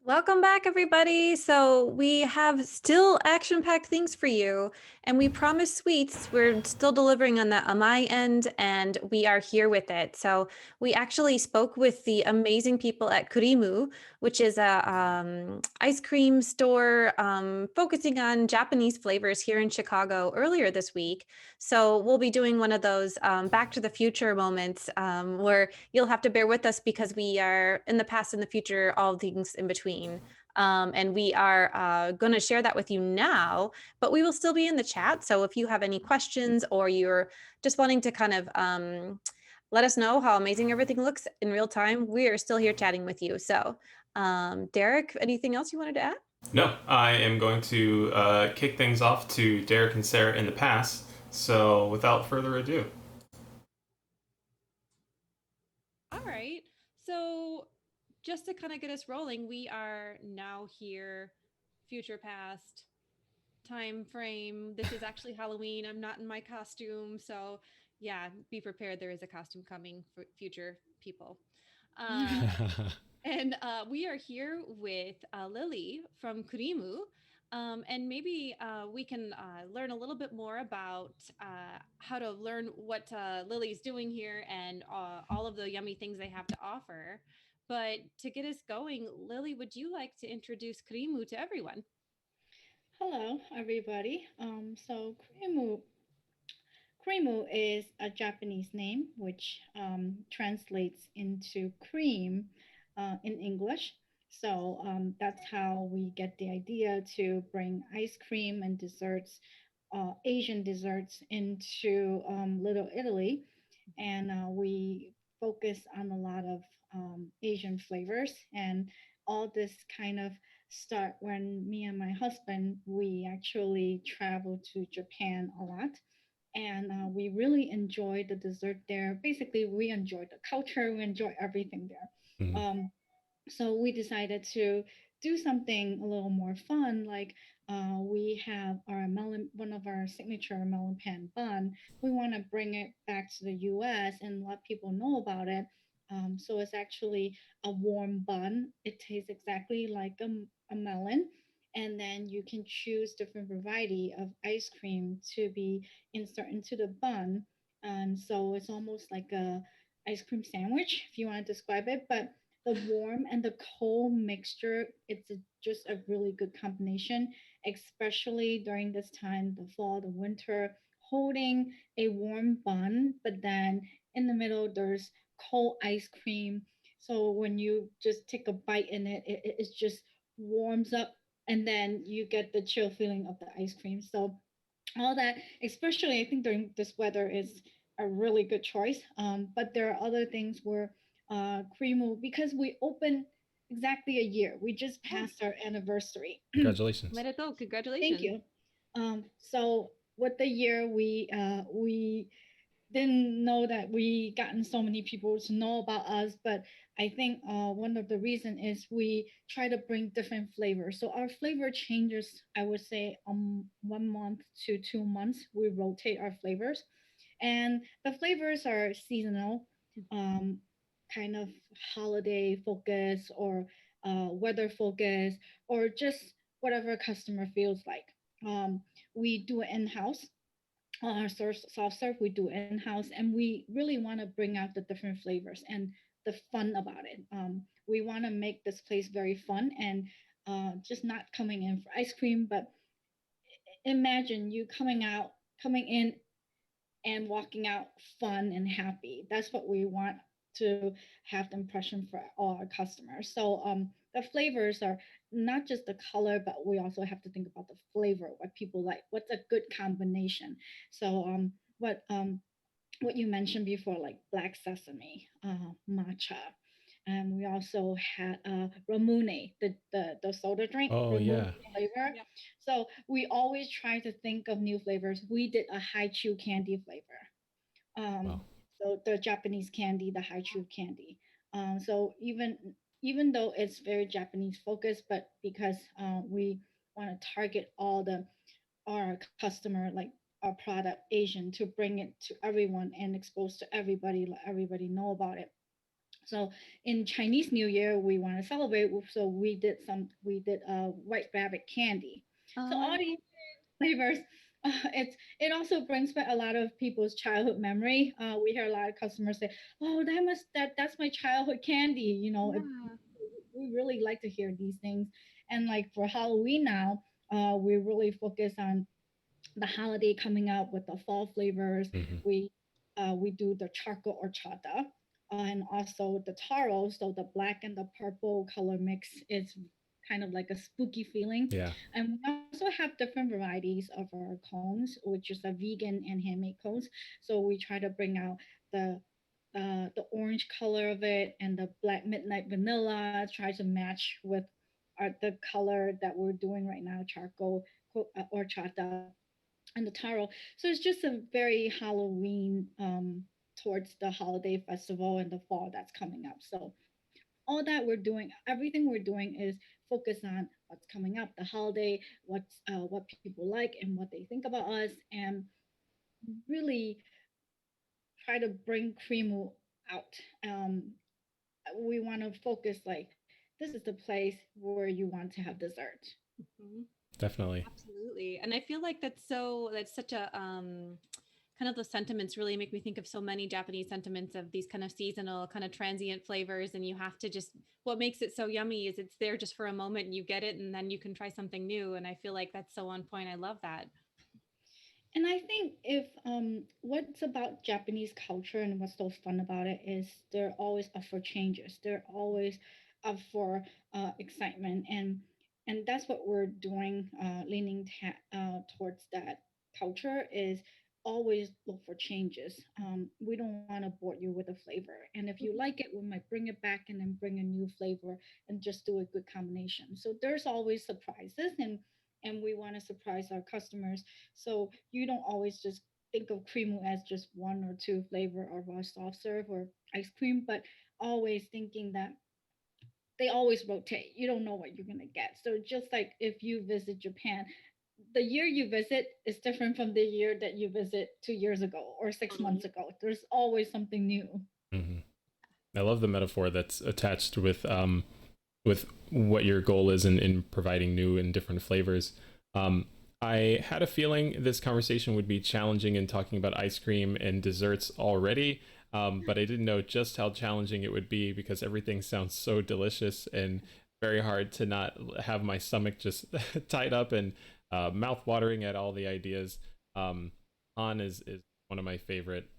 Welcome back, everybody. So we have still action-packed things for you, and we promise sweets. We're still delivering on the Amai end, and we are here with it. So we actually spoke with the amazing people at KURIMU, which is a ice cream store focusing on Japanese flavors here in Chicago earlier this week. So we'll be doing one of those Back to the Future moments where you'll have to bear with us because we are in the past and the future, all things in between. And we are going to share that with you now, but we will still be in the chat. So if you have any questions or you're just wanting to kind of let us know how amazing everything looks in real time, we are still here chatting with you. So Derek, anything else you wanted to add? No, I am going to kick things off to Derek and Sarah in the past. So without further ado. All right. So just to kind of get us rolling, we are now here, future past, time frame. This is actually Halloween. I'm not in my costume. So yeah, be prepared. There is a costume coming for future people. And we are here with Lily from KURIMU. And maybe we can learn a little bit more about how to learn what Lily's doing here and all of the yummy things they have to offer. But to get us going, Lily, would you like to introduce KURIMU to everyone? Hello, everybody. So Kurimu is a Japanese name, which translates into cream in English. So that's how we get the idea to bring ice cream and desserts, Asian desserts, into Little Italy. And we focus on a lot of Asian flavors. And all this kind of start when me and my husband, we actually travel to Japan a lot, and we really enjoy the dessert there. Basically, we enjoy the culture, we enjoy everything there. So we decided to do something a little more fun, like we have our melon, one of our signature melon pan bun. We want to bring it back to the U.S. and let people know about it. So it's actually a warm bun. It tastes exactly like a melon, and then you can choose different variety of ice cream to be inserted into the bun. And so it's almost like a ice cream sandwich, if you want to describe it. But the warm and the cold mixture, it's just a really good combination, especially during this time, the fall, the winter, holding a warm bun, but then in the middle there's cold ice cream. So when you just take a bite in it, it just warms up, and then you get the chill feeling of the ice cream. So all that, especially I think during this weather, is a really good choice. But there are other things where Krimu, because we opened exactly a year, we just passed our anniversary. Congratulations. Let it go. Thank Congratulations. you. So with the year, we didn't know that we gotten so many people to know about us, but I think one of the reason is we try to bring different flavors. So our flavor changes, I would say, 1 month to 2 months. We rotate our flavors, and the flavors are seasonal, um, kind of holiday focus or weather focus, or just whatever customer feels like. We do it in house. Our soft serve we do in house, and we really want to bring out the different flavors and the fun about it. We want to make this place very fun, and just not coming in for ice cream, but imagine you coming in and walking out fun and happy. That's what we want to have the impression for all our customers. So the flavors are not just the color, but we also have to think about the flavor, what people like, what's a good combination. So what you mentioned before, like black sesame, matcha. And we also had Ramune, the soda drink, Oh, Ramune yeah. flavor. Yep. So we always try to think of new flavors. We did a haichu candy flavor. Wow. So the Japanese candy, the haichu candy. So even though it's very Japanese focused, but because we want to target all the our customer, like our product Asian, to bring it to everyone and expose to everybody, let everybody know about it. So in Chinese New Year, we want to celebrate. So we did white rabbit candy. So all these flavors, it also brings back a lot of people's childhood memory. We hear a lot of customers say, "Oh, that's my childhood candy." Yeah. We really like to hear these things. And like for Halloween now, we really focus on the holiday coming up with the fall flavors. Mhm. We do the charcoal horchata and also the taro. So the black and the purple color mix is kind of like a spooky feeling. Yeah. And we also have different varieties of our cones, which is a vegan and handmade cones. So we try to bring out the orange color of it and the black midnight vanilla. Try to match with the color that we're doing right now, charcoal horchata and the taro. So it's just a very Halloween towards the holiday festival and the fall that's coming up. So all that we're doing, everything we're doing is focus on what's coming up, the holiday, what people like and what they think about us, and really try to bring Krimu out. We want to focus like this is the place where you want to have dessert. Mhm. Definitely. Absolutely. And I feel like that's such a kind of the sentiments really make me think of so many Japanese sentiments of these kind of seasonal, kind of transient flavors. And you have to just, what makes it so yummy is it's there just for a moment and you get it and then you can try something new. And I feel like that's so on point. I love that. And I think if what's about Japanese culture and what's so fun about it is they're always up for changes. They're always up for excitement, and that's what we're doing, leaning towards that culture is always look for changes. We don't want to bore you with a flavor, and if you like it, we might bring it back and then bring a new flavor and just do a good combination. So there's always surprises, and we want to surprise our customers, so you don't always just think of Krimu as just one or two flavor of our soft serve or ice cream, but always thinking that they always rotate. You don't know what you're gonna get. So just like if you visit Japan, the year you visit is different from the year that you visit 2 years ago or 6 months Totally. ago. There's always something new. Hmm. I love the metaphor that's attached with what your goal is in providing new and different flavors. I had a feeling this conversation would be challenging in talking about ice cream and desserts already, but I didn't know just how challenging it would be because everything sounds so delicious and very hard to not have my stomach just tied up and mouth watering at all the ideas. Han is one of my favorite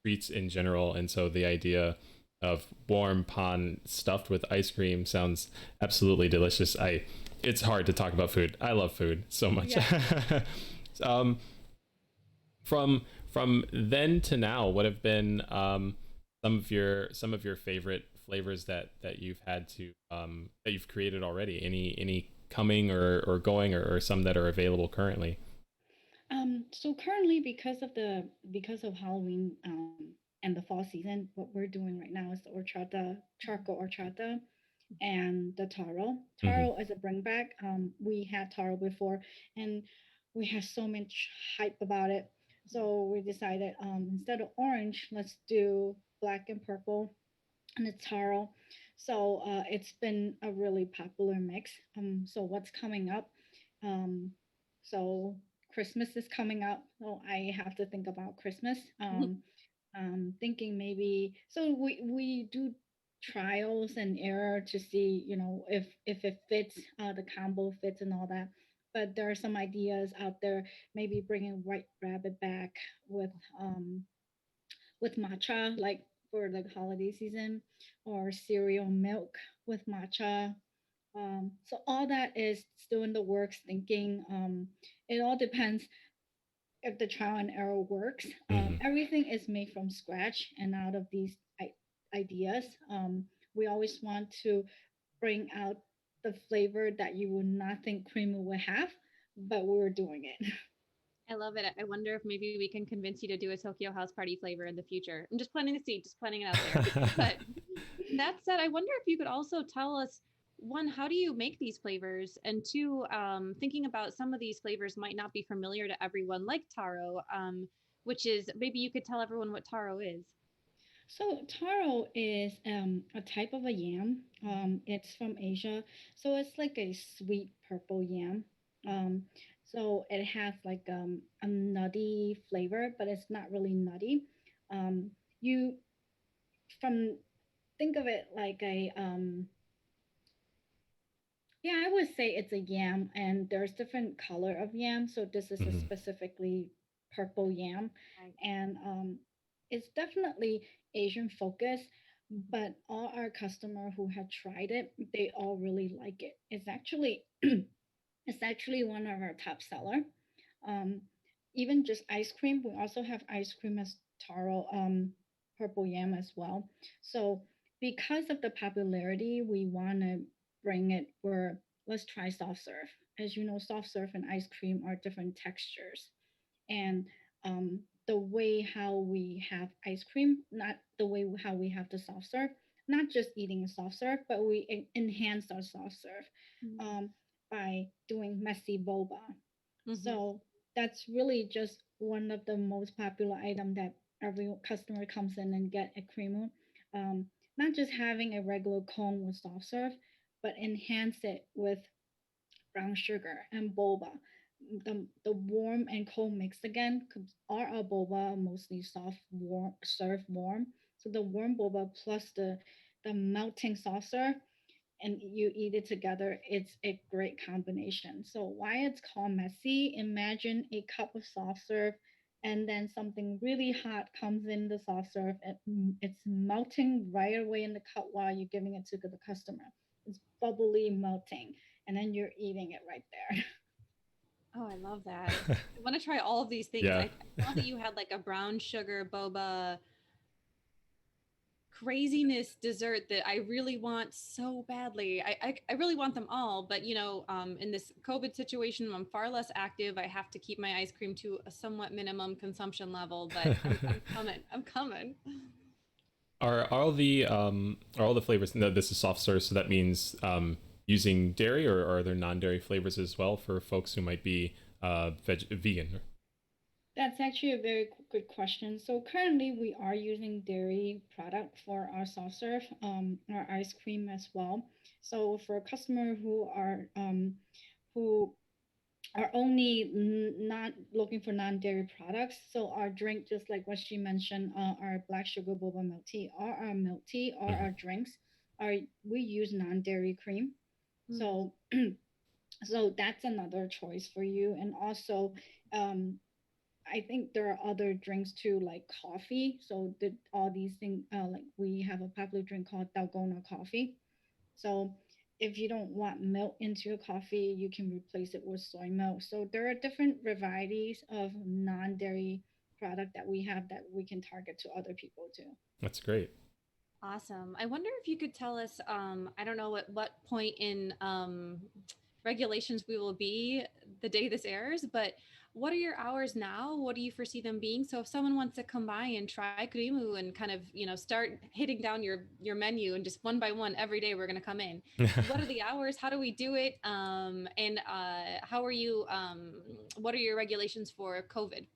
treats in general, and so the idea of warm pan stuffed with ice cream sounds absolutely delicious. It's hard to talk about food. I love food so much. Yeah. um, from then to now, what have been some of your favorite flavors that you've had to that you've created already? Any coming or going or some that are available currently? So currently, because of Halloween and the fall season, what we're doing right now is the horchata, charcoal horchata, and the taro. Hmm. Taro as a bring back. We had taro before, and we had so much hype about it. So we decided instead of orange, let's do black and purple and the taro. So it's been a really popular mix. So what's coming up? Um, so Christmas is coming up. So I have to think about Christmas. Thinking maybe so we do trials and error to see if it fits, the combo fits and all that. But there are some ideas out there, maybe bringing white rabbit back with um with matcha, like for the holiday season, or cereal milk with matcha. So all that is still in the works. Thinking, it all depends if the trial and error works. Hmm. Everything is made from scratch, and out of these ideas, we always want to bring out the flavor that you would not think creamer would have, but we're doing it. I love it. I wonder if maybe we can convince you to do a Tokyo House Party flavor in the future. I'm just planting the seed, just planting it out there. But that said, I wonder if you could also tell us, one, how do you make these flavors? And two, thinking about some of these flavors might not be familiar to everyone, like taro, which is maybe you could tell everyone what taro is. So taro is a type of a yam. It's from Asia, so it's like a sweet purple yam. Um, so it has like a nutty flavor, but it's not really nutty. You from think of it like a yeah, I would say it's a yam, and there's different color of yam. So this is a Hmm. specifically purple yam, Right. and it's definitely Asian focused. But all our customer who have tried it, they all really like it. It's actually it's actually one of our top seller. Um, Even just ice cream, we also have ice cream as taro purple yam as well. So because of the popularity, we want to bring it where let's try soft serve. As you know, soft serve and ice cream are different textures, and the way how we have ice cream, not the way how we have the soft serve, not just eating a soft serve, but we enhance our soft serve um, by doing messy boba. Mm-hmm. So that's really just one of the most popular item that every customer comes in and get at KURIMU. Not just having a regular cone with soft serve, but enhance it with brown sugar and boba. The warm and cold mixed again, 'cause our boba mostly soft, warm, served warm. So the warm boba plus the melting saucer, and you eat it together, it's a great combination. So why it's called messy? Imagine a cup of soft serve, and then something really hot comes in the soft serve, and it's melting right away in the cup while you're giving it to the customer. It's bubbly melting, and then you're eating it right there. Oh, I love that. I want to try all of these things. Yeah. I saw that you had like a brown sugar boba craziness dessert that I really want so badly. I really want them all, but in this COVID situation, I'm far less active. I have to keep my ice cream to a somewhat minimum consumption level, but I'm coming. I'm coming. Are all the flavors? No, this is soft serve, so that means using dairy, or are there non-dairy flavors as well for folks who might be vegan? That's actually a very good question. So currently we are using dairy product for our soft serve, our ice cream as well. So for a customer who are only not looking for non-dairy products, so our drink, just like what she mentioned, our black sugar boba milk tea, or our milk tea, or Hmm. our drinks, are we use non-dairy cream. Mm. So so that's another choice for you, and also. I think there are other drinks too, like coffee. So all these things, like we have a popular drink called dalgona coffee. So if you don't want milk into your coffee, you can replace it with soy milk. So there are different varieties of non-dairy product that we have that we can target to other people too. That's great. Awesome. I wonder if you could tell us, I don't know at what point in regulations we will be the day this airs, but what are your hours now? What do you foresee them being? So if someone wants to come by and try KURIMU and kind of, start hitting down your menu and just one by one every day we're going to come in. What are the hours? How do we do it? And how are you, what are your regulations for COVID?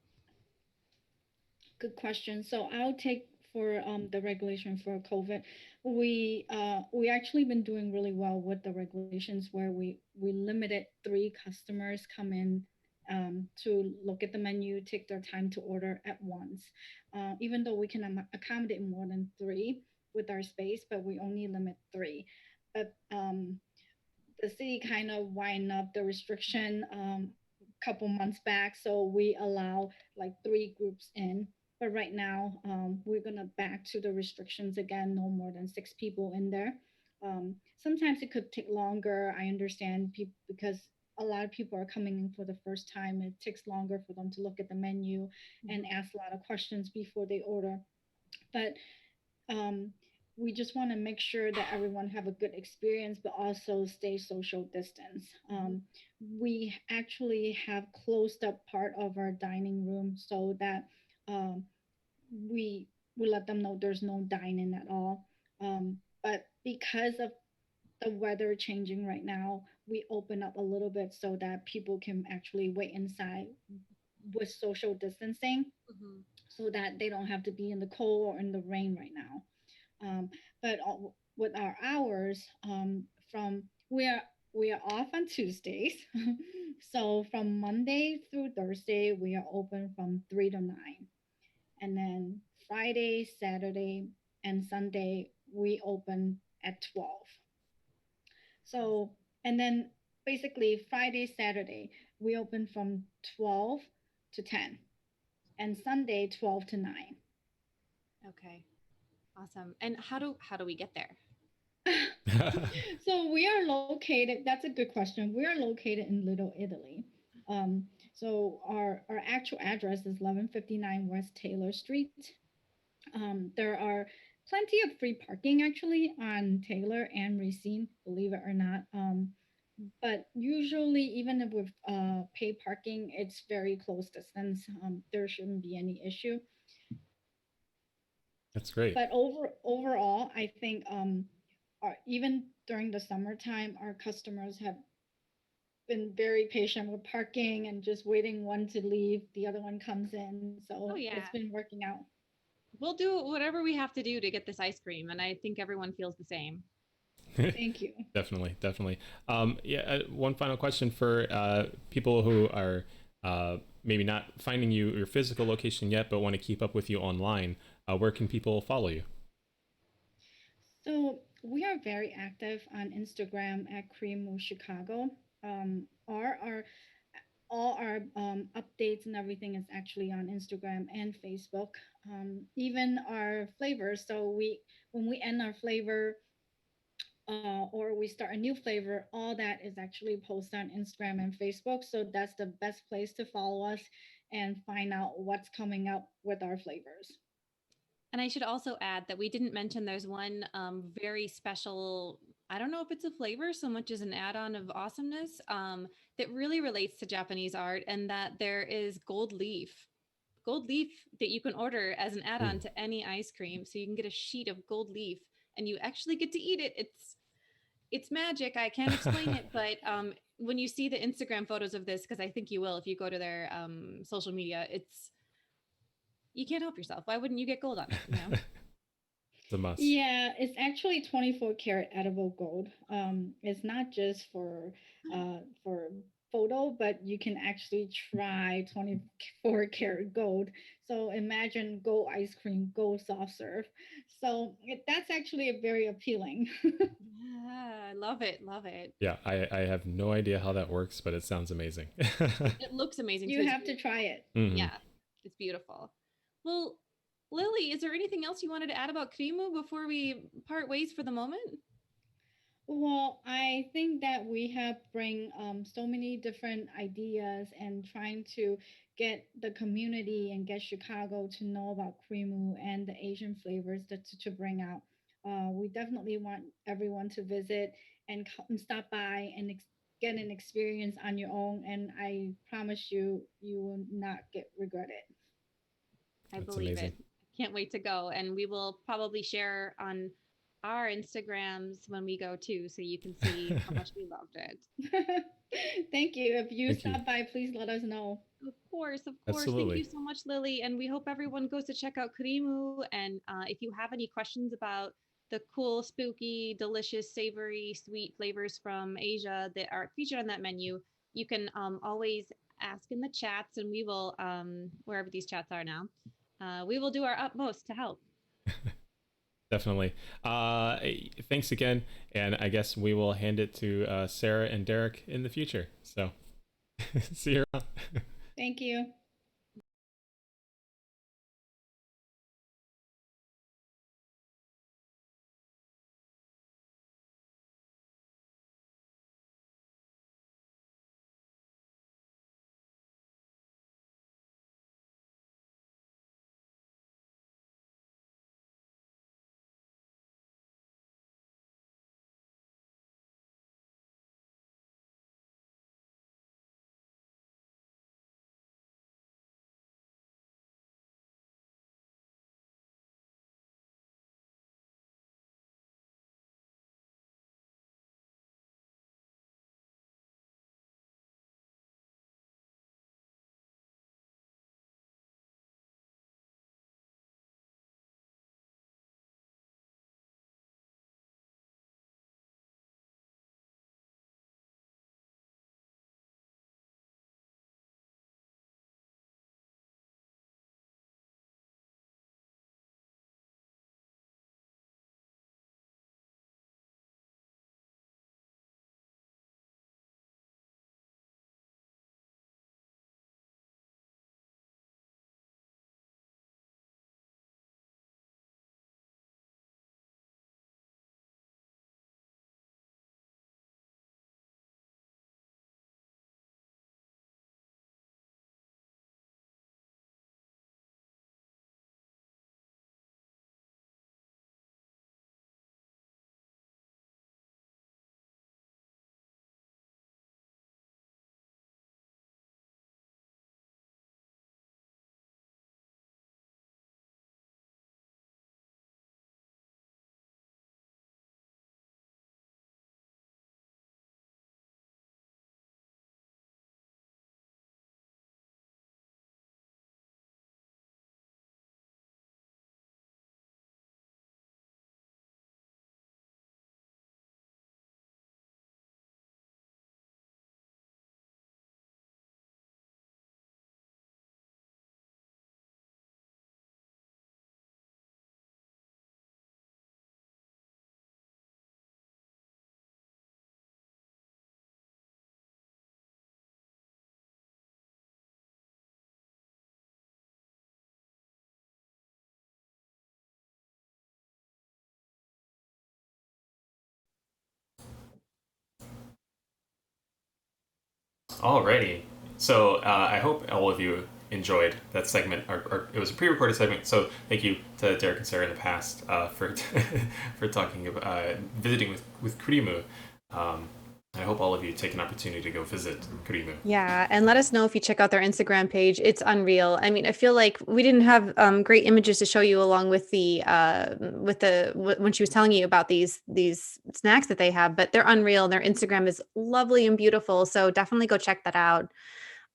Good question. So I'll take for the regulation for COVID. We actually been doing really well with the regulations where we limited 3 customers come in to look at the menu, take their time to order at once. Even though we can accommodate more than 3 with our space, but we only limit 3. But the city kind of wind up the restriction couple months back, so we allow like 3 groups in. But right now, we're gonna back to the restrictions again, no more than 6 people in there. Sometimes it could take longer. I understand people because a lot of people are coming in for the first time. It takes longer for them to look at the menu and ask a lot of questions before they order. But um, we just want to make sure that everyone have a good experience, but also stay social distance. We actually have closed up part of our dining room so that um, we we let them know there's no dining at all. But because of the weather changing right now, we open up a little bit so that people can actually wait inside with social distancing. Mhm. so that they don't have to be in the cold or in the rain right now. But with our hours, from we are off on Tuesdays, so from Monday through Thursday we are open from 3 to 9, and then Friday, Saturday, and Sunday we open at 12. So and then basically Friday, Saturday we open from 12 to 10, and Sunday 12 to 9. Okay. Awesome. And how do we get there? So we are located, that's a good question. We are located in Little Italy. So our actual address is 1159 West Taylor Street. There are plenty of free parking actually on Taylor and Racine, believe it or not. But usually, even if with paid parking, it's very close distance. There shouldn't be any issue. That's great. But overall, I think even during the summertime, our customers have been very patient with parking and just waiting one to leave, the other one comes in. So Oh, yeah. it's been working out. We'll do whatever we have to do to get this ice cream, and I think everyone feels the same. Thank you. Definitely, definitely. One final question for people who are maybe not finding your physical location yet, but want to keep up with you online. Where can people follow you? So we are very active on Instagram at KURIMU Chicago. Our all our updates and everything is actually on Instagram and Facebook. Even our flavors. So when we end our flavor or we start a new flavor, all that is actually posted on Instagram and Facebook. So that's the best place to follow us and find out what's coming up with our flavors. And I should also add that we didn't mention there's one very special, I don't know if it's a flavor so much as an add-on of awesomeness that really relates to Japanese art, and that there is gold leaf that you can order as an add-on to any ice cream. So you can get a sheet of gold leaf and you actually get to eat it. It's magic. I can't explain it, but when you see the Instagram photos of this, because I think you will if you go to their social media, you can't help yourself. Why wouldn't you get gold on it? You know? It's a must. Yeah, it's actually 24 karat edible gold. It's not just for photo, but you can actually try 24 karat gold. So imagine gold ice cream, gold soft serve. So that's actually very appealing. Yeah, I love it. Love it. Yeah, I have no idea how that works, but it sounds amazing. It looks amazing. You have to try it. Mhm. Yeah, it's beautiful. Well, Lily, is there anything else you wanted to add about KURIMU before we part ways for the moment? Well, I think that we have bring so many different ideas and trying to get the community and get Chicago to know about KURIMU and the Asian flavors to bring out. We definitely want everyone to visit and come stop by and get an experience on your own. And I promise you, you will not get regret it. I That's believe amazing. it. Can't wait to go. And we will probably share on our Instagrams when we go too, so you can see how much we loved it. Thank you. If you Thank you. stop by, please let us know. Of course, of course. Thank Absolutely. you so much, Lily. And we hope everyone goes to check out KURIMU. And if you have any questions about the cool, spooky, delicious, savory, sweet flavors from Asia that are featured on that menu, you can always ask in the chats, and we will, wherever these chats are now, we will do our utmost to help. Definitely. Thanks again, and I guess we will hand it to Sarah and Derek in the future. So, see you around. Thank you. Alrighty. So I hope all of you enjoyed that segment. It was a pre-recorded segment, so thank you to Derek and Sarah in the past for for talking about visiting with KURIMU. I hope all of you take an opportunity to go visit KURIMU. Yeah, and let us know if you check out their Instagram page. It's unreal. I mean, I feel like we didn't have great images to show you along with the when she was telling you about these snacks that they have, but they're unreal. Their Instagram is lovely and beautiful, so definitely go check that out.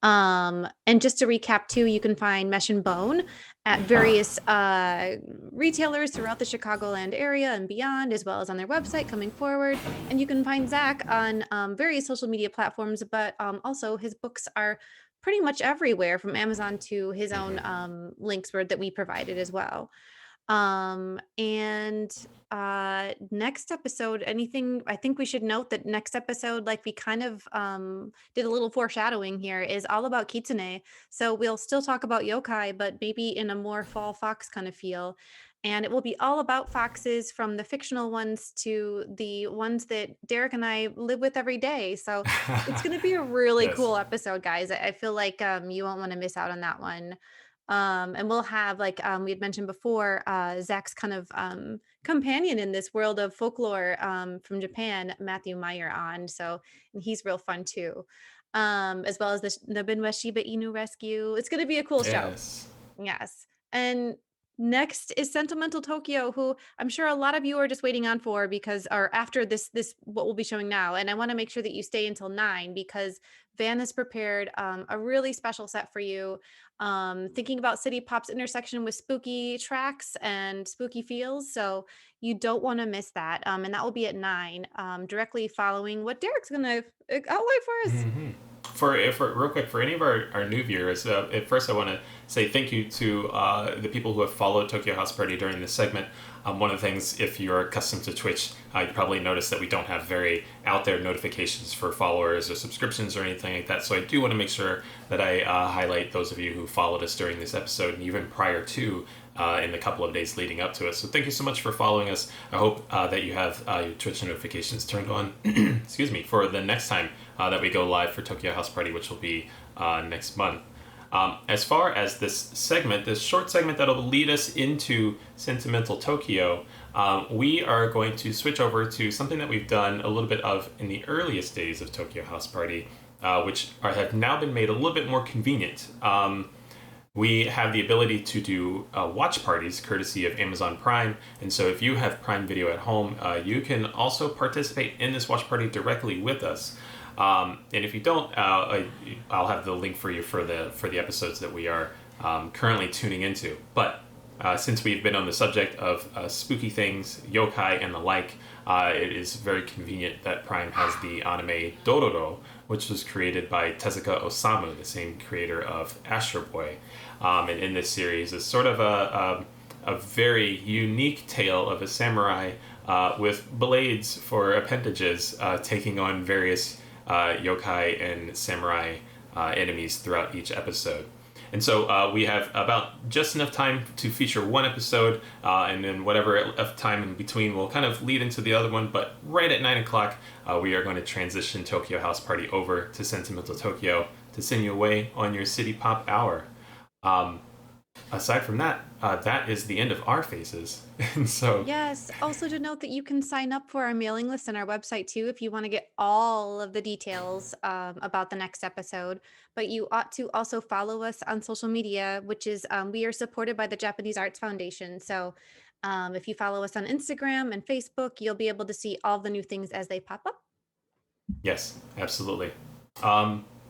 And just to recap too, you can find Mesh&Bone at various retailers throughout the Chicagoland area and beyond, as well as on their website coming forward. And you can find Zack on various social media platforms, but also his books are pretty much everywhere, from Amazon to his own links that we provided as well. And next episode, I think we should note that next episode, like we kind of did a little foreshadowing here, is all about kitsune. So we'll still talk about yokai, but maybe in a more fall fox kind of feel. And it will be all about foxes, from the fictional ones to the ones that Derek and I live with every day. So it's going to be a really Yes. cool episode, guys. I feel like you won't want to miss out on that one. And we'll have, like we had mentioned before, Zach's kind of companion in this world of folklore from Japan, Matthew Meyer, on. So, and he's real fun too. As well as the Midwest Shiba Inu Rescue. It's going to be a cool show. Yes. And next is Sentimental Tokyo, who I'm sure a lot of you are just waiting on for, because, or after this what we'll be showing now. And I want to make sure that you stay until 9, because Van has prepared a really special set for you. Thinking about City Pop's intersection with spooky tracks and spooky feels. So you don't want to miss that. And that will be at 9, directly following what Derek's going to outline for us. Mm-hmm. For real quick, for any of our new viewers, at first I want to say thank you to the people who have followed Tokyo House Party during this segment. One of the things, if you're accustomed to Twitch, you probably noticed that we don't have very out there notifications for followers or subscriptions or anything like that. So I do want to make sure that I highlight those of you who followed us during this episode and even prior to in the couple of days leading up to it. So thank you so much for following us. I hope that you have your Twitch notifications turned on, excuse me, for the next time that we go live for Tokyo House Party, which will be next month. As far as this short segment that'll lead us into Sentimental Tokyo, we are going to switch over to something that we've done a little bit of in the earliest days of Tokyo House Party, which have now been made a little bit more convenient. We have the ability to do watch parties courtesy of Amazon Prime, and so if you have Prime Video at home, you can also participate in this watch party directly with us. And if you don't, I'll have the link for you for the episodes that we are currently tuning into. But since we've been on the subject of spooky things, yokai, and the like, it is very convenient that Prime has the anime Dororo, which was created by Tezuka Osamu, the same creator of Astro Boy. And in this series is sort of a very unique tale of a samurai with blades for appendages, taking on various yokai and samurai enemies throughout each episode. And so we have about just enough time to feature one episode, and then whatever time in between will kind of lead into the other one. But right at 9 o'clock, we are going to transition Tokyo House Party over to Sentimental Tokyo to send you away on your City Pop hour. Aside from that, that is the end of our phases. And so yes, also to note that you can sign up for our mailing list on our website too if you want to get all of the details about the next episode. But you ought to also follow us on social media, which is we are supported by the Japanese Arts Foundation. So if you follow us on Instagram and Facebook, you'll be able to see all the new things as they pop up. Yes, absolutely.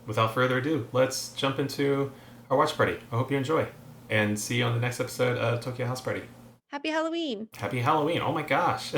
Without further ado, let's jump into our watch party. I hope you enjoy, and see you on the next episode of Tokyo House Party. Happy Halloween. Happy Halloween. Oh my gosh.